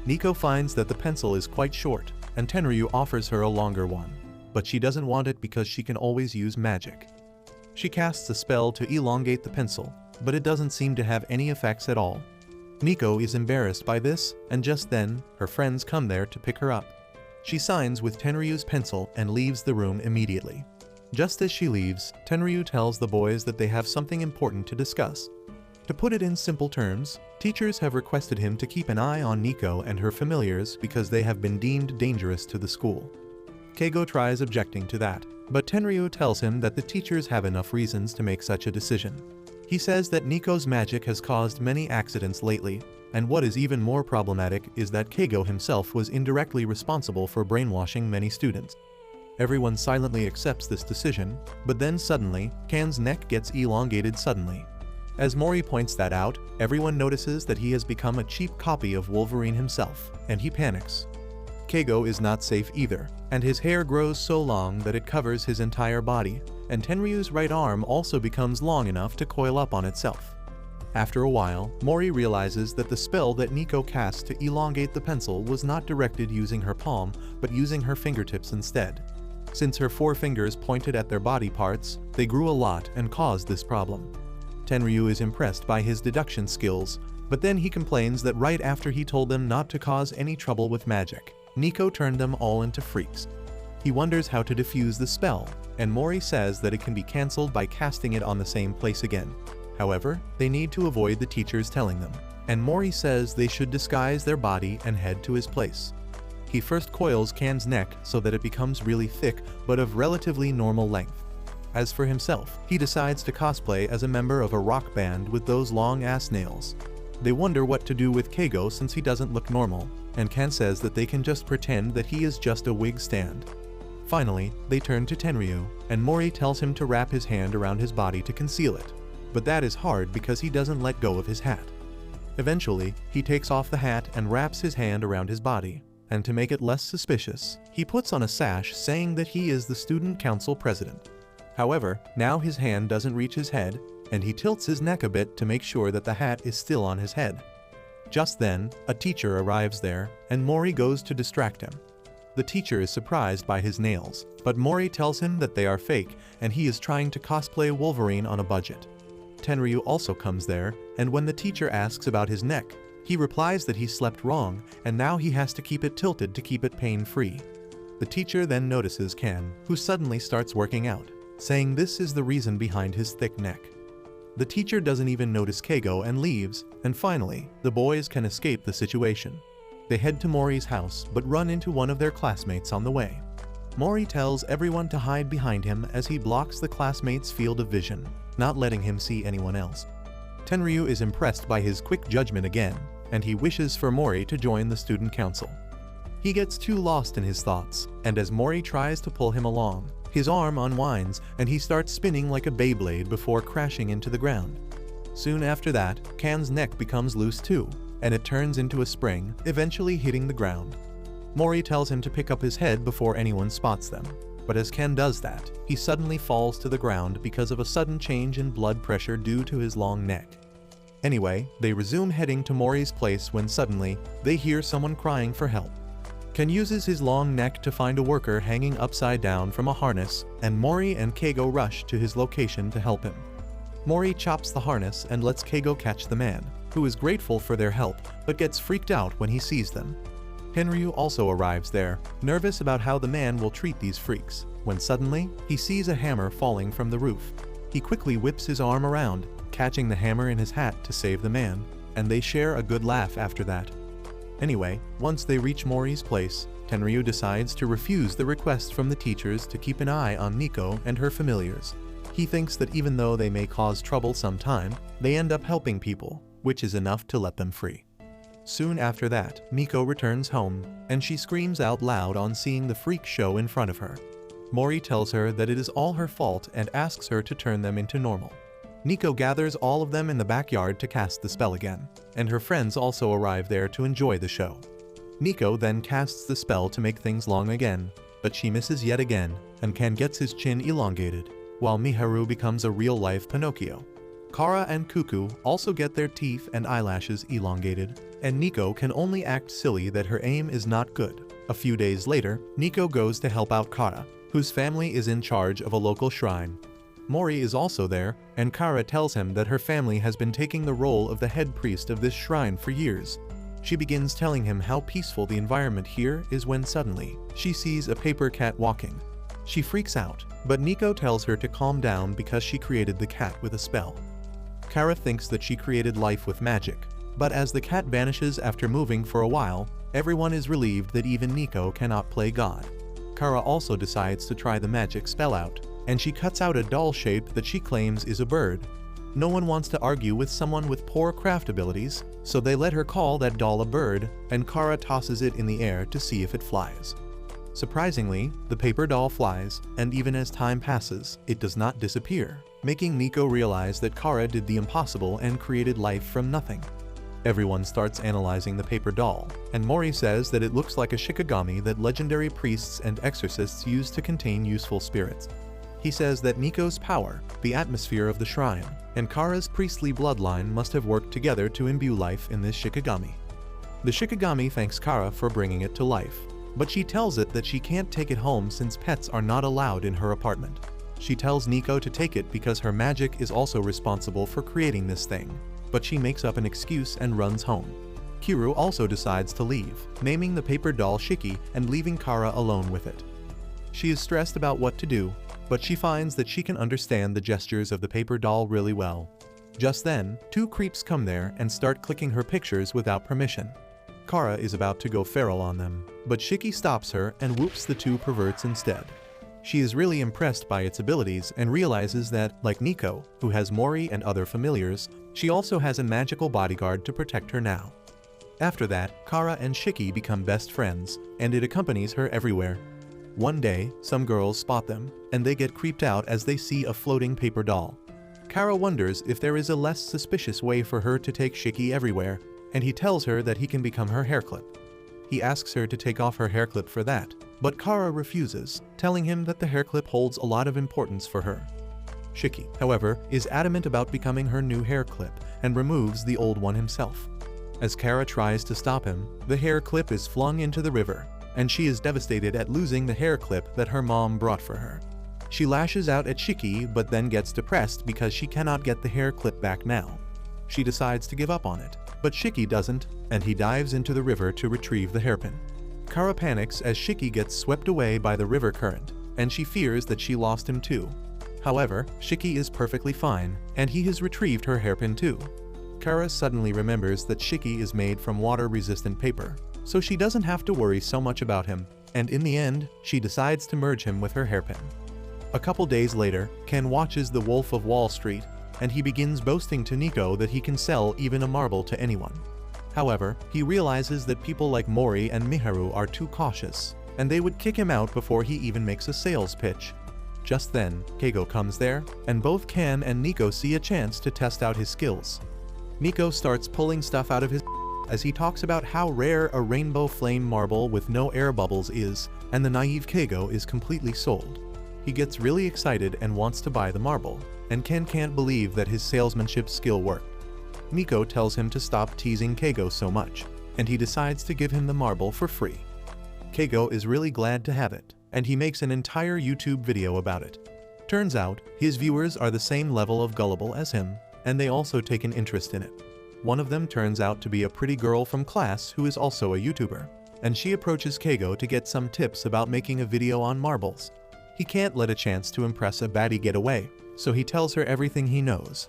Nico finds that the pencil is quite short, and Tenryu offers her a longer one, but she doesn't want it because she can always use magic. She casts a spell to elongate the pencil, but it doesn't seem to have any effects at all. Nico is embarrassed by this, and just then, her friends come there to pick her up. She signs with Tenryu's pencil and leaves the room immediately. Just as she leaves, Tenryu tells the boys that they have something important to discuss. To put it in simple terms, teachers have requested him to keep an eye on Nico and her familiars because they have been deemed dangerous to the school. Keigo tries objecting to that, but Tenryu tells him that the teachers have enough reasons to make such a decision. He says that Nico's magic has caused many accidents lately, and what is even more problematic is that Keigo himself was indirectly responsible for brainwashing many students. Everyone silently accepts this decision, but then suddenly, Kan's neck gets elongated suddenly. As Mori points that out, everyone notices that he has become a cheap copy of Wolverine himself, and he panics. Keigo is not safe either, and his hair grows so long that it covers his entire body, and Tenryu's right arm also becomes long enough to coil up on itself. After a while, Mori realizes that the spell that Nico cast to elongate the pencil was not directed using her palm, but using her fingertips instead. Since her 4 fingers pointed at their body parts, they grew a lot and caused this problem. Tenryu is impressed by his deduction skills, but then he complains that right after he told them not to cause any trouble with magic, Nico turned them all into freaks. He wonders how to defuse the spell, and Mori says that it can be cancelled by casting it on the same place again. However, they need to avoid the teachers telling them, and Mori says they should disguise their body and head to his place. He first coils Kan's neck so that it becomes really thick but of relatively normal length. As for himself, he decides to cosplay as a member of a rock band with those long-ass nails. They wonder what to do with Keigo since he doesn't look normal, and Kan says that they can just pretend that he is just a wig stand. Finally, they turn to Tenryu, and Mori tells him to wrap his hand around his body to conceal it, but that is hard because he doesn't let go of his hat. Eventually, he takes off the hat and wraps his hand around his body, and to make it less suspicious, he puts on a sash saying that he is the student council president. However, now his hand doesn't reach his head, and he tilts his neck a bit to make sure that the hat is still on his head. Just then, a teacher arrives there, and Mori goes to distract him. The teacher is surprised by his nails, but Mori tells him that they are fake and he is trying to cosplay Wolverine on a budget. Tenryu also comes there, and when the teacher asks about his neck, he replies that he slept wrong and now he has to keep it tilted to keep it pain-free. The teacher then notices Kan, who suddenly starts working out, saying this is the reason behind his thick neck. The teacher doesn't even notice Keigo and leaves, and finally, the boys can escape the situation. They head to Mori's house but run into one of their classmates on the way. Mori tells everyone to hide behind him as he blocks the classmate's field of vision, not letting him see anyone else. Tenryu is impressed by his quick judgment again, and he wishes for Mori to join the student council. He gets too lost in his thoughts, and as Mori tries to pull him along, his arm unwinds and he starts spinning like a Beyblade before crashing into the ground. Soon after that, Kan's neck becomes loose too, and it turns into a spring, eventually hitting the ground. Mori tells him to pick up his head before anyone spots them, but as Kan does that, he suddenly falls to the ground because of a sudden change in blood pressure due to his long neck. Anyway, they resume heading to Mori's place when suddenly, they hear someone crying for help. Kan uses his long neck to find a worker hanging upside down from a harness, and Mori and Keigo rush to his location to help him. Mori chops the harness and lets Keigo catch the man, who is grateful for their help but gets freaked out when he sees them. Tenryu also arrives there, nervous about how the man will treat these freaks, when suddenly, he sees a hammer falling from the roof. He quickly whips his arm around, catching the hammer in his hat to save the man, and they share a good laugh after that. Anyway, once they reach Mori's place, Tenryu decides to refuse the request from the teachers to keep an eye on Nico and her familiars. He thinks that even though they may cause trouble sometime, they end up helping people, which is enough to let them free. Soon after that, Nico returns home, and she screams out loud on seeing the freak show in front of her. Mori tells her that it is all her fault and asks her to turn them into normal. Nico gathers all of them in the backyard to cast the spell again, and her friends also arrive there to enjoy the show. Nico then casts the spell to make things long again, but she misses yet again, and Kan gets his chin elongated, while Miharu becomes a real-life Pinocchio. Kara and Cuckoo also get their teeth and eyelashes elongated, and Nico can only act silly that her aim is not good. A few days later, Nico goes to help out Kara, whose family is in charge of a local shrine. Mori is also there, and Kara tells him that her family has been taking the role of the head priest of this shrine for years. She begins telling him how peaceful the environment here is when suddenly, she sees a paper cat walking. She freaks out, but Nico tells her to calm down because she created the cat with a spell. Kara thinks that she created life with magic, but as the cat vanishes after moving for a while, everyone is relieved that even Nico cannot play God. Kara also decides to try the magic spell out, and she cuts out a doll shape that she claims is a bird. No one wants to argue with someone with poor craft abilities, so they let her call that doll a bird, and Kara tosses it in the air to see if it flies. Surprisingly, the paper doll flies, and even as time passes, it does not disappear, making Nico realize that Kara did the impossible and created life from nothing. Everyone starts analyzing the paper doll, and Mori says that it looks like a shikigami that legendary priests and exorcists use to contain useful spirits. He says that Nico's power, the atmosphere of the shrine, and Kara's priestly bloodline must have worked together to imbue life in this shikigami. The shikigami thanks Kara for bringing it to life, but she tells it that she can't take it home since pets are not allowed in her apartment. She tells Nico to take it because her magic is also responsible for creating this thing, but she makes up an excuse and runs home. Kiru also decides to leave, naming the paper doll Shiki and leaving Kara alone with it. She is stressed about what to do, but she finds that she can understand the gestures of the paper doll really well. Just then, two creeps come there and start clicking her pictures without permission. Kara is about to go feral on them, but Shiki stops her and whoops the two perverts instead. She is really impressed by its abilities and realizes that, like Nico, who has Mori and other familiars, she also has a magical bodyguard to protect her now. After that, Kara and Shiki become best friends, and it accompanies her everywhere. One day, some girls spot them, and they get creeped out as they see a floating paper doll. Kara wonders if there is a less suspicious way for her to take Shiki everywhere, and he tells her that he can become her hairclip. He asks her to take off her hairclip for that, but Kara refuses, telling him that the hair clip holds a lot of importance for her. Shiki, however, is adamant about becoming her new hair clip and removes the old one himself. As Kara tries to stop him, the hair clip is flung into the river, and she is devastated at losing the hair clip that her mom brought for her. She lashes out at Shiki but then gets depressed because she cannot get the hair clip back now. She decides to give up on it, but Shiki doesn't, and he dives into the river to retrieve the hairpin. Kara panics as Shiki gets swept away by the river current, and she fears that she lost him too. However, Shiki is perfectly fine, and he has retrieved her hairpin too. Kara suddenly remembers that Shiki is made from water-resistant paper, so she doesn't have to worry so much about him, and in the end, she decides to merge him with her hairpin. A couple days later, Ken watches The Wolf of Wall Street, and he begins boasting to Nico that he can sell even a marble to anyone. However, he realizes that people like Mori and Miharu are too cautious, and they would kick him out before he even makes a sales pitch. Just then, Keigo comes there, and both Ken and Nico see a chance to test out his skills. Nico starts pulling stuff out of his as he talks about how rare a rainbow flame marble with no air bubbles is, and the naive Keigo is completely sold. He gets really excited and wants to buy the marble, and Ken can't believe that his salesmanship skill worked. Nico tells him to stop teasing Keigo so much, and he decides to give him the marble for free. Keigo is really glad to have it, and he makes an entire YouTube video about it. Turns out, his viewers are the same level of gullible as him, and they also take an interest in it. One of them turns out to be a pretty girl from class who is also a YouTuber, and she approaches Keigo to get some tips about making a video on marbles. He can't let a chance to impress a baddie get away, so he tells her everything he knows.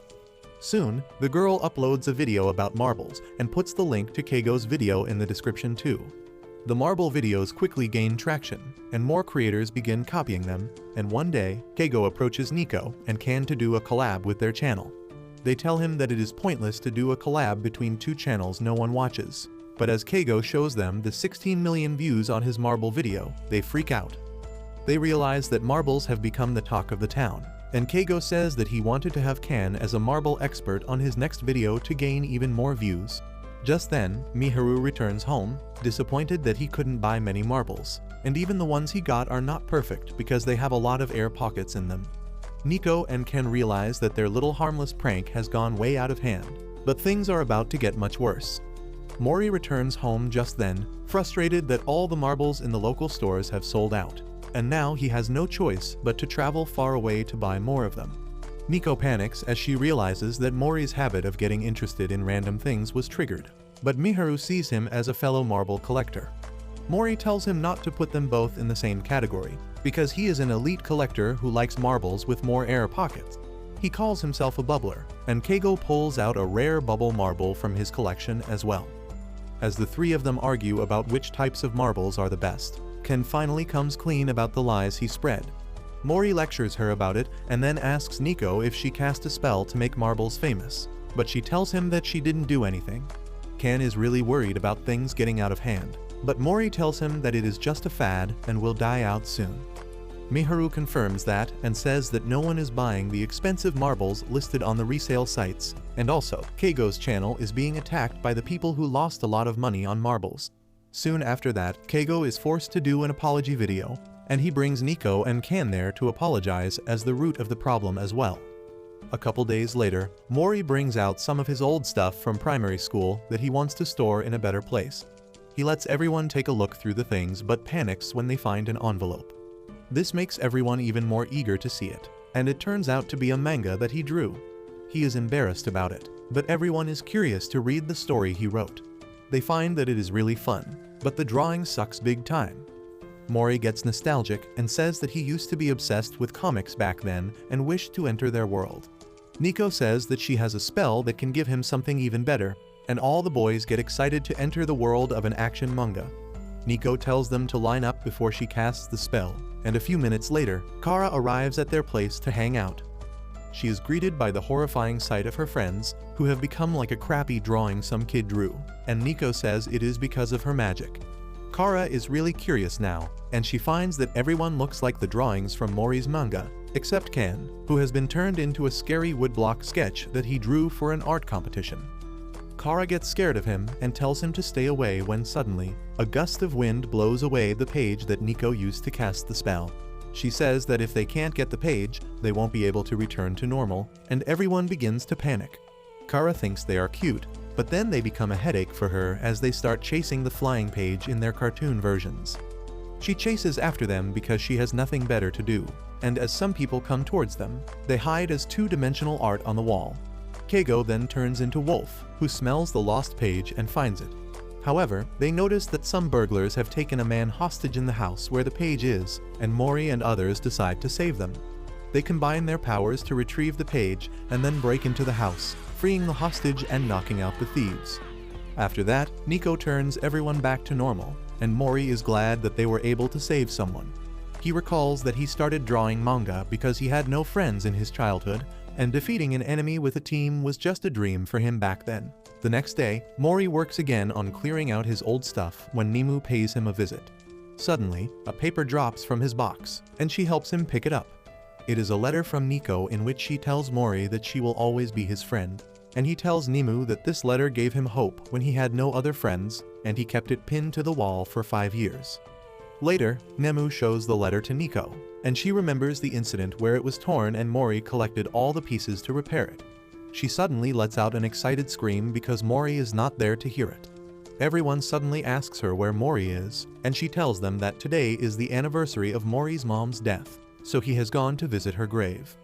Soon, the girl uploads a video about marbles and puts the link to Keigo's video in the description too. The marble videos quickly gain traction, and more creators begin copying them, and one day, Keigo approaches Nico and Ken to do a collab with their channel. They tell him that it is pointless to do a collab between two channels no one watches, but as Keigo shows them the 16 million views on his marble video, they freak out. They realize that marbles have become the talk of the town, and Keigo says that he wanted to have Ken as a marble expert on his next video to gain even more views. Just then, Miharu returns home, disappointed that he couldn't buy many marbles, and even the ones he got are not perfect because they have a lot of air pockets in them. Nico and Ken realize that their little harmless prank has gone way out of hand, but things are about to get much worse. Mori returns home just then, frustrated that all the marbles in the local stores have sold out, and now he has no choice but to travel far away to buy more of them. Nico panics as she realizes that Mori's habit of getting interested in random things was triggered, but Miharu sees him as a fellow marble collector. Mori tells him not to put them both in the same category, because he is an elite collector who likes marbles with more air pockets. He calls himself a bubbler, and Keigo pulls out a rare bubble marble from his collection as well. As the three of them argue about which types of marbles are the best, Ken finally comes clean about the lies he spread. Mori lectures her about it and then asks Nico if she cast a spell to make marbles famous, but she tells him that she didn't do anything. Ken is really worried about things getting out of hand, but Mori tells him that it is just a fad and will die out soon. Miharu confirms that and says that no one is buying the expensive marbles listed on the resale sites, and also, Keigo's channel is being attacked by the people who lost a lot of money on marbles. Soon after that, Keigo is forced to do an apology video, and he brings Nico and Ken there to apologize as the root of the problem as well. A couple days later, Mori brings out some of his old stuff from primary school that he wants to store in a better place. He lets everyone take a look through the things but panics when they find an envelope. This makes everyone even more eager to see it, and it turns out to be a manga that he drew. He is embarrassed about it, but everyone is curious to read the story he wrote. They find that it is really fun, but the drawing sucks big time. Mori gets nostalgic and says that he used to be obsessed with comics back then and wished to enter their world. Nico says that she has a spell that can give him something even better, and all the boys get excited to enter the world of an action manga. Nico tells them to line up before she casts the spell, and a few minutes later, Kara arrives at their place to hang out. She is greeted by the horrifying sight of her friends, who have become like a crappy drawing some kid drew, and Nico says it is because of her magic. Kara is really curious now, and she finds that everyone looks like the drawings from Mori's manga, except Ken, who has been turned into a scary woodblock sketch that he drew for an art competition. Kara gets scared of him and tells him to stay away when suddenly, a gust of wind blows away the page that Nico used to cast the spell. She says that if they can't get the page, they won't be able to return to normal, and everyone begins to panic. Kara thinks they are cute, but then they become a headache for her as they start chasing the flying page in their cartoon versions. She chases after them because she has nothing better to do, and as some people come towards them, they hide as two-dimensional art on the wall. Keigo then turns into Wolf, who smells the lost page and finds it. However, they notice that some burglars have taken a man hostage in the house where the page is, and Mori and others decide to save them. They combine their powers to retrieve the page and then break into the house, freeing the hostage and knocking out the thieves. After that, Nico turns everyone back to normal, and Mori is glad that they were able to save someone. He recalls that he started drawing manga because he had no friends in his childhood, and defeating an enemy with a team was just a dream for him back then. The next day, Mori works again on clearing out his old stuff when Nimu pays him a visit. Suddenly, a paper drops from his box, and she helps him pick it up. It is a letter from Nico in which she tells Mori that she will always be his friend, and he tells Nimu that this letter gave him hope when he had no other friends, and he kept it pinned to the wall for 5 years. Later, Nemu shows the letter to Nico, and she remembers the incident where it was torn and Mori collected all the pieces to repair it. She suddenly lets out an excited scream because Mori is not there to hear it. Everyone suddenly asks her where Mori is, and she tells them that today is the anniversary of Mori's mom's death, so he has gone to visit her grave.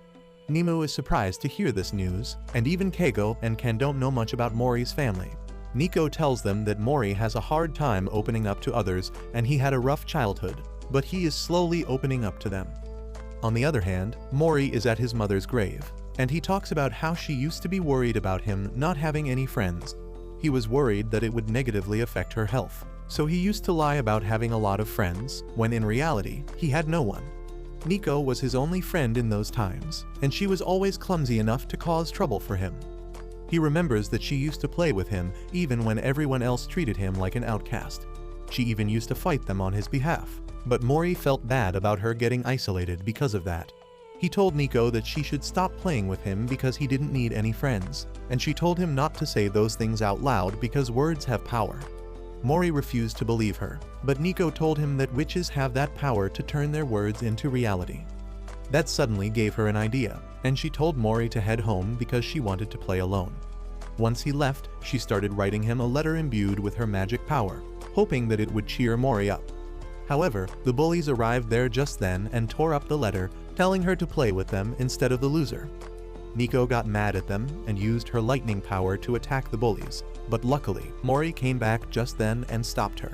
Nimu is surprised to hear this news, and even Keigo and Ken don't know much about Mori's family. Nico tells them that Mori has a hard time opening up to others and he had a rough childhood, but he is slowly opening up to them. On the other hand, Mori is at his mother's grave, and he talks about how she used to be worried about him not having any friends. He was worried that it would negatively affect her health, so he used to lie about having a lot of friends, when in reality, he had no one. Nico was his only friend in those times, and she was always clumsy enough to cause trouble for him. He remembers that she used to play with him even when everyone else treated him like an outcast. She even used to fight them on his behalf, but Mori felt bad about her getting isolated because of that. He told Nico that she should stop playing with him because he didn't need any friends, and she told him not to say those things out loud because words have power. Mori refused to believe her, but Nico told him that witches have that power to turn their words into reality. That suddenly gave her an idea, and she told Mori to head home because she wanted to play alone. Once he left, she started writing him a letter imbued with her magic power, hoping that it would cheer Mori up. However, the bullies arrived there just then and tore up the letter, telling her to play with them instead of the loser. Nico got mad at them and used her lightning power to attack the bullies, but luckily, Mori came back just then and stopped her.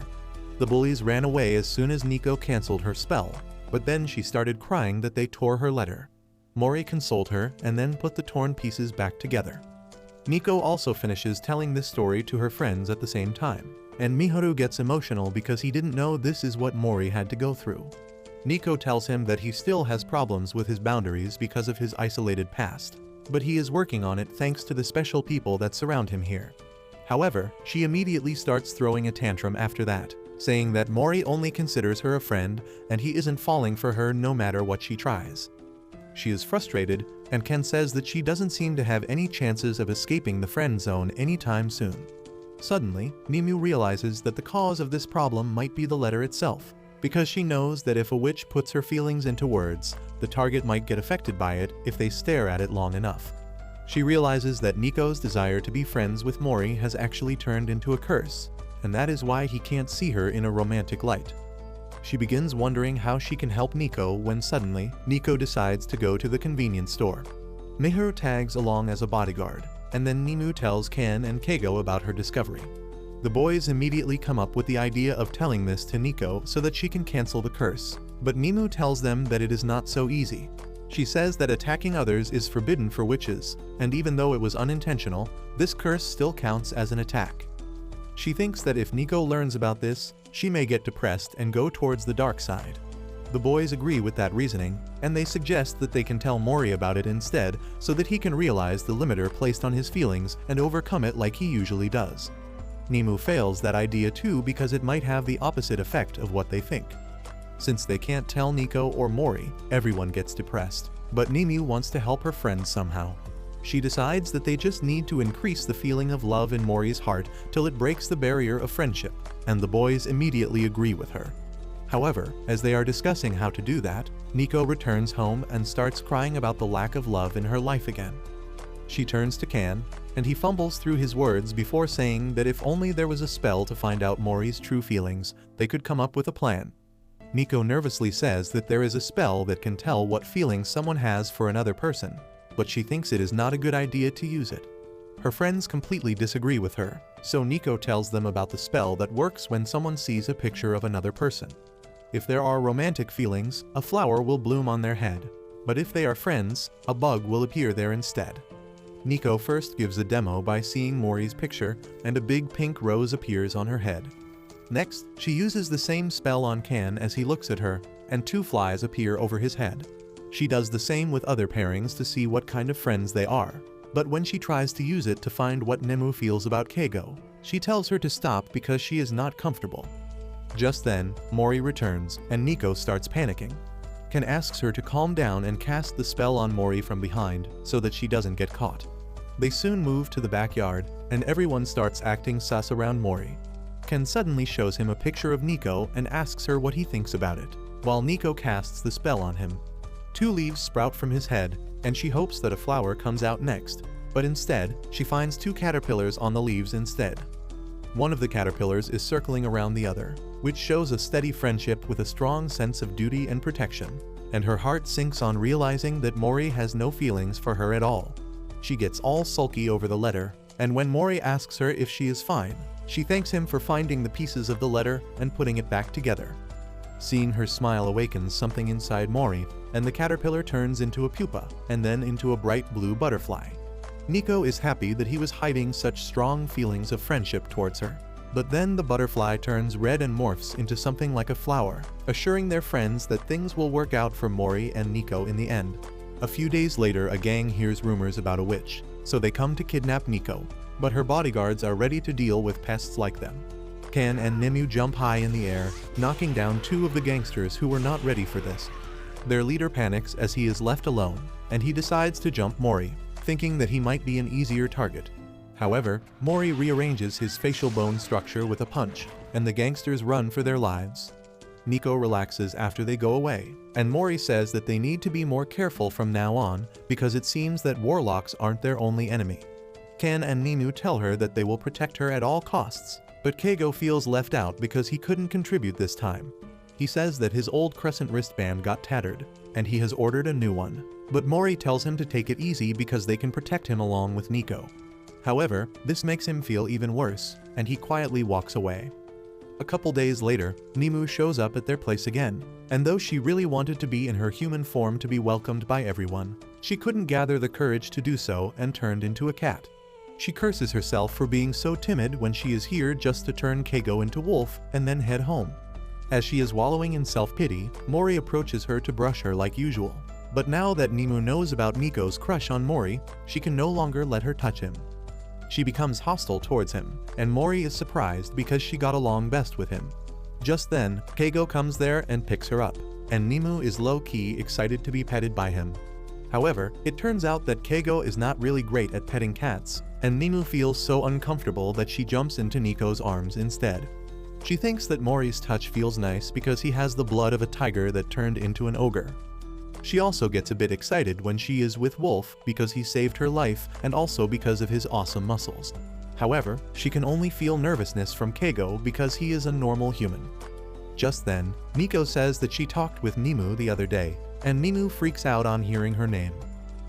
The bullies ran away as soon as Nico cancelled her spell, but then she started crying that they tore her letter. Mori consoled her and then put the torn pieces back together. Nico also finishes telling this story to her friends at the same time, and Miharu gets emotional because he didn't know this is what Mori had to go through. Nico tells him that he still has problems with his boundaries because of his isolated past, but he is working on it thanks to the special people that surround him here. However, she immediately starts throwing a tantrum after that, saying that Mori only considers her a friend and he isn't falling for her no matter what she tries. She is frustrated, and Ken says that she doesn't seem to have any chances of escaping the friend zone anytime soon. Suddenly, Nimu realizes that the cause of this problem might be the letter itself, because she knows that if a witch puts her feelings into words, the target might get affected by it if they stare at it long enough. She realizes that Nico's desire to be friends with Mori has actually turned into a curse, and that is why he can't see her in a romantic light. She begins wondering how she can help Nico when suddenly, Nico decides to go to the convenience store. Miharu tags along as a bodyguard, and then Nimu tells Ken and Keigo about her discovery. The boys immediately come up with the idea of telling this to Nico so that she can cancel the curse, but Nimu tells them that it is not so easy. She says that attacking others is forbidden for witches, and even though it was unintentional, this curse still counts as an attack. She thinks that if Nico learns about this, she may get depressed and go towards the dark side. The boys agree with that reasoning, and they suggest that they can tell Mori about it instead so that he can realize the limiter placed on his feelings and overcome it like he usually does. Nimu fails that idea too because it might have the opposite effect of what they think. Since they can't tell Nico or Mori, everyone gets depressed, but Nimu wants to help her friends somehow. She decides that they just need to increase the feeling of love in Mori's heart till it breaks the barrier of friendship, and the boys immediately agree with her. However, as they are discussing how to do that, Nico returns home and starts crying about the lack of love in her life again. She turns to Can, and he fumbles through his words before saying that if only there was a spell to find out Mori's true feelings, they could come up with a plan. Nico nervously says that there is a spell that can tell what feelings someone has for another person, but she thinks it is not a good idea to use it. Her friends completely disagree with her, so Nico tells them about the spell that works when someone sees a picture of another person. If there are romantic feelings, a flower will bloom on their head, but if they are friends, a bug will appear there instead. Nico first gives a demo by seeing Mori's picture, and a big pink rose appears on her head. Next, she uses the same spell on Can as he looks at her, and 2 flies appear over his head. She does the same with other pairings to see what kind of friends they are, but when she tries to use it to find what Nemu feels about Keigo, she tells her to stop because she is not comfortable. Just then, Mori returns, and Nico starts panicking. Can asks her to calm down and cast the spell on Mori from behind so that she doesn't get caught. They soon move to the backyard, and everyone starts acting sus around Mori. Ken suddenly shows him a picture of Nico and asks her what he thinks about it, while Nico casts the spell on him. 2 leaves sprout from his head, and she hopes that a flower comes out next, but instead, she finds 2 caterpillars on the leaves instead. One of the caterpillars is circling around the other, which shows a steady friendship with a strong sense of duty and protection, and her heart sinks on realizing that Mori has no feelings for her at all. She gets all sulky over the letter, and when Mori asks her if she is fine, she thanks him for finding the pieces of the letter and putting it back together. Seeing her smile awakens something inside Mori, and the caterpillar turns into a pupa, and then into a bright blue butterfly. Nico is happy that he was hiding such strong feelings of friendship towards her. But then the butterfly turns red and morphs into something like a flower, assuring their friends that things will work out for Mori and Nico in the end. A few days later, a gang hears rumors about a witch, so they come to kidnap Nico, but her bodyguards are ready to deal with pests like them. Can and Nemu jump high in the air, knocking down 2 of the gangsters who were not ready for this. Their leader panics as he is left alone, and he decides to jump Mori, thinking that he might be an easier target. However, Mori rearranges his facial bone structure with a punch, and the gangsters run for their lives. Nico relaxes after they go away, and Mori says that they need to be more careful from now on because it seems that warlocks aren't their only enemy. Ken and Nemu tell her that they will protect her at all costs, but Keigo feels left out because he couldn't contribute this time. He says that his old crescent wristband got tattered, and he has ordered a new one, but Mori tells him to take it easy because they can protect him along with Nico. However, this makes him feel even worse, and he quietly walks away. A couple days later, Nemu shows up at their place again, and though she really wanted to be in her human form to be welcomed by everyone, she couldn't gather the courage to do so and turned into a cat. She curses herself for being so timid when she is here just to turn Keigo into wolf and then head home. As she is wallowing in self-pity, Mori approaches her to brush her like usual. But now that Nemu knows about Nico's crush on Mori, she can no longer let her touch him. She becomes hostile towards him, and Mori is surprised because she got along best with him. Just then, Keigo comes there and picks her up, and Nemu is low-key excited to be petted by him. However, it turns out that Keigo is not really great at petting cats, and Nemu feels so uncomfortable that she jumps into Nico's arms instead. She thinks that Mori's touch feels nice because he has the blood of a tiger that turned into an ogre. She also gets a bit excited when she is with Wolf because he saved her life and also because of his awesome muscles. However, she can only feel nervousness from Keigo because he is a normal human. Just then, Nico says that she talked with Nemu the other day, and Nemu freaks out on hearing her name.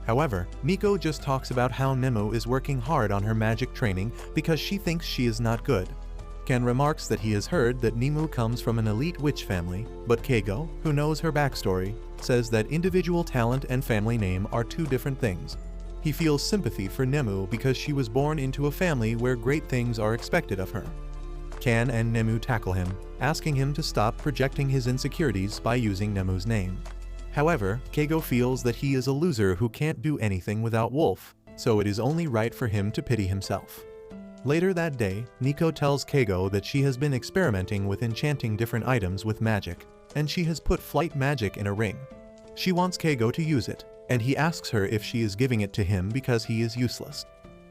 However, Nico just talks about how Nemu is working hard on her magic training because she thinks she is not good. Ken remarks that he has heard that Nemu comes from an elite witch family, but Keigo, who knows her backstory, says that individual talent and family name are 2 different things. He feels sympathy for Nemu because she was born into a family where great things are expected of her. Ken and Nemu tackle him, asking him to stop projecting his insecurities by using Nemu's name. However, Keigo feels that he is a loser who can't do anything without Wolf, so it is only right for him to pity himself. Later that day, Nico tells Keigo that she has been experimenting with enchanting different items with magic, and she has put flight magic in a ring. She wants Keigo to use it, and he asks her if she is giving it to him because he is useless.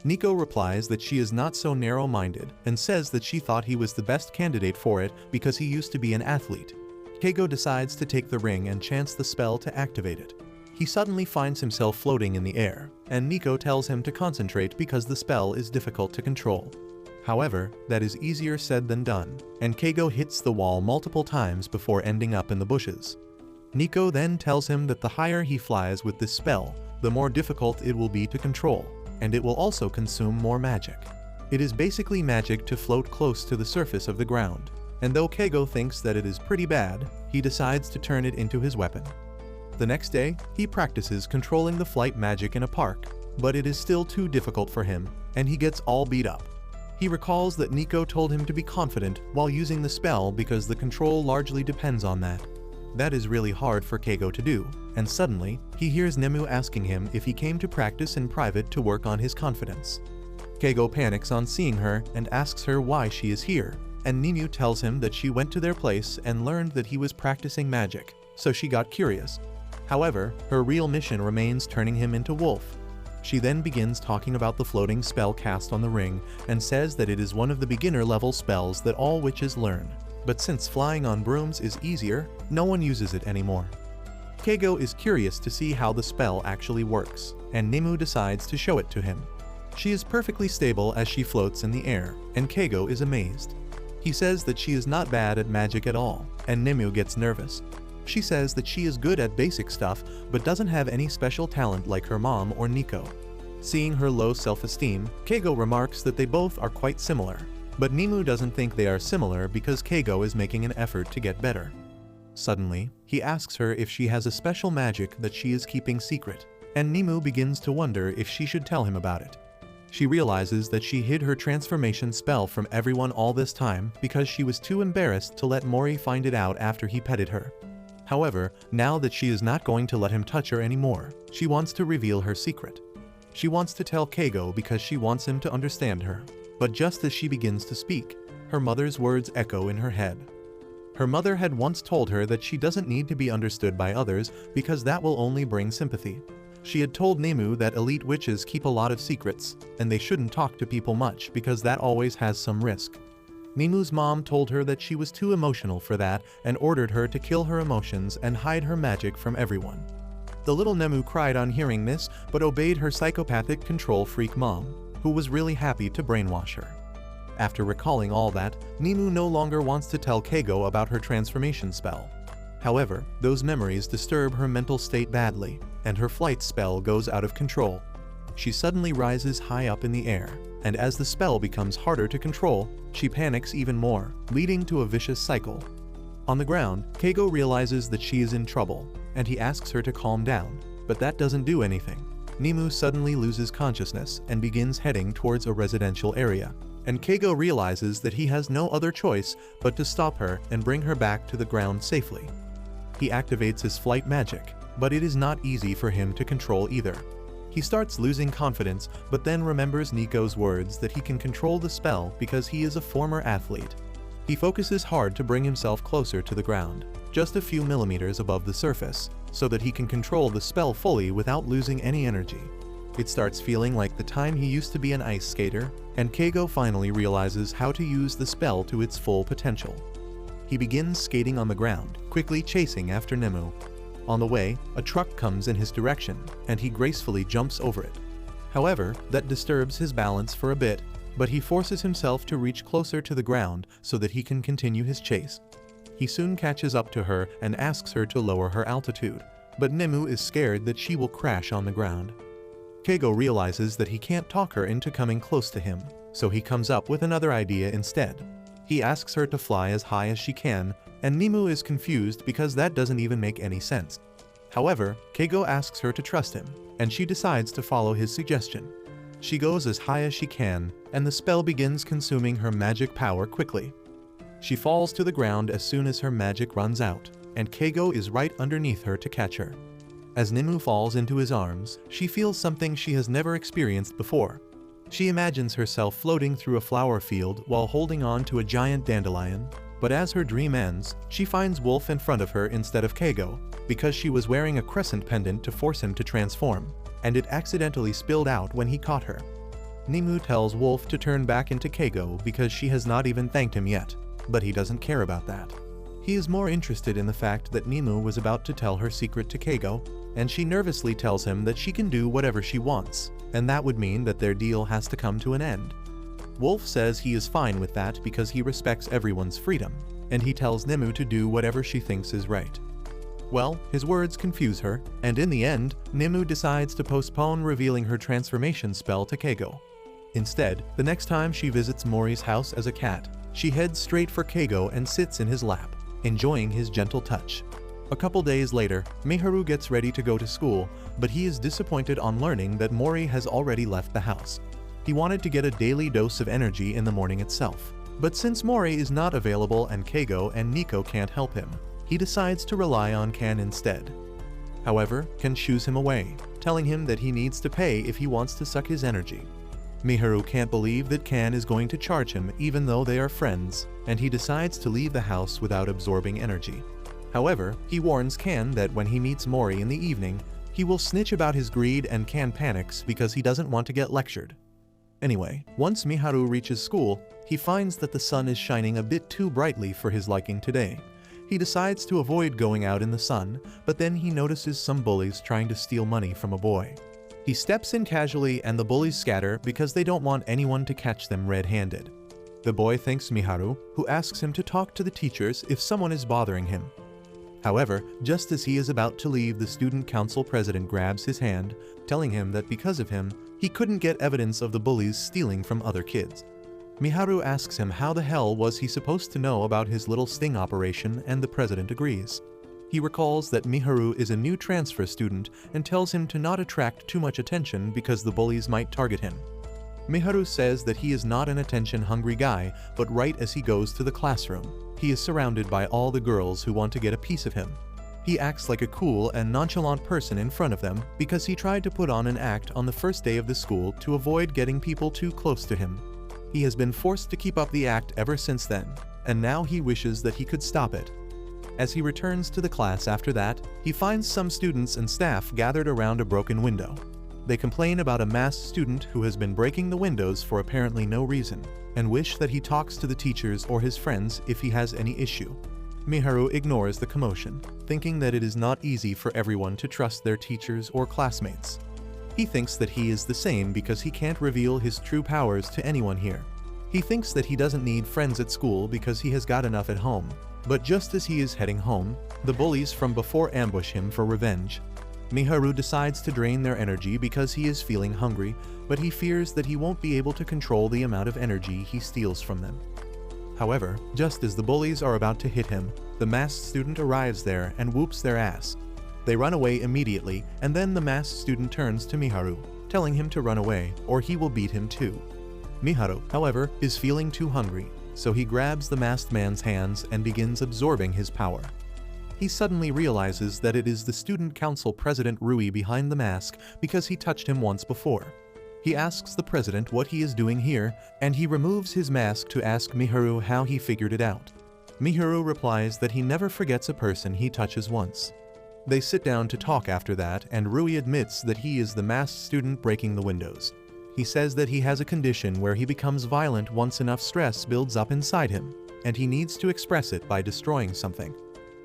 Nico replies that she is not so narrow-minded and says that she thought he was the best candidate for it because he used to be an athlete. Keigo decides to take the ring and chants the spell to activate it. He suddenly finds himself floating in the air, and Nico tells him to concentrate because the spell is difficult to control. However, that is easier said than done, and Keigo hits the wall multiple times before ending up in the bushes. Nico then tells him that the higher he flies with this spell, the more difficult it will be to control, and it will also consume more magic. It is basically magic to float close to the surface of the ground, and though Keigo thinks that it is pretty bad, he decides to turn it into his weapon. The next day, he practices controlling the flight magic in a park, but it is still too difficult for him, and he gets all beat up. He recalls that Nico told him to be confident while using the spell because the control largely depends on that. That is really hard for Keigo to do, and suddenly, he hears Nemu asking him if he came to practice in private to work on his confidence. Keigo panics on seeing her and asks her why she is here, and Nemu tells him that she went to their place and learned that he was practicing magic, so she got curious. However, her real mission remains turning him into wolf. She then begins talking about the floating spell cast on the ring and says that it is one of the beginner-level spells that all witches learn. But since flying on brooms is easier, no one uses it anymore. Keigo is curious to see how the spell actually works, and Nemu decides to show it to him. She is perfectly stable as she floats in the air, and Keigo is amazed. He says that she is not bad at magic at all, and Nemu gets nervous. She says that she is good at basic stuff but doesn't have any special talent like her mom or Nico. Seeing her low self-esteem, Keigo remarks that they both are quite similar, but Nemu doesn't think they are similar because Keigo is making an effort to get better. Suddenly, he asks her if she has a special magic that she is keeping secret, and Nemu begins to wonder if she should tell him about it. She realizes that she hid her transformation spell from everyone all this time because she was too embarrassed to let Mori find it out after he petted her. However, now that she is not going to let him touch her anymore, she wants to reveal her secret. She wants to tell Keigo because she wants him to understand her. But just as she begins to speak, her mother's words echo in her head. Her mother had once told her that she doesn't need to be understood by others because that will only bring sympathy. She had told Nemu that elite witches keep a lot of secrets, and they shouldn't talk to people much because that always has some risk. Nemu's mom told her that she was too emotional for that and ordered her to kill her emotions and hide her magic from everyone. The little Nemu cried on hearing this but obeyed her psychopathic control freak mom, who was really happy to brainwash her. After recalling all that, Nemu no longer wants to tell Keigo about her transformation spell. However, those memories disturb her mental state badly, and her flight spell goes out of control. She suddenly rises high up in the air, and as the spell becomes harder to control, she panics even more, leading to a vicious cycle. On the ground, Keigo realizes that she is in trouble, and he asks her to calm down, but that doesn't do anything. Nemu suddenly loses consciousness and begins heading towards a residential area, and Keigo realizes that he has no other choice but to stop her and bring her back to the ground safely. He activates his flight magic, but it is not easy for him to control either. He starts losing confidence, but then remembers Nico's words that he can control the spell because he is a former athlete. He focuses hard to bring himself closer to the ground, just a few millimeters above the surface, so that he can control the spell fully without losing any energy. It starts feeling like the time he used to be an ice skater, and Keigo finally realizes how to use the spell to its full potential. He begins skating on the ground, quickly chasing after Nemu. On the way, a truck comes in his direction, and he gracefully jumps over it. However, that disturbs his balance for a bit, but he forces himself to reach closer to the ground so that he can continue his chase. He soon catches up to her and asks her to lower her altitude, but Nemu is scared that she will crash on the ground. Keigo realizes that he can't talk her into coming close to him, so he comes up with another idea instead. He asks her to fly as high as she can, and Nemu is confused because that doesn't even make any sense. However, Keigo asks her to trust him, and she decides to follow his suggestion. She goes as high as she can, and the spell begins consuming her magic power quickly. She falls to the ground as soon as her magic runs out, and Keigo is right underneath her to catch her. As Nemu falls into his arms, she feels something she has never experienced before. She imagines herself floating through a flower field while holding on to a giant dandelion. But as her dream ends, she finds Wolf in front of her instead of Keigo, because she was wearing a crescent pendant to force him to transform, and it accidentally spilled out when he caught her. Nimue tells Wolf to turn back into Keigo because she has not even thanked him yet, but he doesn't care about that. He is more interested in the fact that Nimue was about to tell her secret to Keigo, and she nervously tells him that she can do whatever she wants, and that would mean that their deal has to come to an end. Wolf says he is fine with that because he respects everyone's freedom, and he tells Nimue to do whatever she thinks is right. Well, his words confuse her, and in the end, Nimue decides to postpone revealing her transformation spell to Keigo. Instead, the next time she visits Mori's house as a cat, she heads straight for Keigo and sits in his lap, enjoying his gentle touch. A couple days later, Miharu gets ready to go to school, but he is disappointed on learning that Mori has already left the house. He wanted to get a daily dose of energy in the morning itself, but since Mori is not available and Keigo and Nico can't help him, he decides to rely on Kan instead. However, Kan shoos him away, telling him that he needs to pay if he wants to suck his energy. Miharu can't believe that Kan is going to charge him even though they are friends, and he decides to leave the house without absorbing energy. However, he warns Kan that when he meets Mori in the evening, he will snitch about his greed, and Kan panics because he doesn't want to get lectured. Anyway, once Miharu reaches school, he finds that the sun is shining a bit too brightly for his liking today. He decides to avoid going out in the sun, but then he notices some bullies trying to steal money from a boy. He steps in casually and the bullies scatter because they don't want anyone to catch them red-handed. The boy thanks Miharu, who asks him to talk to the teachers if someone is bothering him. However, just as he is about to leave, the student council president grabs his hand, telling him that because of him, he couldn't get evidence of the bullies stealing from other kids. Miharu asks him how the hell was he supposed to know about his little sting operation, and the president agrees. He recalls that Miharu is a new transfer student and tells him to not attract too much attention because the bullies might target him. Miharu says that he is not an attention-hungry guy, but right as he goes to the classroom, he is surrounded by all the girls who want to get a piece of him. He acts like a cool and nonchalant person in front of them because he tried to put on an act on the first day of the school to avoid getting people too close to him. He has been forced to keep up the act ever since then, and now he wishes that he could stop it. As he returns to the class after that, he finds some students and staff gathered around a broken window. They complain about a masked student who has been breaking the windows for apparently no reason, and wish that he talks to the teachers or his friends if he has any issue. Miharu ignores the commotion, thinking that it is not easy for everyone to trust their teachers or classmates. He thinks that he is the same because he can't reveal his true powers to anyone here. He thinks that he doesn't need friends at school because he has got enough at home. But just as he is heading home, the bullies from before ambush him for revenge. Miharu decides to drain their energy because he is feeling hungry, but he fears that he won't be able to control the amount of energy he steals from them. However, just as the bullies are about to hit him, the masked student arrives there and whoops their ass. They run away immediately, and then the masked student turns to Miharu, telling him to run away or he will beat him too. Miharu, however, is feeling too hungry, so he grabs the masked man's hands and begins absorbing his power. He suddenly realizes that it is the student council president Rui behind the mask because he touched him once before. He asks the president what he is doing here, and he removes his mask to ask Miharu how he figured it out. Miharu replies that he never forgets a person he touches once. They sit down to talk after that, and Rui admits that he is the masked student breaking the windows. He says that he has a condition where he becomes violent once enough stress builds up inside him, and he needs to express it by destroying something.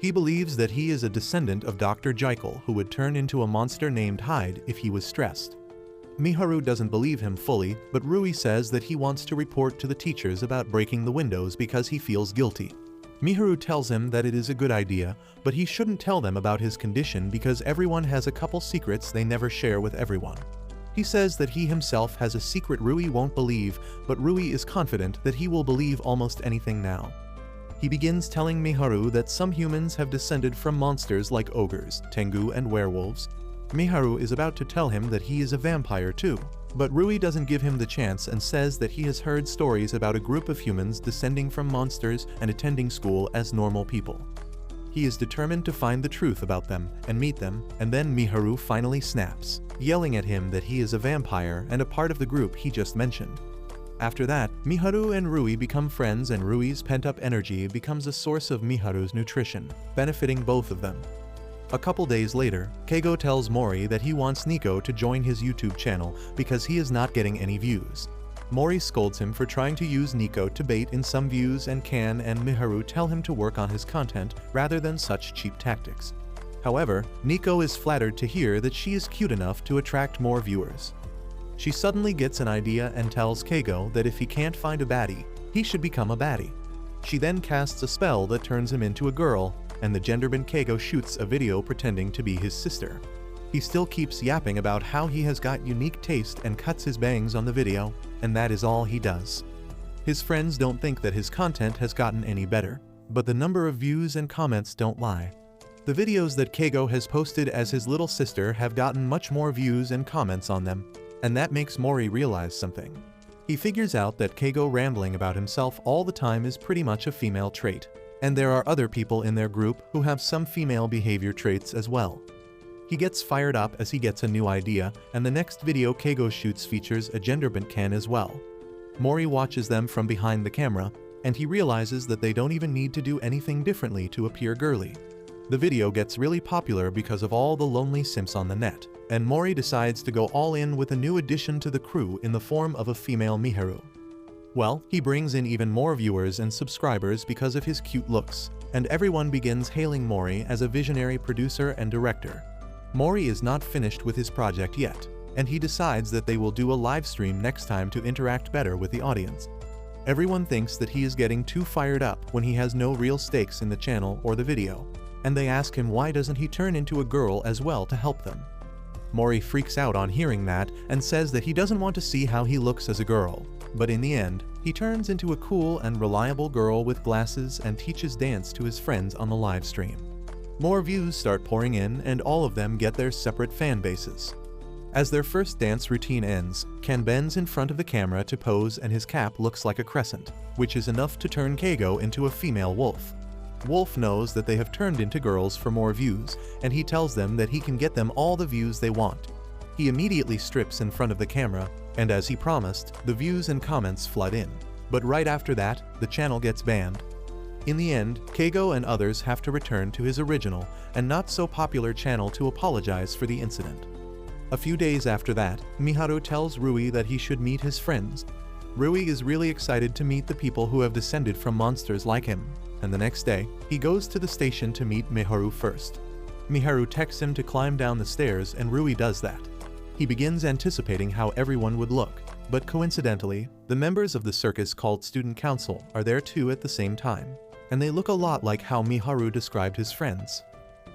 He believes that he is a descendant of Dr. Jekyll who would turn into a monster named Hyde if he was stressed. Miharu doesn't believe him fully, but Rui says that he wants to report to the teachers about breaking the windows because he feels guilty. Miharu tells him that it is a good idea, but he shouldn't tell them about his condition because everyone has a couple secrets they never share with everyone. He says that he himself has a secret Rui won't believe, but Rui is confident that he will believe almost anything now. He begins telling Miharu that some humans have descended from monsters like ogres, tengu, and werewolves. Miharu is about to tell him that he is a vampire too, but Rui doesn't give him the chance and says that he has heard stories about a group of humans descending from monsters and attending school as normal people. He is determined to find the truth about them and meet them, and then Miharu finally snaps, yelling at him that he is a vampire and a part of the group he just mentioned. After that, Miharu and Rui become friends, and Rui's pent-up energy becomes a source of Miharu's nutrition, benefiting both of them. A couple days later, Keigo tells Mori that he wants Nico to join his YouTube channel because he is not getting any views. Mori scolds him for trying to use Nico to bait in some views, and Kan and Miharu tell him to work on his content rather than such cheap tactics. However, Nico is flattered to hear that she is cute enough to attract more viewers. She suddenly gets an idea and tells Keigo that if he can't find a baddie, he should become a baddie. She then casts a spell that turns him into a girl, and the genderbend Keigo shoots a video pretending to be his sister. He still keeps yapping about how he has got unique taste and cuts his bangs on the video, and that is all he does. His friends don't think that his content has gotten any better, but the number of views and comments don't lie. The videos that Keigo has posted as his little sister have gotten much more views and comments on them, and that makes Mori realize something. He figures out that Keigo rambling about himself all the time is pretty much a female trait, and there are other people in their group who have some female behavior traits as well. He gets fired up as he gets a new idea, and the next video Keigo shoots features a genderbend Kan as well. Mori watches them from behind the camera, and he realizes that they don't even need to do anything differently to appear girly. The video gets really popular because of all the lonely simps on the net, and Mori decides to go all in with a new addition to the crew in the form of a female Miharu. Well, he brings in even more viewers and subscribers because of his cute looks, and everyone begins hailing Mori as a visionary producer and director. Mori is not finished with his project yet, and he decides that they will do a live stream next time to interact better with the audience. Everyone thinks that he is getting too fired up when he has no real stakes in the channel or the video, and they ask him why doesn't he turn into a girl as well to help them. Mori freaks out on hearing that and says that he doesn't want to see how he looks as a girl, but in the end, he turns into a cool and reliable girl with glasses and teaches dance to his friends on the live stream. More views start pouring in, and all of them get their separate fan bases. As their first dance routine ends, Kan bends in front of the camera to pose, and his cap looks like a crescent, which is enough to turn Keigo into a female wolf. Wolf knows that they have turned into girls for more views, and he tells them that he can get them all the views they want. He immediately strips in front of the camera, and as he promised, the views and comments flood in. But right after that, the channel gets banned. In the end, Keigo and others have to return to his original and not so popular channel to apologize for the incident. A few days after that, Miharu tells Rui that he should meet his friends. Rui is really excited to meet the people who have descended from monsters like him, and the next day, he goes to the station to meet Miharu first. Miharu texts him to climb down the stairs, and Rui does that. He begins anticipating how everyone would look, but coincidentally, the members of the circus called Student Council are there too at the same time, and they look a lot like how Miharu described his friends.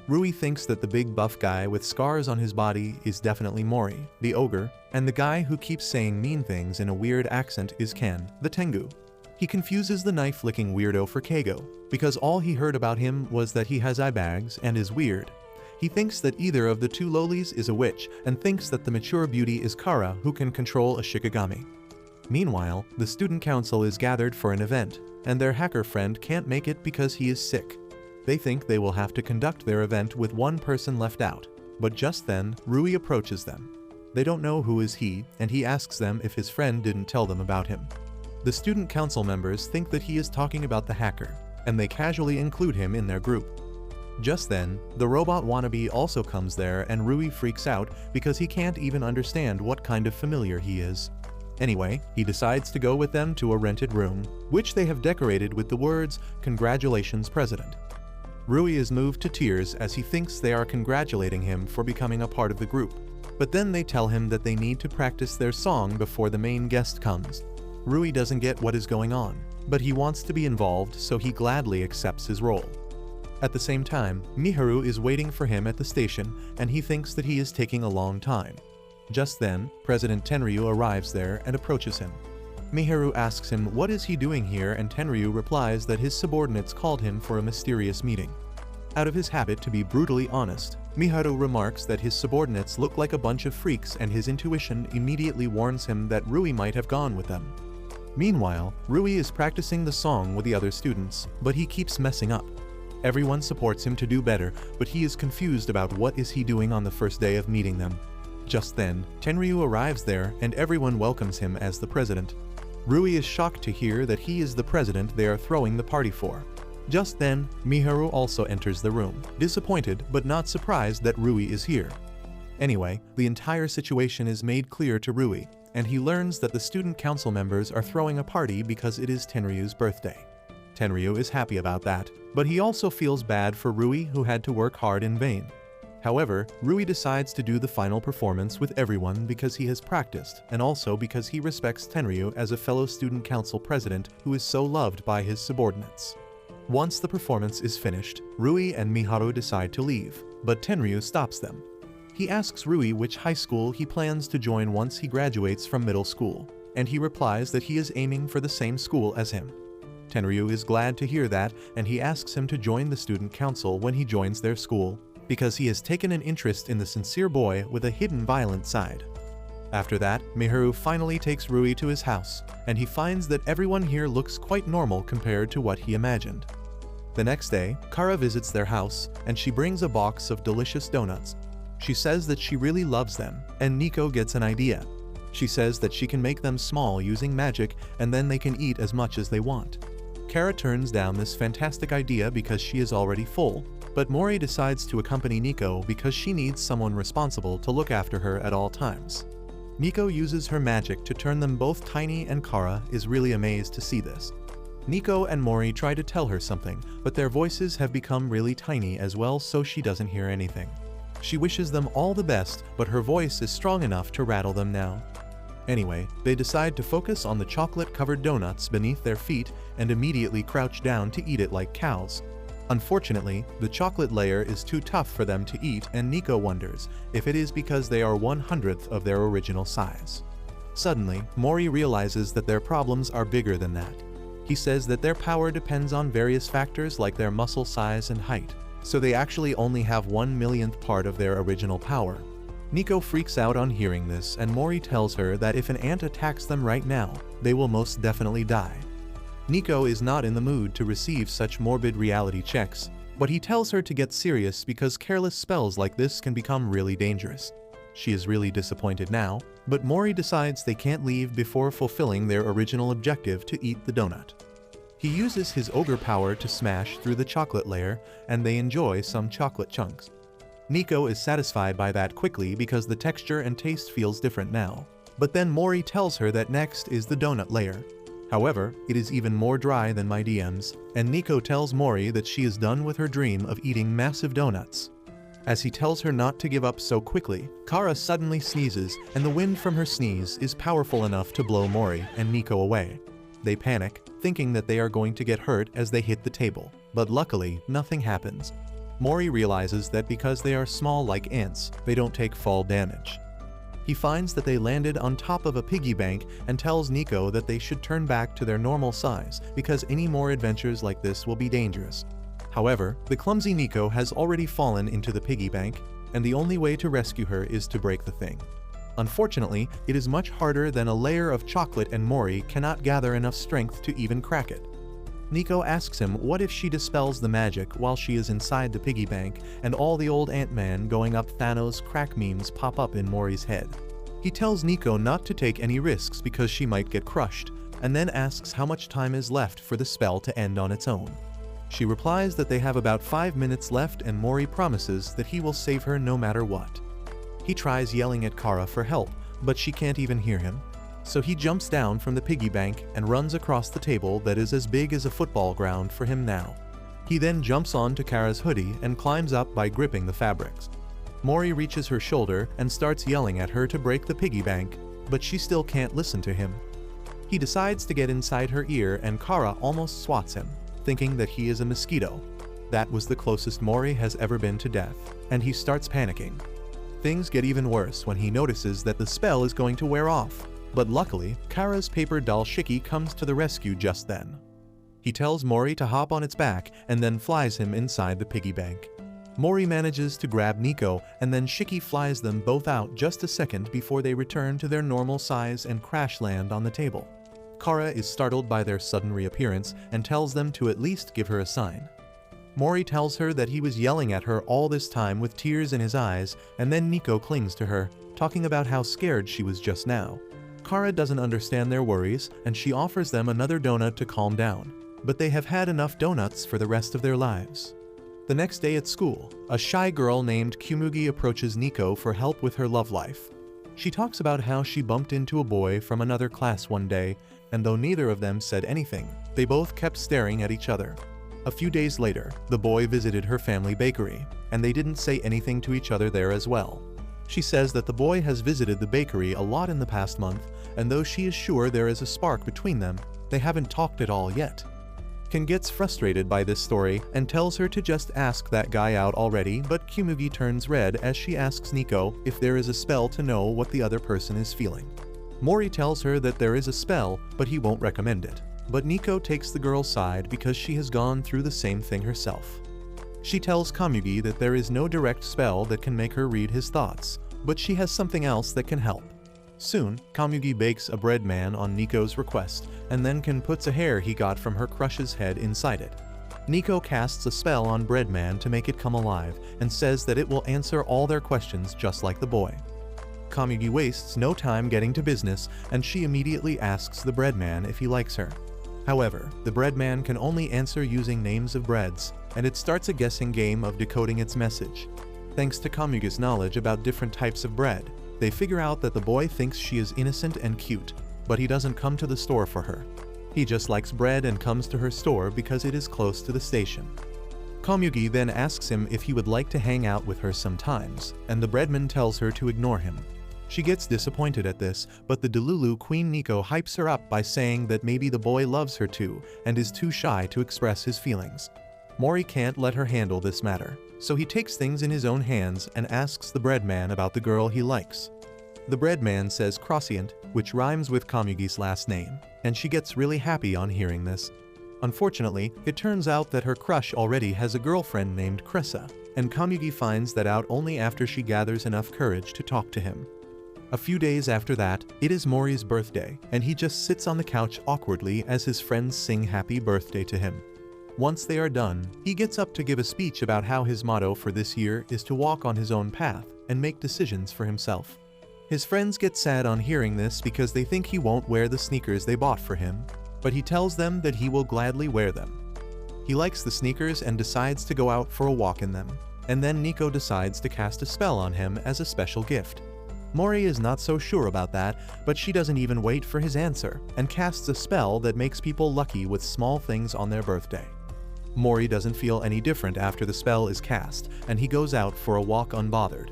Rui thinks that the big buff guy with scars on his body is definitely Mori, the ogre, and the guy who keeps saying mean things in a weird accent is Kan, the Tengu. He confuses the knife-licking weirdo for Keigo, because all he heard about him was that he has eye bags and is weird. He thinks that either of the two lolis is a witch, and thinks that the mature beauty is Kara, who can control a shikigami. Meanwhile, the student council is gathered for an event, and their hacker friend can't make it because he is sick. They think they will have to conduct their event with one person left out, but just then, Rui approaches them. They don't know who is he, and he asks them if his friend didn't tell them about him. The student council members think that he is talking about the hacker, and they casually include him in their group. Just then, the robot wannabe also comes there, and Rui freaks out because he can't even understand what kind of familiar he is. Anyway, he decides to go with them to a rented room, which they have decorated with the words, "Congratulations, President." Rui is moved to tears as he thinks they are congratulating him for becoming a part of the group, but then they tell him that they need to practice their song before the main guest comes. Rui doesn't get what is going on, but he wants to be involved, so he gladly accepts his role. At the same time, Miharu is waiting for him at the station, and he thinks that he is taking a long time. Just then, President Tenryu arrives there and approaches him. Miharu asks him what is he doing here, and Tenryu replies that his subordinates called him for a mysterious meeting. Out of his habit to be brutally honest, Miharu remarks that his subordinates look like a bunch of freaks, and his intuition immediately warns him that Rui might have gone with them. Meanwhile, Rui is practicing the song with the other students, but he keeps messing up. Everyone supports him to do better, but he is confused about what is he doing on the first day of meeting them. Just then, Tenryu arrives there, and everyone welcomes him as the president. Rui is shocked to hear that he is the president they are throwing the party for. Just then, Miharu also enters the room, disappointed but not surprised that Rui is here. Anyway, the entire situation is made clear to Rui, and he learns that the student council members are throwing a party because it is Tenryu's birthday. Tenryu is happy about that, but he also feels bad for Rui, who had to work hard in vain. However, Rui decides to do the final performance with everyone because he has practiced, and also because he respects Tenryu as a fellow student council president who is so loved by his subordinates. Once the performance is finished, Rui and Miharu decide to leave, but Tenryu stops them. He asks Rui which high school he plans to join once he graduates from middle school, and he replies that he is aiming for the same school as him. Tenryu is glad to hear that, and he asks him to join the student council when he joins their school, because he has taken an interest in the sincere boy with a hidden violent side. After that, Miharu finally takes Rui to his house, and he finds that everyone here looks quite normal compared to what he imagined. The next day, Kara visits their house, and she brings a box of delicious donuts. She says that she really loves them, and Nico gets an idea. She says that she can make them small using magic, and then they can eat as much as they want. Kara turns down this fantastic idea because she is already full, but Mori decides to accompany Nico because she needs someone responsible to look after her at all times. Nico uses her magic to turn them both tiny, and Kara is really amazed to see this. Nico and Mori try to tell her something, but their voices have become really tiny as well, so she doesn't hear anything. She wishes them all the best, but her voice is strong enough to rattle them now. Anyway, they decide to focus on the chocolate-covered donuts beneath their feet and immediately crouch down to eat it like cows. Unfortunately, the chocolate layer is too tough for them to eat, and Nico wonders if it is because they are 1/100th of their original size. Suddenly, Mori realizes that their problems are bigger than that. He says that their power depends on various factors like their muscle size and height, so they actually only have 1/1,000,000th part of their original power. Nico freaks out on hearing this, and Mori tells her that if an ant attacks them right now, they will most definitely die. Nico is not in the mood to receive such morbid reality checks, but he tells her to get serious because careless spells like this can become really dangerous. She is really disappointed now, but Mori decides they can't leave before fulfilling their original objective to eat the donut. He uses his ogre power to smash through the chocolate layer, and they enjoy some chocolate chunks. Nico is satisfied by that quickly because the texture and taste feels different now. But then Mori tells her that next is the donut layer. However, it is even more dry than my DMs, and Nico tells Mori that she is done with her dream of eating massive donuts. As he tells her not to give up so quickly, Kara suddenly sneezes, and the wind from her sneeze is powerful enough to blow Mori and Nico away. They panic, thinking that they are going to get hurt as they hit the table, but luckily, nothing happens. Mori realizes that because they are small like ants, they don't take fall damage. He finds that they landed on top of a piggy bank and tells Nico that they should turn back to their normal size because any more adventures like this will be dangerous. However, the clumsy Nico has already fallen into the piggy bank, and the only way to rescue her is to break the thing. Unfortunately, it is much harder than a layer of chocolate, and Mori cannot gather enough strength to even crack it. Nico asks him what if she dispels the magic while she is inside the piggy bank, and all the old Ant-Man going up Thanos crack memes pop up in Mori's head. He tells Nico not to take any risks because she might get crushed, and then asks how much time is left for the spell to end on its own. She replies that they have about 5 minutes left, and Mori promises that he will save her no matter what. He tries yelling at Kara for help, but she can't even hear him. So he jumps down from the piggy bank and runs across the table that is as big as a football ground for him now. He then jumps onto Kara's hoodie and climbs up by gripping the fabrics. Mori reaches her shoulder and starts yelling at her to break the piggy bank, but she still can't listen to him. He decides to get inside her ear, and Kara almost swats him, thinking that he is a mosquito. That was the closest Mori has ever been to death, and he starts panicking. Things get even worse when he notices that the spell is going to wear off. But luckily, Kara's paper doll Shiki comes to the rescue just then. He tells Mori to hop on its back and then flies him inside the piggy bank. Mori manages to grab Nico, and then Shiki flies them both out just a second before they return to their normal size and crash land on the table. Kara is startled by their sudden reappearance and tells them to at least give her a sign. Mori tells her that he was yelling at her all this time with tears in his eyes, and then Nico clings to her, talking about how scared she was just now. Kara doesn't understand their worries and she offers them another donut to calm down, but they have had enough donuts for the rest of their lives. The next day at school, a shy girl named Kumugi approaches Nico for help with her love life. She talks about how she bumped into a boy from another class one day, and though neither of them said anything, they both kept staring at each other. A few days later, the boy visited her family bakery, and they didn't say anything to each other there as well. She says that the boy has visited the bakery a lot in the past month, and though she is sure there is a spark between them, they haven't talked at all yet. Ken gets frustrated by this story and tells her to just ask that guy out already, but Kumugi turns red as she asks Nico if there is a spell to know what the other person is feeling. Mori tells her that there is a spell, but he won't recommend it. But Nico takes the girl's side because she has gone through the same thing herself. She tells Kumugi that there is no direct spell that can make her read his thoughts, but she has something else that can help. Soon, Kumugi bakes a bread man on Nico's request, and then Ken puts a hair he got from her crush's head inside it. Nico casts a spell on Breadman to make it come alive, and says that it will answer all their questions just like the boy. Kumugi wastes no time getting to business, and she immediately asks the Breadman if he likes her. However, the Breadman can only answer using names of breads, and it starts a guessing game of decoding its message. Thanks to Kumugi's knowledge about different types of bread, they figure out that the boy thinks she is innocent and cute, but he doesn't come to the store for her. He just likes bread and comes to her store because it is close to the station. Kumugi then asks him if he would like to hang out with her sometimes, and the breadman tells her to ignore him. She gets disappointed at this, but the Delulu Queen Nico hypes her up by saying that maybe the boy loves her too and is too shy to express his feelings. Mori can't let her handle this matter, so he takes things in his own hands and asks the breadman about the girl he likes. The breadman says Crossient, which rhymes with Kumugi's last name, and she gets really happy on hearing this. Unfortunately, it turns out that her crush already has a girlfriend named Cressa, and Kumugi finds that out only after she gathers enough courage to talk to him. A few days after that, it is Mori's birthday, and he just sits on the couch awkwardly as his friends sing happy birthday to him. Once they are done, he gets up to give a speech about how his motto for this year is to walk on his own path and make decisions for himself. His friends get sad on hearing this because they think he won't wear the sneakers they bought for him, but he tells them that he will gladly wear them. He likes the sneakers and decides to go out for a walk in them, and then Nico decides to cast a spell on him as a special gift. Mori is not so sure about that, but she doesn't even wait for his answer and casts a spell that makes people lucky with small things on their birthday. Mori doesn't feel any different after the spell is cast, and he goes out for a walk unbothered.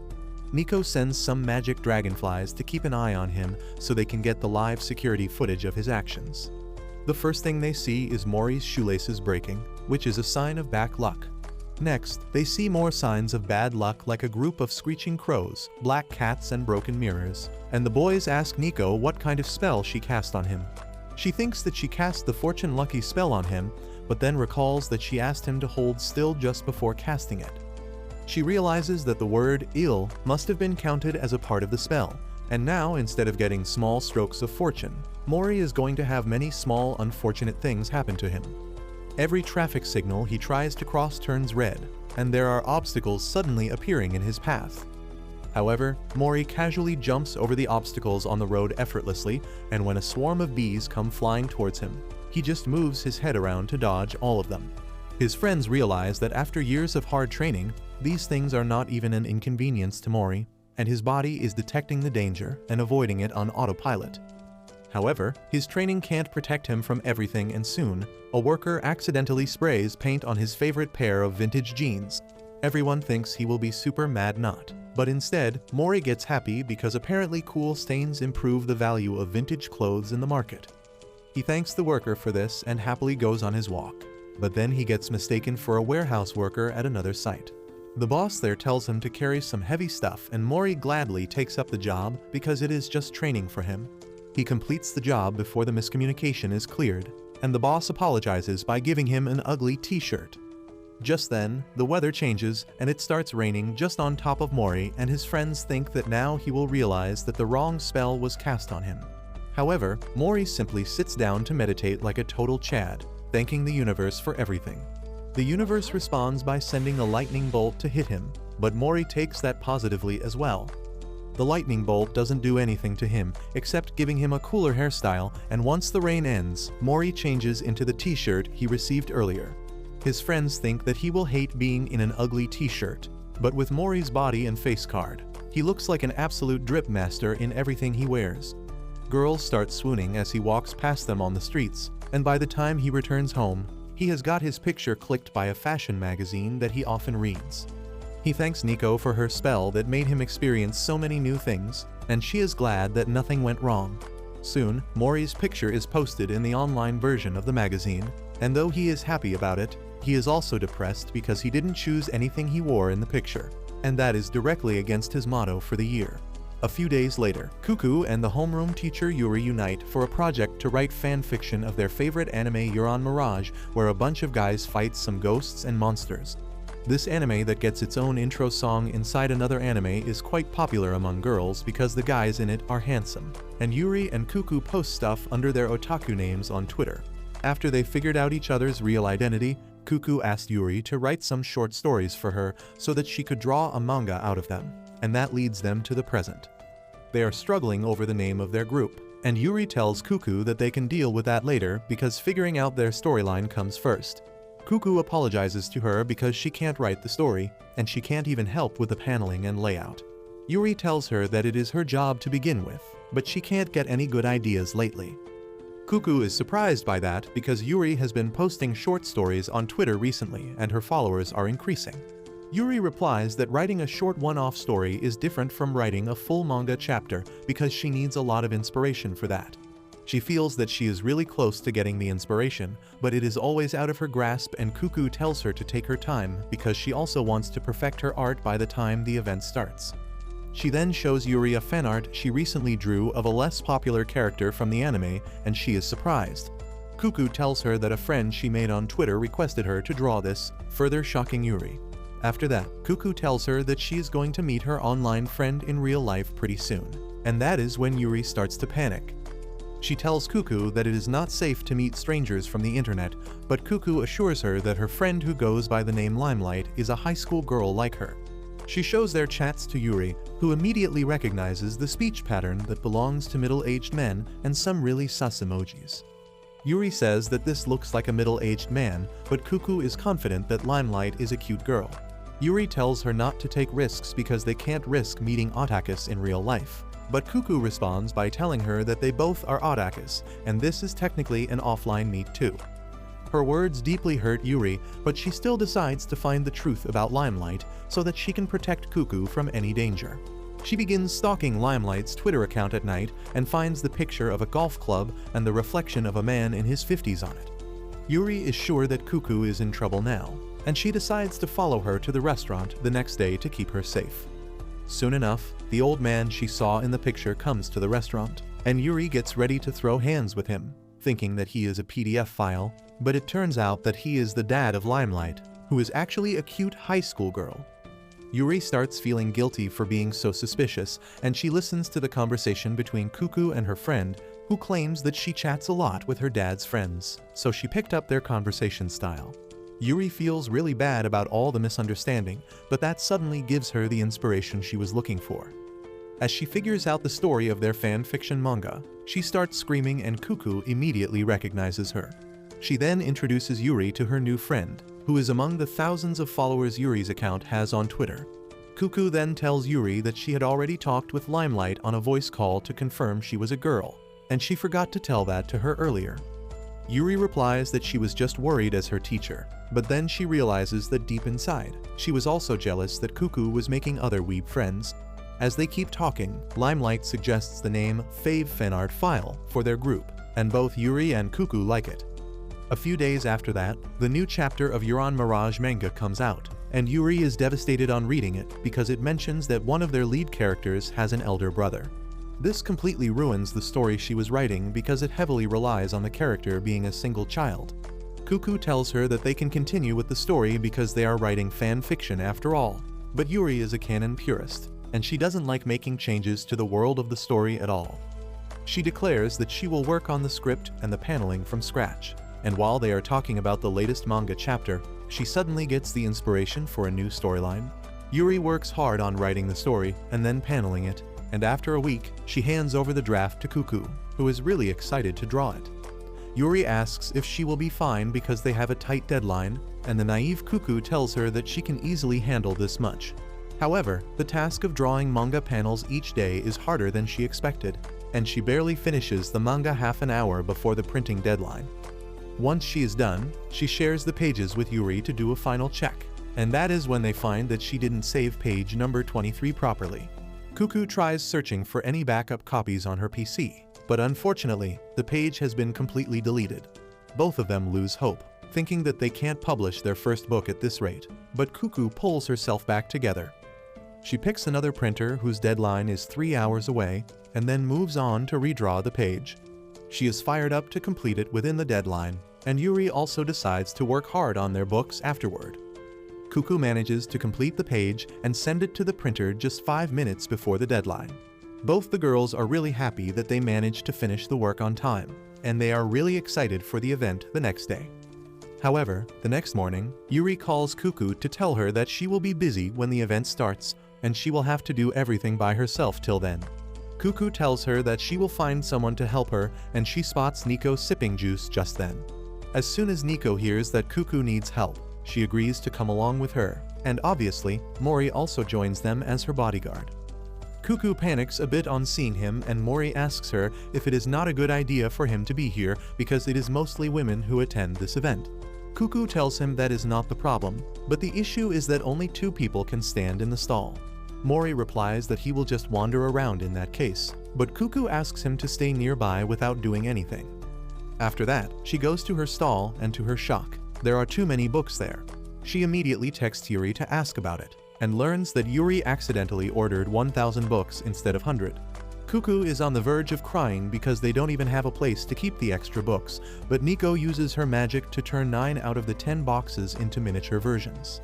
Nico sends some magic dragonflies to keep an eye on him so they can get the live security footage of his actions. The first thing they see is Mori's shoelaces breaking, which is a sign of bad luck. Next, they see more signs of bad luck like a group of screeching crows, black cats and broken mirrors, and the boys ask Nico what kind of spell she cast on him. She thinks that she cast the fortune lucky spell on him, but then recalls that she asked him to hold still just before casting it. She realizes that the word ill must have been counted as a part of the spell, and now instead of getting small strokes of fortune, Mori is going to have many small unfortunate things happen to him. Every traffic signal he tries to cross turns red, and there are obstacles suddenly appearing in his path. However, Mori casually jumps over the obstacles on the road effortlessly, and when a swarm of bees come flying towards him, he just moves his head around to dodge all of them. His friends realize that after years of hard training, these things are not even an inconvenience to Mori, and his body is detecting the danger and avoiding it on autopilot. However, his training can't protect him from everything, and soon, a worker accidentally sprays paint on his favorite pair of vintage jeans. Everyone thinks he will be super mad not, but instead, Mori gets happy because apparently cool stains improve the value of vintage clothes in the market. He thanks the worker for this and happily goes on his walk, but then he gets mistaken for a warehouse worker at another site. The boss there tells him to carry some heavy stuff, and Mori gladly takes up the job because it is just training for him. He completes the job before the miscommunication is cleared, and the boss apologizes by giving him an ugly t-shirt. Just then, the weather changes and it starts raining just on top of Mori, and his friends think that now he will realize that the wrong spell was cast on him. However, Mori simply sits down to meditate like a total Chad, thanking the universe for everything. The universe responds by sending a lightning bolt to hit him, but Mori takes that positively as well. The lightning bolt doesn't do anything to him except giving him a cooler hairstyle, and once the rain ends, Mori changes into the t-shirt he received earlier. His friends think that he will hate being in an ugly t-shirt, but with Mori's body and face card, he looks like an absolute drip master in everything he wears. Girls start swooning as he walks past them on the streets, and by the time he returns home, he has got his picture clicked by a fashion magazine that he often reads. He thanks Nico for her spell that made him experience so many new things, and she is glad that nothing went wrong. Soon, Mori's picture is posted in the online version of the magazine, and though he is happy about it, he is also depressed because he didn't choose anything he wore in the picture, and that is directly against his motto for the year. A few days later, Cuckoo and the homeroom teacher Yuri unite for a project to write fan fiction of their favorite anime Yuri Mirage, where a bunch of guys fight some ghosts and monsters. This anime that gets its own intro song inside another anime is quite popular among girls because the guys in it are handsome, and Yuri and Cuckoo post stuff under their otaku names on Twitter. After they figured out each other's real identity, Cuckoo asked Yuri to write some short stories for her so that she could draw a manga out of them, and that leads them to the present. They are struggling over the name of their group, and Yuri tells Cuckoo that they can deal with that later because figuring out their storyline comes first. Cuckoo apologizes to her because she can't write the story, and she can't even help with the paneling and layout. Yuri tells her that it is her job to begin with, but she can't get any good ideas lately. Cuckoo is surprised by that because Yuri has been posting short stories on Twitter recently and her followers are increasing. Yuri replies that writing a short one-off story is different from writing a full manga chapter because she needs a lot of inspiration for that. She feels that she is really close to getting the inspiration, but it is always out of her grasp, and Cuckoo tells her to take her time because she also wants to perfect her art by the time the event starts. She then shows Yuri a fanart she recently drew of a less popular character from the anime, and she is surprised. Cuckoo tells her that a friend she made on Twitter requested her to draw this, further shocking Yuri. After that, Cuckoo tells her that she is going to meet her online friend in real life pretty soon, and that is when Yuri starts to panic. She tells Cuckoo that it is not safe to meet strangers from the internet, but Cuckoo assures her that her friend who goes by the name Limelight is a high school girl like her. She shows their chats to Yuri, who immediately recognizes the speech pattern that belongs to middle-aged men and some really sus emojis. Yuri says that this looks like a middle-aged man, but Cuckoo is confident that Limelight is a cute girl. Yuri tells her not to take risks because they can't risk meeting otakus in real life. But Cuckoo responds by telling her that they both are otakus, and this is technically an offline meet too. Her words deeply hurt Yuri, but she still decides to find the truth about Limelight so that she can protect Cuckoo from any danger. She begins stalking Limelight's Twitter account at night and finds the picture of a golf club and the reflection of a man in his 50s on it. Yuri is sure that Cuckoo is in trouble now, and she decides to follow her to the restaurant the next day to keep her safe. Soon enough, the old man she saw in the picture comes to the restaurant, and Yuri gets ready to throw hands with him, thinking that he is a PDF file, but it turns out that he is the dad of Limelight, who is actually a cute high school girl. Yuri starts feeling guilty for being so suspicious, and she listens to the conversation between Cuckoo and her friend, who claims that she chats a lot with her dad's friends, so she picked up their conversation style. Yuri feels really bad about all the misunderstanding, but that suddenly gives her the inspiration she was looking for. As she figures out the story of their fan fiction manga, she starts screaming and Cuckoo immediately recognizes her. She then introduces Yuri to her new friend, who is among the thousands of followers Yuri's account has on Twitter. Cuckoo then tells Yuri that she had already talked with Limelight on a voice call to confirm she was a girl, and she forgot to tell that to her earlier. Yuri replies that she was just worried as her teacher, but then she realizes that deep inside, she was also jealous that Cuckoo was making other weeb friends. As they keep talking, Limelight suggests the name Fave Fanart File for their group, and both Yuri and Cuckoo like it. A few days after that, the new chapter of Yuri Mirage manga comes out, and Yuri is devastated on reading it because it mentions that one of their lead characters has an elder brother. This completely ruins the story she was writing because it heavily relies on the character being a single child. Cuckoo tells her that they can continue with the story because they are writing fan fiction after all, but Yuri is a canon purist, and she doesn't like making changes to the world of the story at all. She declares that she will work on the script and the paneling from scratch, and while they are talking about the latest manga chapter, she suddenly gets the inspiration for a new storyline. Yuri works hard on writing the story and then paneling it, and after a week, she hands over the draft to Cuckoo, who is really excited to draw it. Yuri asks if she will be fine because they have a tight deadline, and the naive Cuckoo tells her that she can easily handle this much. However, the task of drawing manga panels each day is harder than she expected, and she barely finishes the manga half an hour before the printing deadline. Once she is done, she shares the pages with Yuri to do a final check, and that is when they find that she didn't save page number 23 properly. Cuckoo tries searching for any backup copies on her PC, but unfortunately, the page has been completely deleted. Both of them lose hope, thinking that they can't publish their first book at this rate, but Cuckoo pulls herself back together. She picks another printer whose deadline is 3 hours away, and then moves on to redraw the page. She is fired up to complete it within the deadline, and Yuri also decides to work hard on their books afterward. Cuckoo manages to complete the page and send it to the printer just 5 minutes before the deadline. Both the girls are really happy that they managed to finish the work on time, and they are really excited for the event the next day. However, the next morning, Yuri calls Cuckoo to tell her that she will be busy when the event starts, and she will have to do everything by herself till then. Cuckoo tells her that she will find someone to help her, and she spots Nico sipping juice just then. As soon as Nico hears that Cuckoo needs help, she agrees to come along with her, and obviously, Mori also joins them as her bodyguard. Cuckoo panics a bit on seeing him, and Mori asks her if it is not a good idea for him to be here because it is mostly women who attend this event. Cuckoo tells him that is not the problem, but the issue is that only 2 people can stand in the stall. Mori replies that he will just wander around in that case, but Cuckoo asks him to stay nearby without doing anything. After that, she goes to her stall, and to her shock, there are too many books there. She immediately texts Yuri to ask about it, and learns that Yuri accidentally ordered 1,000 books instead of 100. Cuckoo is on the verge of crying because they don't even have a place to keep the extra books, but Nico uses her magic to turn 9 out of the 10 boxes into miniature versions.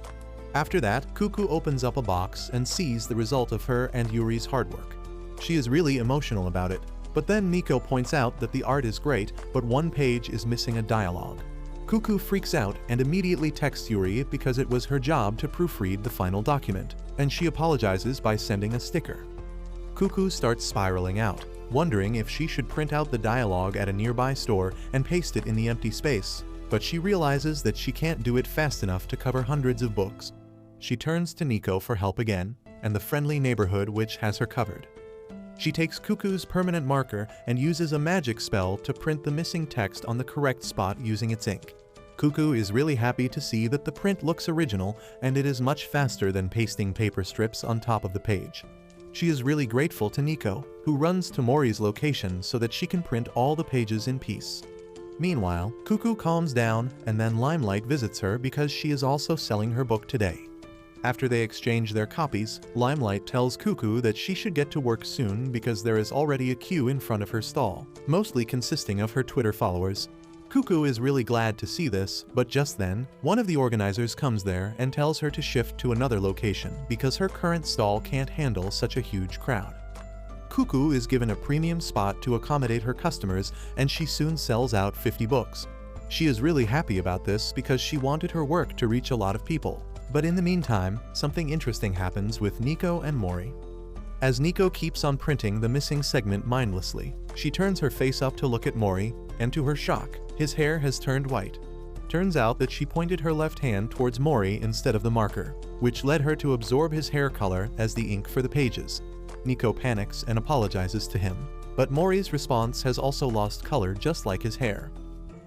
After that, Cuckoo opens up a box and sees the result of her and Yuri's hard work. She is really emotional about it, but then Nico points out that the art is great, but one page is missing a dialogue. Cuckoo freaks out and immediately texts Yuri because it was her job to proofread the final document, and she apologizes by sending a sticker. Cuckoo starts spiraling out, wondering if she should print out the dialogue at a nearby store and paste it in the empty space, but she realizes that she can't do it fast enough to cover hundreds of books. She turns to Nico for help again, and the friendly neighborhood which has her covered. She takes Cuckoo's permanent marker and uses a magic spell to print the missing text on the correct spot using its ink. Cuckoo is really happy to see that the print looks original, and it is much faster than pasting paper strips on top of the page. She is really grateful to Nico, who runs to Mori's location so that she can print all the pages in peace. Meanwhile, Cuckoo calms down, and then Limelight visits her because she is also selling her book today. After they exchange their copies, Limelight tells Cuckoo that she should get to work soon because there is already a queue in front of her stall, mostly consisting of her Twitter followers. Cuckoo is really glad to see this, but just then, one of the organizers comes there and tells her to shift to another location because her current stall can't handle such a huge crowd. Cuckoo is given a premium spot to accommodate her customers, and she soon sells out 50 books. She is really happy about this because she wanted her work to reach a lot of people. But in the meantime, something interesting happens with Nico and Mori. As Nico keeps on printing the missing segment mindlessly, she turns her face up to look at Mori, and to her shock, his hair has turned white. Turns out that she pointed her left hand towards Mori instead of the marker, which led her to absorb his hair color as the ink for the pages. Nico panics and apologizes to him, but Mori's response has also lost color just like his hair.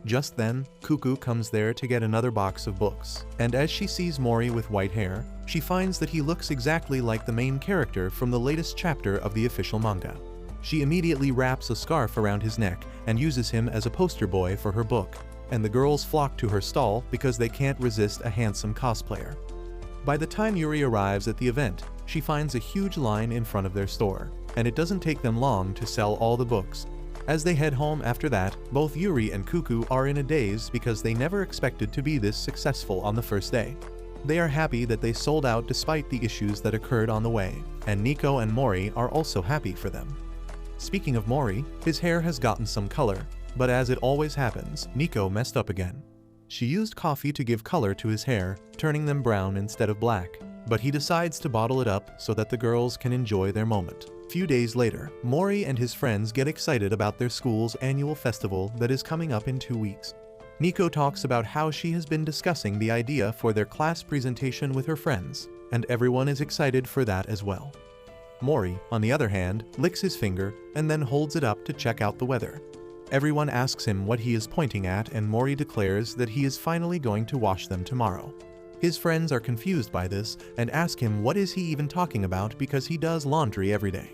Just then, Cuckoo comes there to get another box of books, and as she sees Mori with white hair, she finds that he looks exactly like the main character from the latest chapter of the official manga. She immediately wraps a scarf around his neck and uses him as a poster boy for her book, and the girls flock to her stall because they can't resist a handsome cosplayer. By the time Yuri arrives at the event, she finds a huge line in front of their store, and it doesn't take them long to sell all the books. As they head home after that, both Yuri and Cuckoo are in a daze because they never expected to be this successful on the first day. They are happy that they sold out despite the issues that occurred on the way, and Nico and Mori are also happy for them. Speaking of Mori, his hair has gotten some color, but as it always happens, Nico messed up again. She used coffee to give color to his hair, turning them brown instead of black, but he decides to bottle it up so that the girls can enjoy their moment. Few days later, Mori and his friends get excited about their school's annual festival that is coming up in 2 weeks. Nico talks about how she has been discussing the idea for their class presentation with her friends, and everyone is excited for that as well. Mori, on the other hand, licks his finger and then holds it up to check out the weather. Everyone asks him what he is pointing at, and Mori declares that he is finally going to wash them tomorrow. His friends are confused by this and ask him what is he even talking about because he does laundry every day.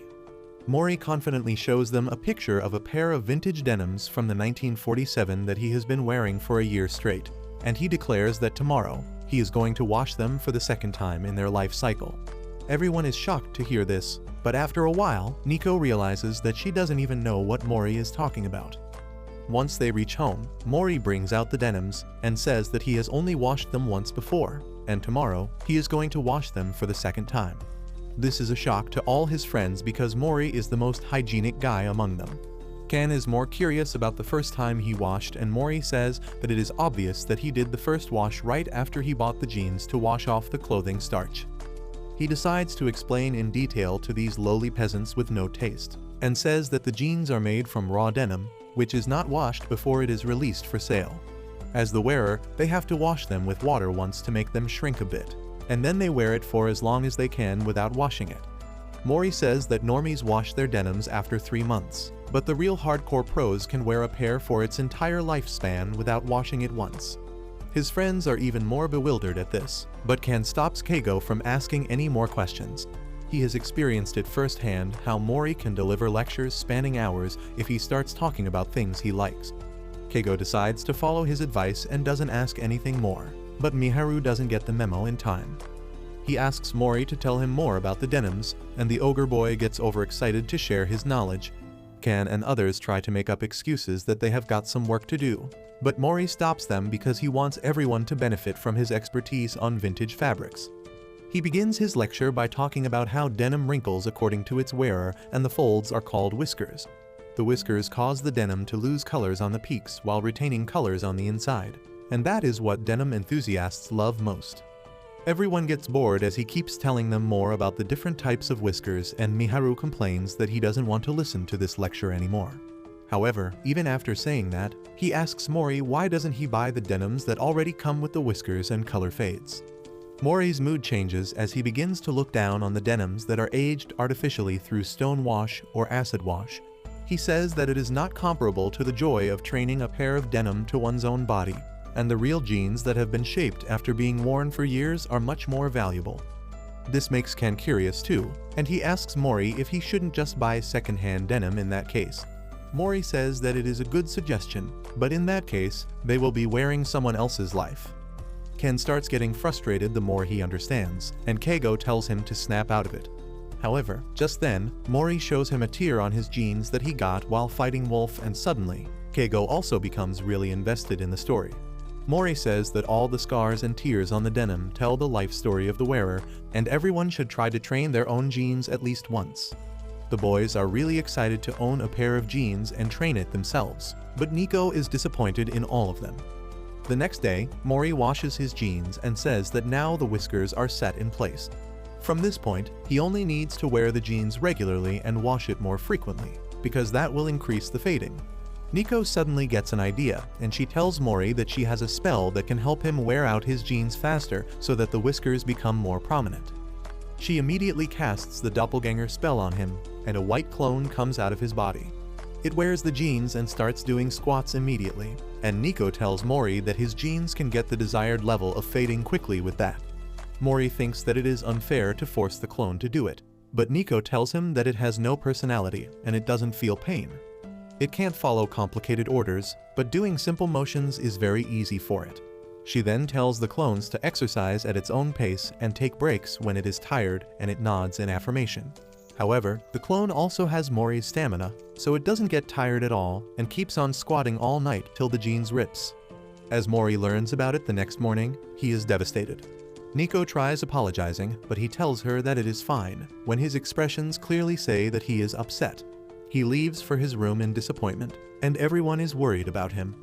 Mori confidently shows them a picture of a pair of vintage denims from the 1947 that he has been wearing for a year straight, and he declares that tomorrow he is going to wash them for the second time in their life cycle. Everyone is shocked to hear this, but after a while, Nico realizes that she doesn't even know what Mori is talking about. Once they reach home, Mori brings out the denims and says that he has only washed them once before, and tomorrow he is going to wash them for the second time. This is a shock to all his friends because Mori is the most hygienic guy among them. Ken is more curious about the first time he washed, and Mori says that it is obvious that he did the first wash right after he bought the jeans to wash off the clothing starch. He decides to explain in detail to these lowly peasants with no taste, and says that the jeans are made from raw denim, which is not washed before it is released for sale. As the wearer, they have to wash them with water once to make them shrink a bit, and then they wear it for as long as they can without washing it. Mori says that normies wash their denims after 3 months, but the real hardcore pros can wear a pair for its entire lifespan without washing it once. His friends are even more bewildered at this, but Ken stops Keigo from asking any more questions. He has experienced it firsthand how Mori can deliver lectures spanning hours if he starts talking about things he likes. Keigo decides to follow his advice and doesn't ask anything more, but Miharu doesn't get the memo in time. He asks Mori to tell him more about the denims, and the ogre boy gets overexcited to share his knowledge. Ken and others try to make up excuses that they have got some work to do, but Mori stops them because he wants everyone to benefit from his expertise on vintage fabrics. He begins his lecture by talking about how denim wrinkles according to its wearer, and the folds are called whiskers. The whiskers cause the denim to lose colors on the peaks while retaining colors on the inside, and that is what denim enthusiasts love most. Everyone gets bored as he keeps telling them more about the different types of whiskers, and Miharu complains that he doesn't want to listen to this lecture anymore. However, even after saying that, he asks Mori why doesn't he buy the denims that already come with the whiskers and color fades. Mori's mood changes as he begins to look down on the denims that are aged artificially through stone wash or acid wash. He says that it is not comparable to the joy of training a pair of denim to one's own body, and the real jeans that have been shaped after being worn for years are much more valuable. This makes Ken curious too, and he asks Mori if he shouldn't just buy second-hand denim in that case. Mori says that it is a good suggestion, but in that case, they will be wearing someone else's life. Ken starts getting frustrated the more he understands, and Keigo tells him to snap out of it. However, just then, Mori shows him a tear on his jeans that he got while fighting Wolf, and suddenly, Keigo also becomes really invested in the story. Mori says that all the scars and tears on the denim tell the life story of the wearer, and everyone should try to train their own jeans at least once. The boys are really excited to own a pair of jeans and train it themselves, but Nico is disappointed in all of them. The next day, Mori washes his jeans and says that now the whiskers are set in place. From this point, he only needs to wear the jeans regularly and wash it more frequently, because that will increase the fading. Nico suddenly gets an idea, and she tells Mori that she has a spell that can help him wear out his jeans faster so that the whiskers become more prominent. She immediately casts the doppelganger spell on him, and a white clone comes out of his body. It wears the jeans and starts doing squats immediately, and Nico tells Mori that his jeans can get the desired level of fading quickly with that. Mori thinks that it is unfair to force the clone to do it, but Nico tells him that it has no personality and it doesn't feel pain. It can't follow complicated orders, but doing simple motions is very easy for it. She then tells the clones to exercise at its own pace and take breaks when it is tired, and it nods in affirmation. However, the clone also has Mori's stamina, so it doesn't get tired at all and keeps on squatting all night till the jeans rips. As Mori learns about it the next morning, he is devastated. Nico tries apologizing, but he tells her that it is fine, when his expressions clearly say that he is upset. He leaves for his room in disappointment, and everyone is worried about him.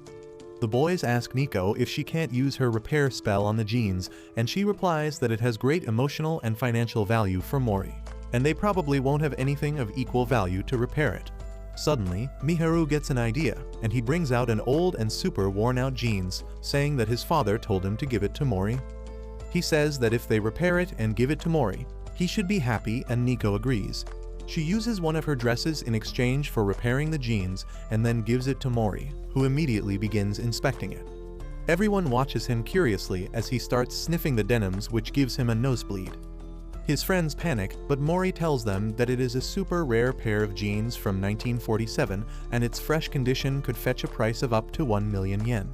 The boys ask Nico if she can't use her repair spell on the jeans, and she replies that it has great emotional and financial value for Mori. and they probably won't have anything of equal value to repair it. Suddenly, Miharu gets an idea, and he brings out an old and super worn-out jeans, saying that his father told him to give it to Mori. He says that if they repair it and give it to Mori, he should be happy, and Nico agrees. She uses one of her dresses in exchange for repairing the jeans and then gives it to Mori, who immediately begins inspecting it. Everyone watches him curiously as he starts sniffing the denims, which gives him a nosebleed. His friends panic, but Mori tells them that it is a super rare pair of jeans from 1947 and its fresh condition could fetch a price of up to 1 million yen.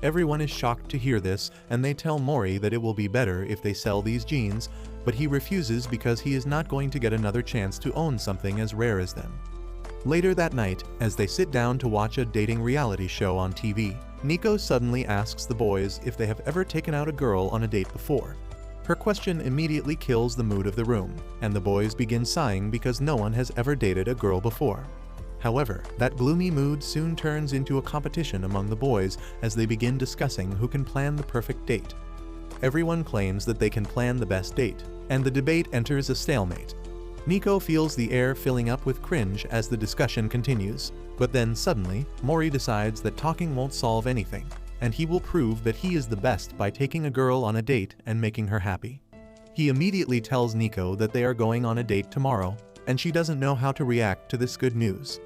Everyone is shocked to hear this, and they tell Mori that it will be better if they sell these jeans, but he refuses because he is not going to get another chance to own something as rare as them. Later that night, as they sit down to watch a dating reality show on TV, Nico suddenly asks the boys if they have ever taken out a girl on a date before. Her question immediately kills the mood of the room, and the boys begin sighing because no one has ever dated a girl before. However, that gloomy mood soon turns into a competition among the boys as they begin discussing who can plan the perfect date. Everyone claims that they can plan the best date, and the debate enters a stalemate. Nico feels the air filling up with cringe as the discussion continues, but then suddenly, Mori decides that talking won't solve anything, and he will prove that he is the best by taking a girl on a date and making her happy. He immediately tells Nico that they are going on a date tomorrow, and she doesn't know how to react to this good news.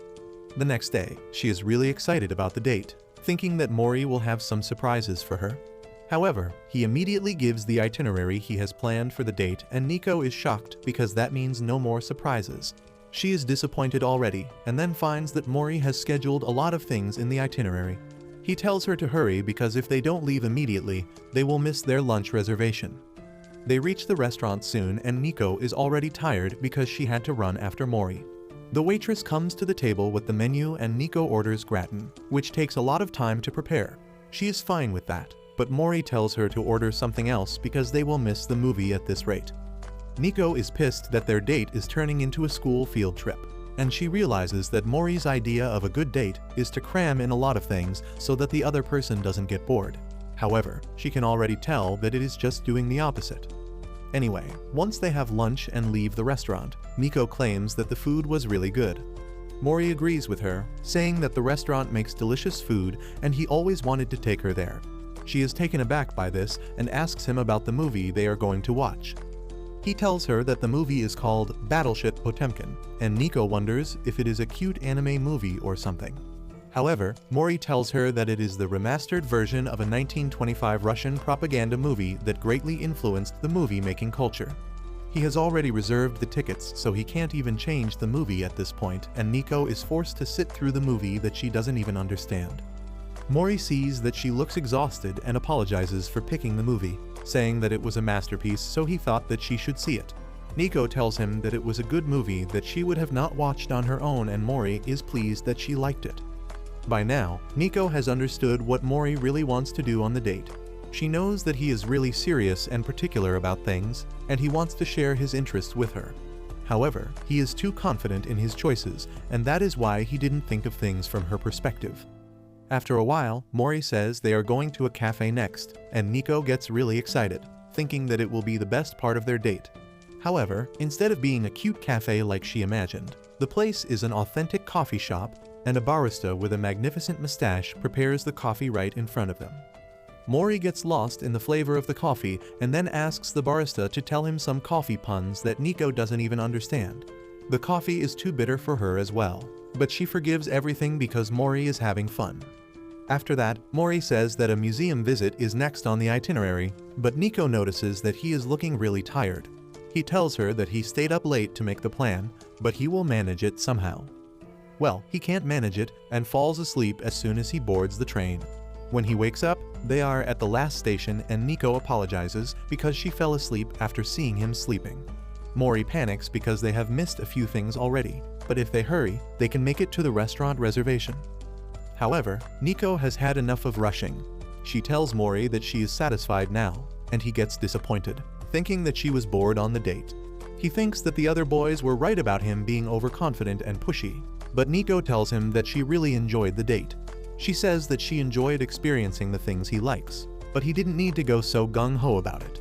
The next day, she is really excited about the date, thinking that Mori will have some surprises for her. However, he immediately gives the itinerary he has planned for the date, and Nico is shocked because that means no more surprises. She is disappointed already, and then finds that Mori has scheduled a lot of things in the itinerary. He tells her to hurry because if they don't leave immediately, they will miss their lunch reservation. They reach the restaurant soon, and Nico is already tired because she had to run after Mori. The waitress comes to the table with the menu, and Nico orders gratin, which takes a lot of time to prepare. She is fine with that, but Mori tells her to order something else because they will miss the movie at this rate. Nico is pissed that their date is turning into a school field trip, and she realizes that Mori's idea of a good date is to cram in a lot of things so that the other person doesn't get bored. However, she can already tell that it is just doing the opposite. Anyway, once they have lunch and leave the restaurant, Nico claims that the food was really good. Mori agrees with her, saying that the restaurant makes delicious food and he always wanted to take her there. She is taken aback by this and asks him about the movie they are going to watch. He tells her that the movie is called Battleship Potemkin, and Nico wonders if it is a cute anime movie or something. However, Mori tells her that it is the remastered version of a 1925 Russian propaganda movie that greatly influenced the movie-making culture. He has already reserved the tickets, so he can't even change the movie at this point, and Nico is forced to sit through the movie that she doesn't even understand. Mori sees that she looks exhausted and apologizes for picking the movie, saying that it was a masterpiece, so he thought that she should see it. Nico tells him that it was a good movie that she would have not watched on her own, and Mori is pleased that she liked it. By now, Nico has understood what Mori really wants to do on the date. She knows that he is really serious and particular about things, and he wants to share his interests with her. However, he is too confident in his choices, and that is why he didn't think of things from her perspective. After a while, Mori says they are going to a cafe next, and Nico gets really excited, thinking that it will be the best part of their date. However, instead of being a cute cafe like she imagined, the place is an authentic coffee shop, and a barista with a magnificent mustache prepares the coffee right in front of them. Mori gets lost in the flavor of the coffee and then asks the barista to tell him some coffee puns that Nico doesn't even understand. The coffee is too bitter for her as well, but she forgives everything because Mori is having fun. After that, Mori says that a museum visit is next on the itinerary, but Nico notices that he is looking really tired. He tells her that he stayed up late to make the plan, but he will manage it somehow. Well, he can't manage it and falls asleep as soon as he boards the train. When he wakes up, they are at the last station and Nico apologizes because she fell asleep after seeing him sleeping. Mori panics because they have missed a few things already, but if they hurry, they can make it to the restaurant reservation. However, Nico has had enough of rushing. She tells Mori that she is satisfied now, and he gets disappointed, thinking that she was bored on the date. He thinks that the other boys were right about him being overconfident and pushy, but Nico tells him that she really enjoyed the date. She says that she enjoyed experiencing the things he likes, but he didn't need to go so gung-ho about it.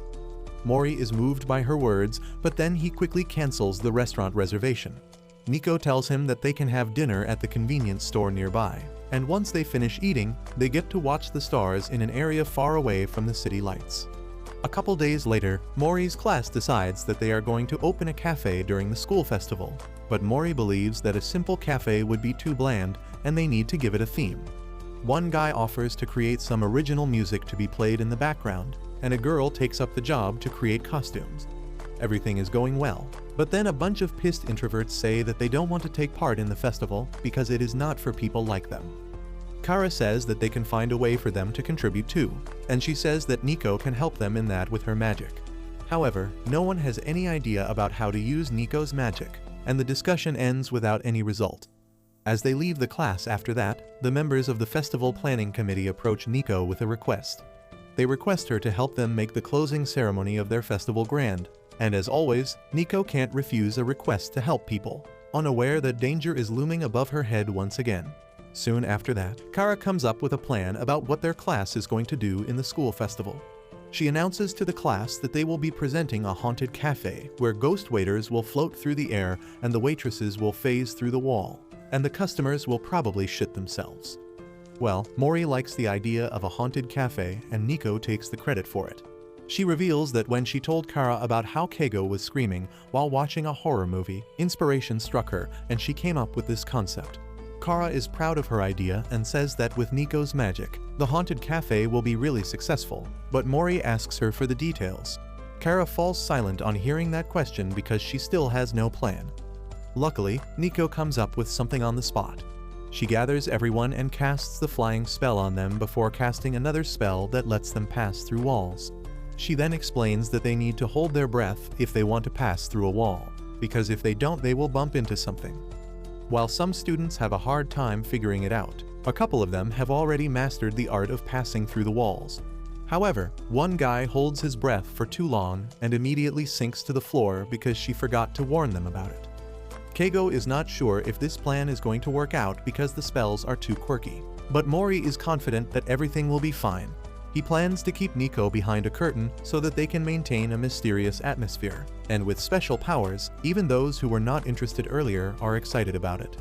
Mori is moved by her words, but then he quickly cancels the restaurant reservation. Nico tells him that they can have dinner at the convenience store nearby, and once they finish eating, they get to watch the stars in an area far away from the city lights. A couple days later, Mori's class decides that they are going to open a cafe during the school festival, but Mori believes that a simple cafe would be too bland and they need to give it a theme. One guy offers to create some original music to be played in the background, and a girl takes up the job to create costumes. Everything is going well, but then a bunch of pissed introverts say that they don't want to take part in the festival because it is not for people like them. Kara says that they can find a way for them to contribute too, and she says that Nico can help them in that with her magic. However, no one has any idea about how to use Nico's magic, and the discussion ends without any result. As they leave the class after that, the members of the festival planning committee approach Nico with a request. They request her to help them make the closing ceremony of their festival grand, and as always, Nico can't refuse a request to help people, unaware that danger is looming above her head once again. Soon after that, Kara comes up with a plan about what their class is going to do in the school festival. She announces to the class that they will be presenting a haunted cafe where ghost waiters will float through the air and the waitresses will phase through the wall, and the customers will probably shit themselves. Well, Mori likes the idea of a haunted cafe and Nico takes the credit for it. She reveals that when she told Kara about how Keigo was screaming while watching a horror movie, inspiration struck her and she came up with this concept. Kara is proud of her idea and says that with Nico's magic, the haunted cafe will be really successful, but Mori asks her for the details. Kara falls silent on hearing that question because she still has no plan. Luckily, Nico comes up with something on the spot. She gathers everyone and casts the flying spell on them before casting another spell that lets them pass through walls. She then explains that they need to hold their breath if they want to pass through a wall, because if they don't they will bump into something. While some students have a hard time figuring it out, a couple of them have already mastered the art of passing through the walls. However, one guy holds his breath for too long and immediately sinks to the floor because she forgot to warn them about it. Keigo is not sure if this plan is going to work out because the spells are too quirky, but Mori is confident that everything will be fine. He plans to keep Nico behind a curtain so that they can maintain a mysterious atmosphere, and with special powers, even those who were not interested earlier are excited about it.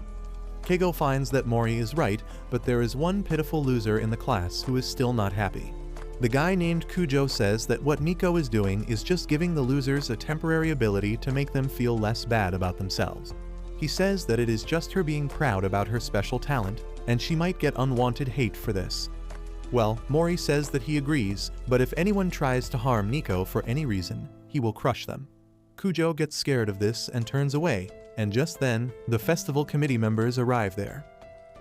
Keigo finds that Mori is right, but there is one pitiful loser in the class who is still not happy. The guy named Kujo says that what Nico is doing is just giving the losers a temporary ability to make them feel less bad about themselves. He says that it is just her being proud about her special talent, and she might get unwanted hate for this. Well, Mori says that he agrees, but if anyone tries to harm Nico for any reason, he will crush them. Kujo gets scared of this and turns away, and just then, the festival committee members arrive there.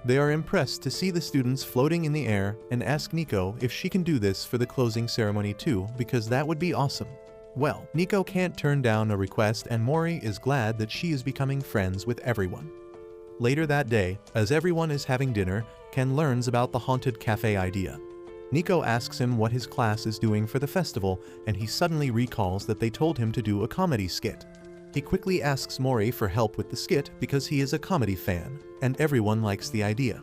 They are impressed to see the students floating in the air and ask Nico if she can do this for the closing ceremony too, because that would be awesome. Well, Nico can't turn down a request and Mori is glad that she is becoming friends with everyone. Later that day, as everyone is having dinner, Ken learns about the haunted cafe idea. Nico asks him what his class is doing for the festival, and he suddenly recalls that they told him to do a comedy skit. He quickly asks Mori for help with the skit because he is a comedy fan, and everyone likes the idea.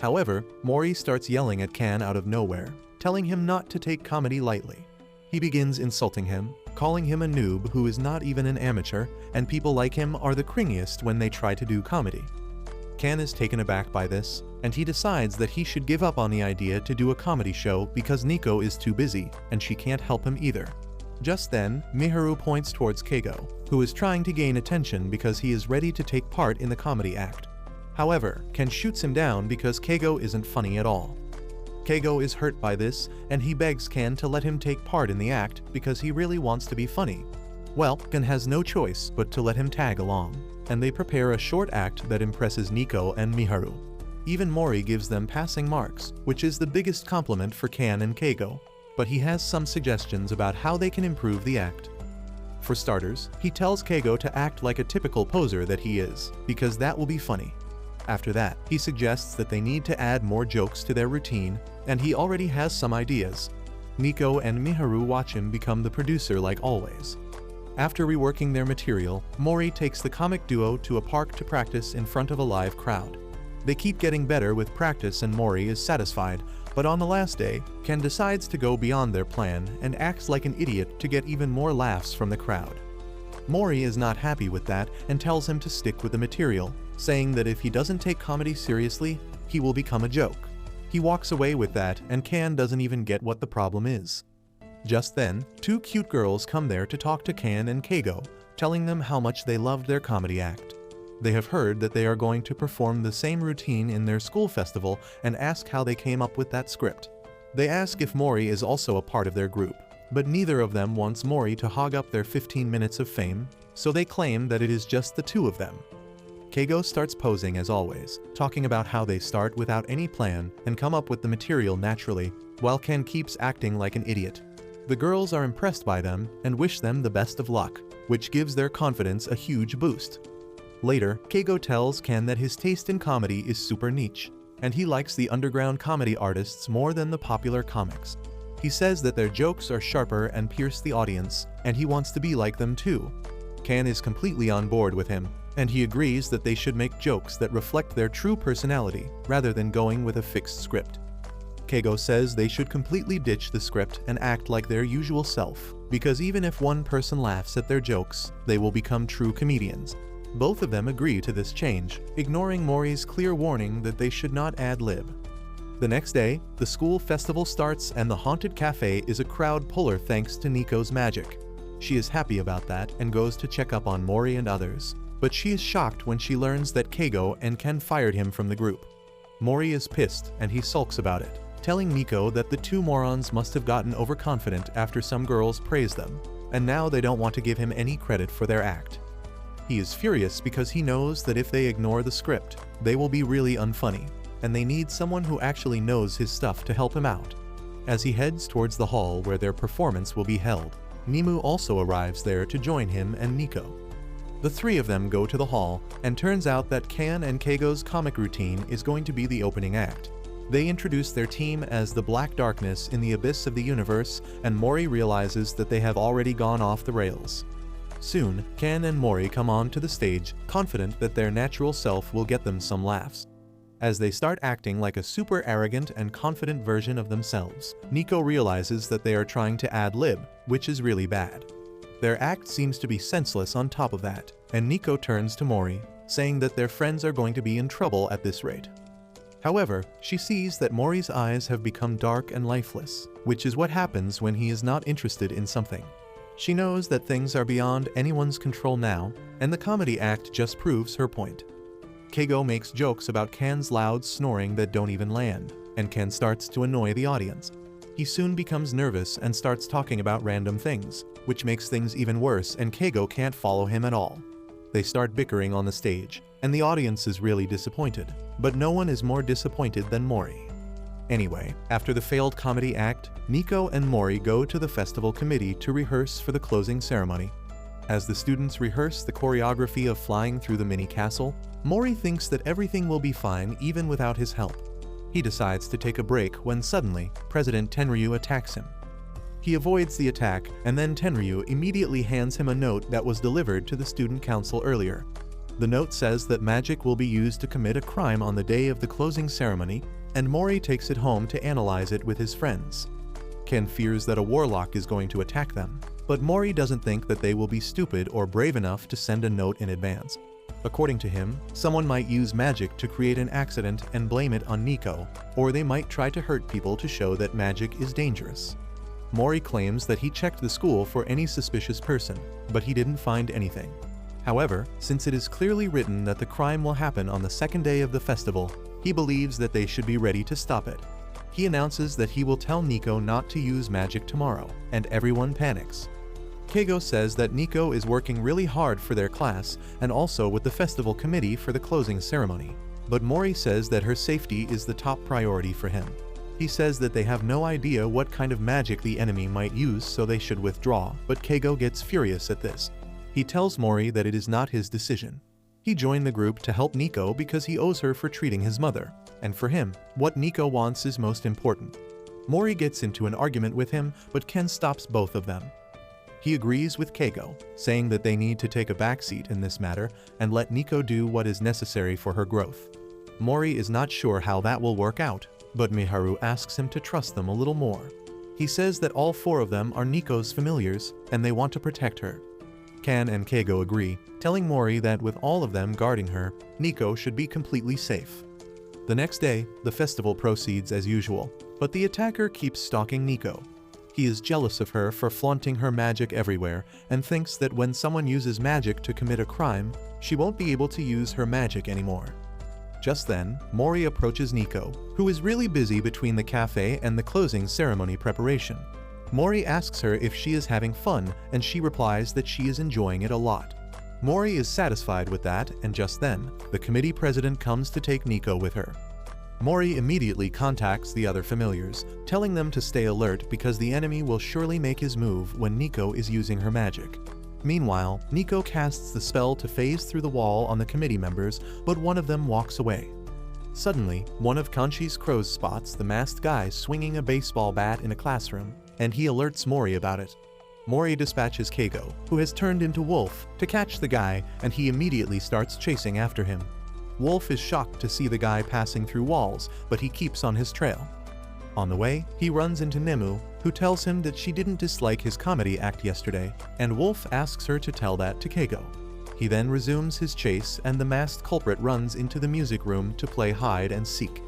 However, Mori starts yelling at Ken out of nowhere, telling him not to take comedy lightly. He begins insulting him, calling him a noob who is not even an amateur, and people like him are the cringiest when they try to do comedy. Ken is taken aback by this, and he decides that he should give up on the idea to do a comedy show because Nico is too busy, and she can't help him either. Just then, Miharu points towards Keigo, who is trying to gain attention because he is ready to take part in the comedy act. However, Ken shoots him down because Keigo isn't funny at all. Keigo is hurt by this, and he begs Ken to let him take part in the act because he really wants to be funny. Well, Ken has no choice but to let him tag along, and they prepare a short act that impresses Nico and Miharu. Even Mori gives them passing marks, which is the biggest compliment for Ken and Keigo, but he has some suggestions about how they can improve the act. For starters, he tells Keigo to act like a typical poser that he is, because that will be funny. After that, he suggests that they need to add more jokes to their routine, and he already has some ideas. Nico and Miharu watch him become the producer like always. After reworking their material, Mori takes the comic duo to a park to practice in front of a live crowd. They keep getting better with practice and Mori is satisfied, But on the last day, Ken decides to go beyond their plan and acts like an idiot to get even more laughs from the crowd. Mori is not happy with that and tells him to stick with the material, saying that if he doesn't take comedy seriously, he will become a joke. He walks away with that, and Can doesn't even get what the problem is. Just then, two cute girls come there to talk to Can and Keigo, telling them how much they loved their comedy act. They have heard that they are going to perform the same routine in their school festival and ask how they came up with that script. They ask if Mori is also a part of their group, but neither of them wants Mori to hog up their 15 minutes of fame, so they claim that it is just the two of them. Keigo starts posing as always, talking about how they start without any plan and come up with the material naturally, while Ken keeps acting like an idiot. The girls are impressed by them and wish them the best of luck, which gives their confidence a huge boost. Later, Keigo tells Ken that his taste in comedy is super niche, and he likes the underground comedy artists more than the popular comics. He says that their jokes are sharper and pierce the audience, and he wants to be like them too. Ken is completely on board with him, and he agrees that they should make jokes that reflect their true personality rather than going with a fixed script. Keigo says they should completely ditch the script and act like their usual self, because even if one person laughs at their jokes, they will become true comedians. Both of them agree to this change, ignoring Mori's clear warning that they should not ad-lib. The next day, the school festival starts and the haunted cafe is a crowd puller thanks to Nico's magic. She is happy about that and goes to check up on Mori and others, but she is shocked when she learns that Keigo and Ken fired him from the group. Mori is pissed and he sulks about it, telling Nico that the two morons must have gotten overconfident after some girls praised them, and now they don't want to give him any credit for their act. He is furious because he knows that if they ignore the script, they will be really unfunny, and they need someone who actually knows his stuff to help him out. As he heads towards the hall where their performance will be held, Nimu also arrives there to join him and Nico. The three of them go to the hall, and turns out that Can and Keigo's comic routine is going to be the opening act. They introduce their team as the Black Darkness in the abyss of the universe, and Mori realizes that they have already gone off the rails. Soon, Can and Mori come on to the stage, confident that their natural self will get them some laughs. As they start acting like a super arrogant and confident version of themselves, Nico realizes that they are trying to ad-lib, which is really bad. Their act seems to be senseless on top of that, and Nico turns to Mori, saying that their friends are going to be in trouble at this rate. However, she sees that Mori's eyes have become dark and lifeless, which is what happens when he is not interested in something. She knows that things are beyond anyone's control now, and the comedy act just proves her point. Keigo makes jokes about Can's loud snoring that don't even land, and Can starts to annoy the audience. He soon becomes nervous and starts talking about random things, which makes things even worse, and Keigo can't follow him at all. They start bickering on the stage, and the audience is really disappointed, but no one is more disappointed than Mori. Anyway, after the failed comedy act, Nico and Mori go to the festival committee to rehearse for the closing ceremony. As the students rehearse the choreography of flying through the mini castle, Mori thinks that everything will be fine even without his help. He decides to take a break when suddenly, President Tenryu attacks him. He avoids the attack, and then Tenryu immediately hands him a note that was delivered to the student council earlier. The note says that magic will be used to commit a crime on the day of the closing ceremony, and Mori takes it home to analyze it with his friends. Ken fears that a warlock is going to attack them, but Mori doesn't think that they will be stupid or brave enough to send a note in advance. According to him, someone might use magic to create an accident and blame it on Nico, or they might try to hurt people to show that magic is dangerous. Mori claims that he checked the school for any suspicious person, but he didn't find anything. However, since it is clearly written that the crime will happen on the second day of the festival, he believes that they should be ready to stop it. He announces that he will tell Nico not to use magic tomorrow, and everyone panics. Keigo says that Nico is working really hard for their class and also with the festival committee for the closing ceremony, but Mori says that her safety is the top priority for him. He says that they have no idea what kind of magic the enemy might use, so they should withdraw, but Keigo gets furious at this. He tells Mori that it is not his decision. He joined the group to help Nico because he owes her for treating his mother, and for him, what Nico wants is most important. Mori gets into an argument with him, but Ken stops both of them. He agrees with Keigo, saying that they need to take a backseat in this matter and let Nico do what is necessary for her growth. Mori is not sure how that will work out, but Miharu asks him to trust them a little more. He says that all 4 of them are Nico's familiars, and they want to protect her. Kan and Keigo agree, telling Mori that with all of them guarding her, Nico should be completely safe. The next day, the festival proceeds as usual, but the attacker keeps stalking Nico. He is jealous of her for flaunting her magic everywhere and thinks that when someone uses magic to commit a crime, she won't be able to use her magic anymore. Just then, Mori approaches Nico, who is really busy between the cafe and the closing ceremony preparation. Mori asks her if she is having fun, and she replies that she is enjoying it a lot. Mori is satisfied with that, and just then, the committee president comes to take Nico with her. Mori immediately contacts the other familiars, telling them to stay alert because the enemy will surely make his move when Nico is using her magic. Meanwhile, Nico casts the spell to phase through the wall on the committee members, but one of them walks away. Suddenly, one of Kanshi's crows spots the masked guy swinging a baseball bat in a classroom, and he alerts Mori about it. Mori dispatches Keigo, who has turned into Wolf, to catch the guy, and he immediately starts chasing after him. Wolf is shocked to see the guy passing through walls, but he keeps on his trail. On the way, he runs into Nemu, who tells him that she didn't dislike his comedy act yesterday, and Wolf asks her to tell that to Keigo. He then resumes his chase, and the masked culprit runs into the music room to play hide and seek.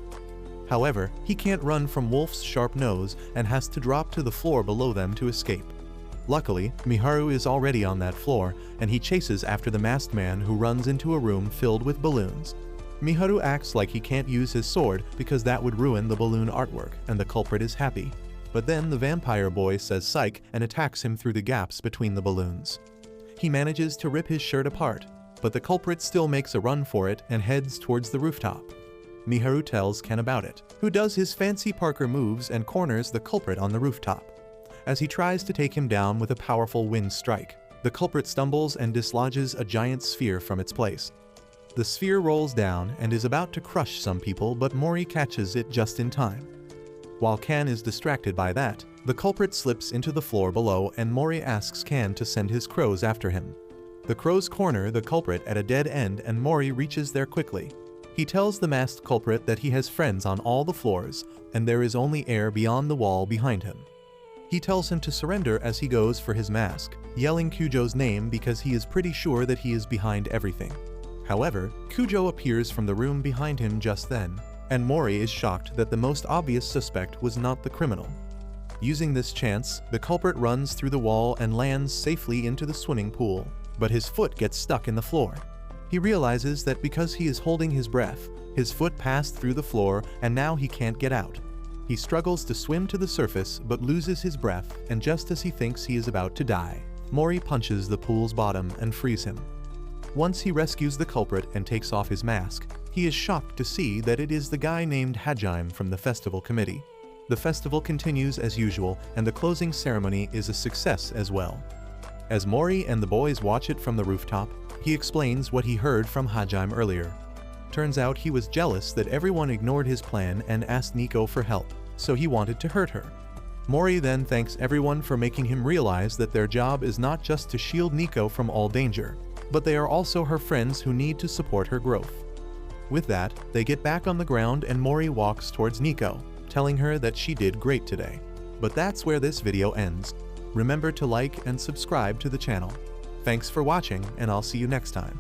However, he can't run from Wolf's sharp nose and has to drop to the floor below them to escape. Luckily, Miharu is already on that floor, and he chases after the masked man who runs into a room filled with balloons. Miharu acts like he can't use his sword because that would ruin the balloon artwork, and the culprit is happy. But then the vampire boy says psych and attacks him through the gaps between the balloons. He manages to rip his shirt apart, but the culprit still makes a run for it and heads towards the rooftop. Miharu tells Ken about it, who does his fancy Parker moves and corners the culprit on the rooftop. As he tries to take him down with a powerful wind strike, the culprit stumbles and dislodges a giant sphere from its place. The sphere rolls down and is about to crush some people, but Mori catches it just in time. While Kan is distracted by that, the culprit slips into the floor below and Mori asks Kan to send his crows after him. The crows corner the culprit at a dead end and Mori reaches there quickly. He tells the masked culprit that he has friends on all the floors and there is only air beyond the wall behind him. He tells him to surrender as he goes for his mask, yelling Kujo's name because he is pretty sure that he is behind everything. However, Kujo appears from the room behind him just then, and Mori is shocked that the most obvious suspect was not the criminal. Using this chance, the culprit runs through the wall and lands safely into the swimming pool, but his foot gets stuck in the floor. He realizes that because he is holding his breath, his foot passed through the floor and now he can't get out. He struggles to swim to the surface but loses his breath, and just as he thinks he is about to die, Mori punches the pool's bottom and frees him. Once he rescues the culprit and takes off his mask, he is shocked to see that it is the guy named Hajime from the festival committee. The festival continues as usual, and the closing ceremony is a success as well. As Mori and the boys watch it from the rooftop, he explains what he heard from Hajime earlier. Turns out he was jealous that everyone ignored his plan and asked Nico for help, so he wanted to hurt her. Mori then thanks everyone for making him realize that their job is not just to shield Nico from all danger, but they are also her friends who need to support her growth. With that, they get back on the ground and Mori walks towards Nico, telling her that she did great today. But that's where this video ends. Remember to like and subscribe to the channel. Thanks for watching, and I'll see you next time.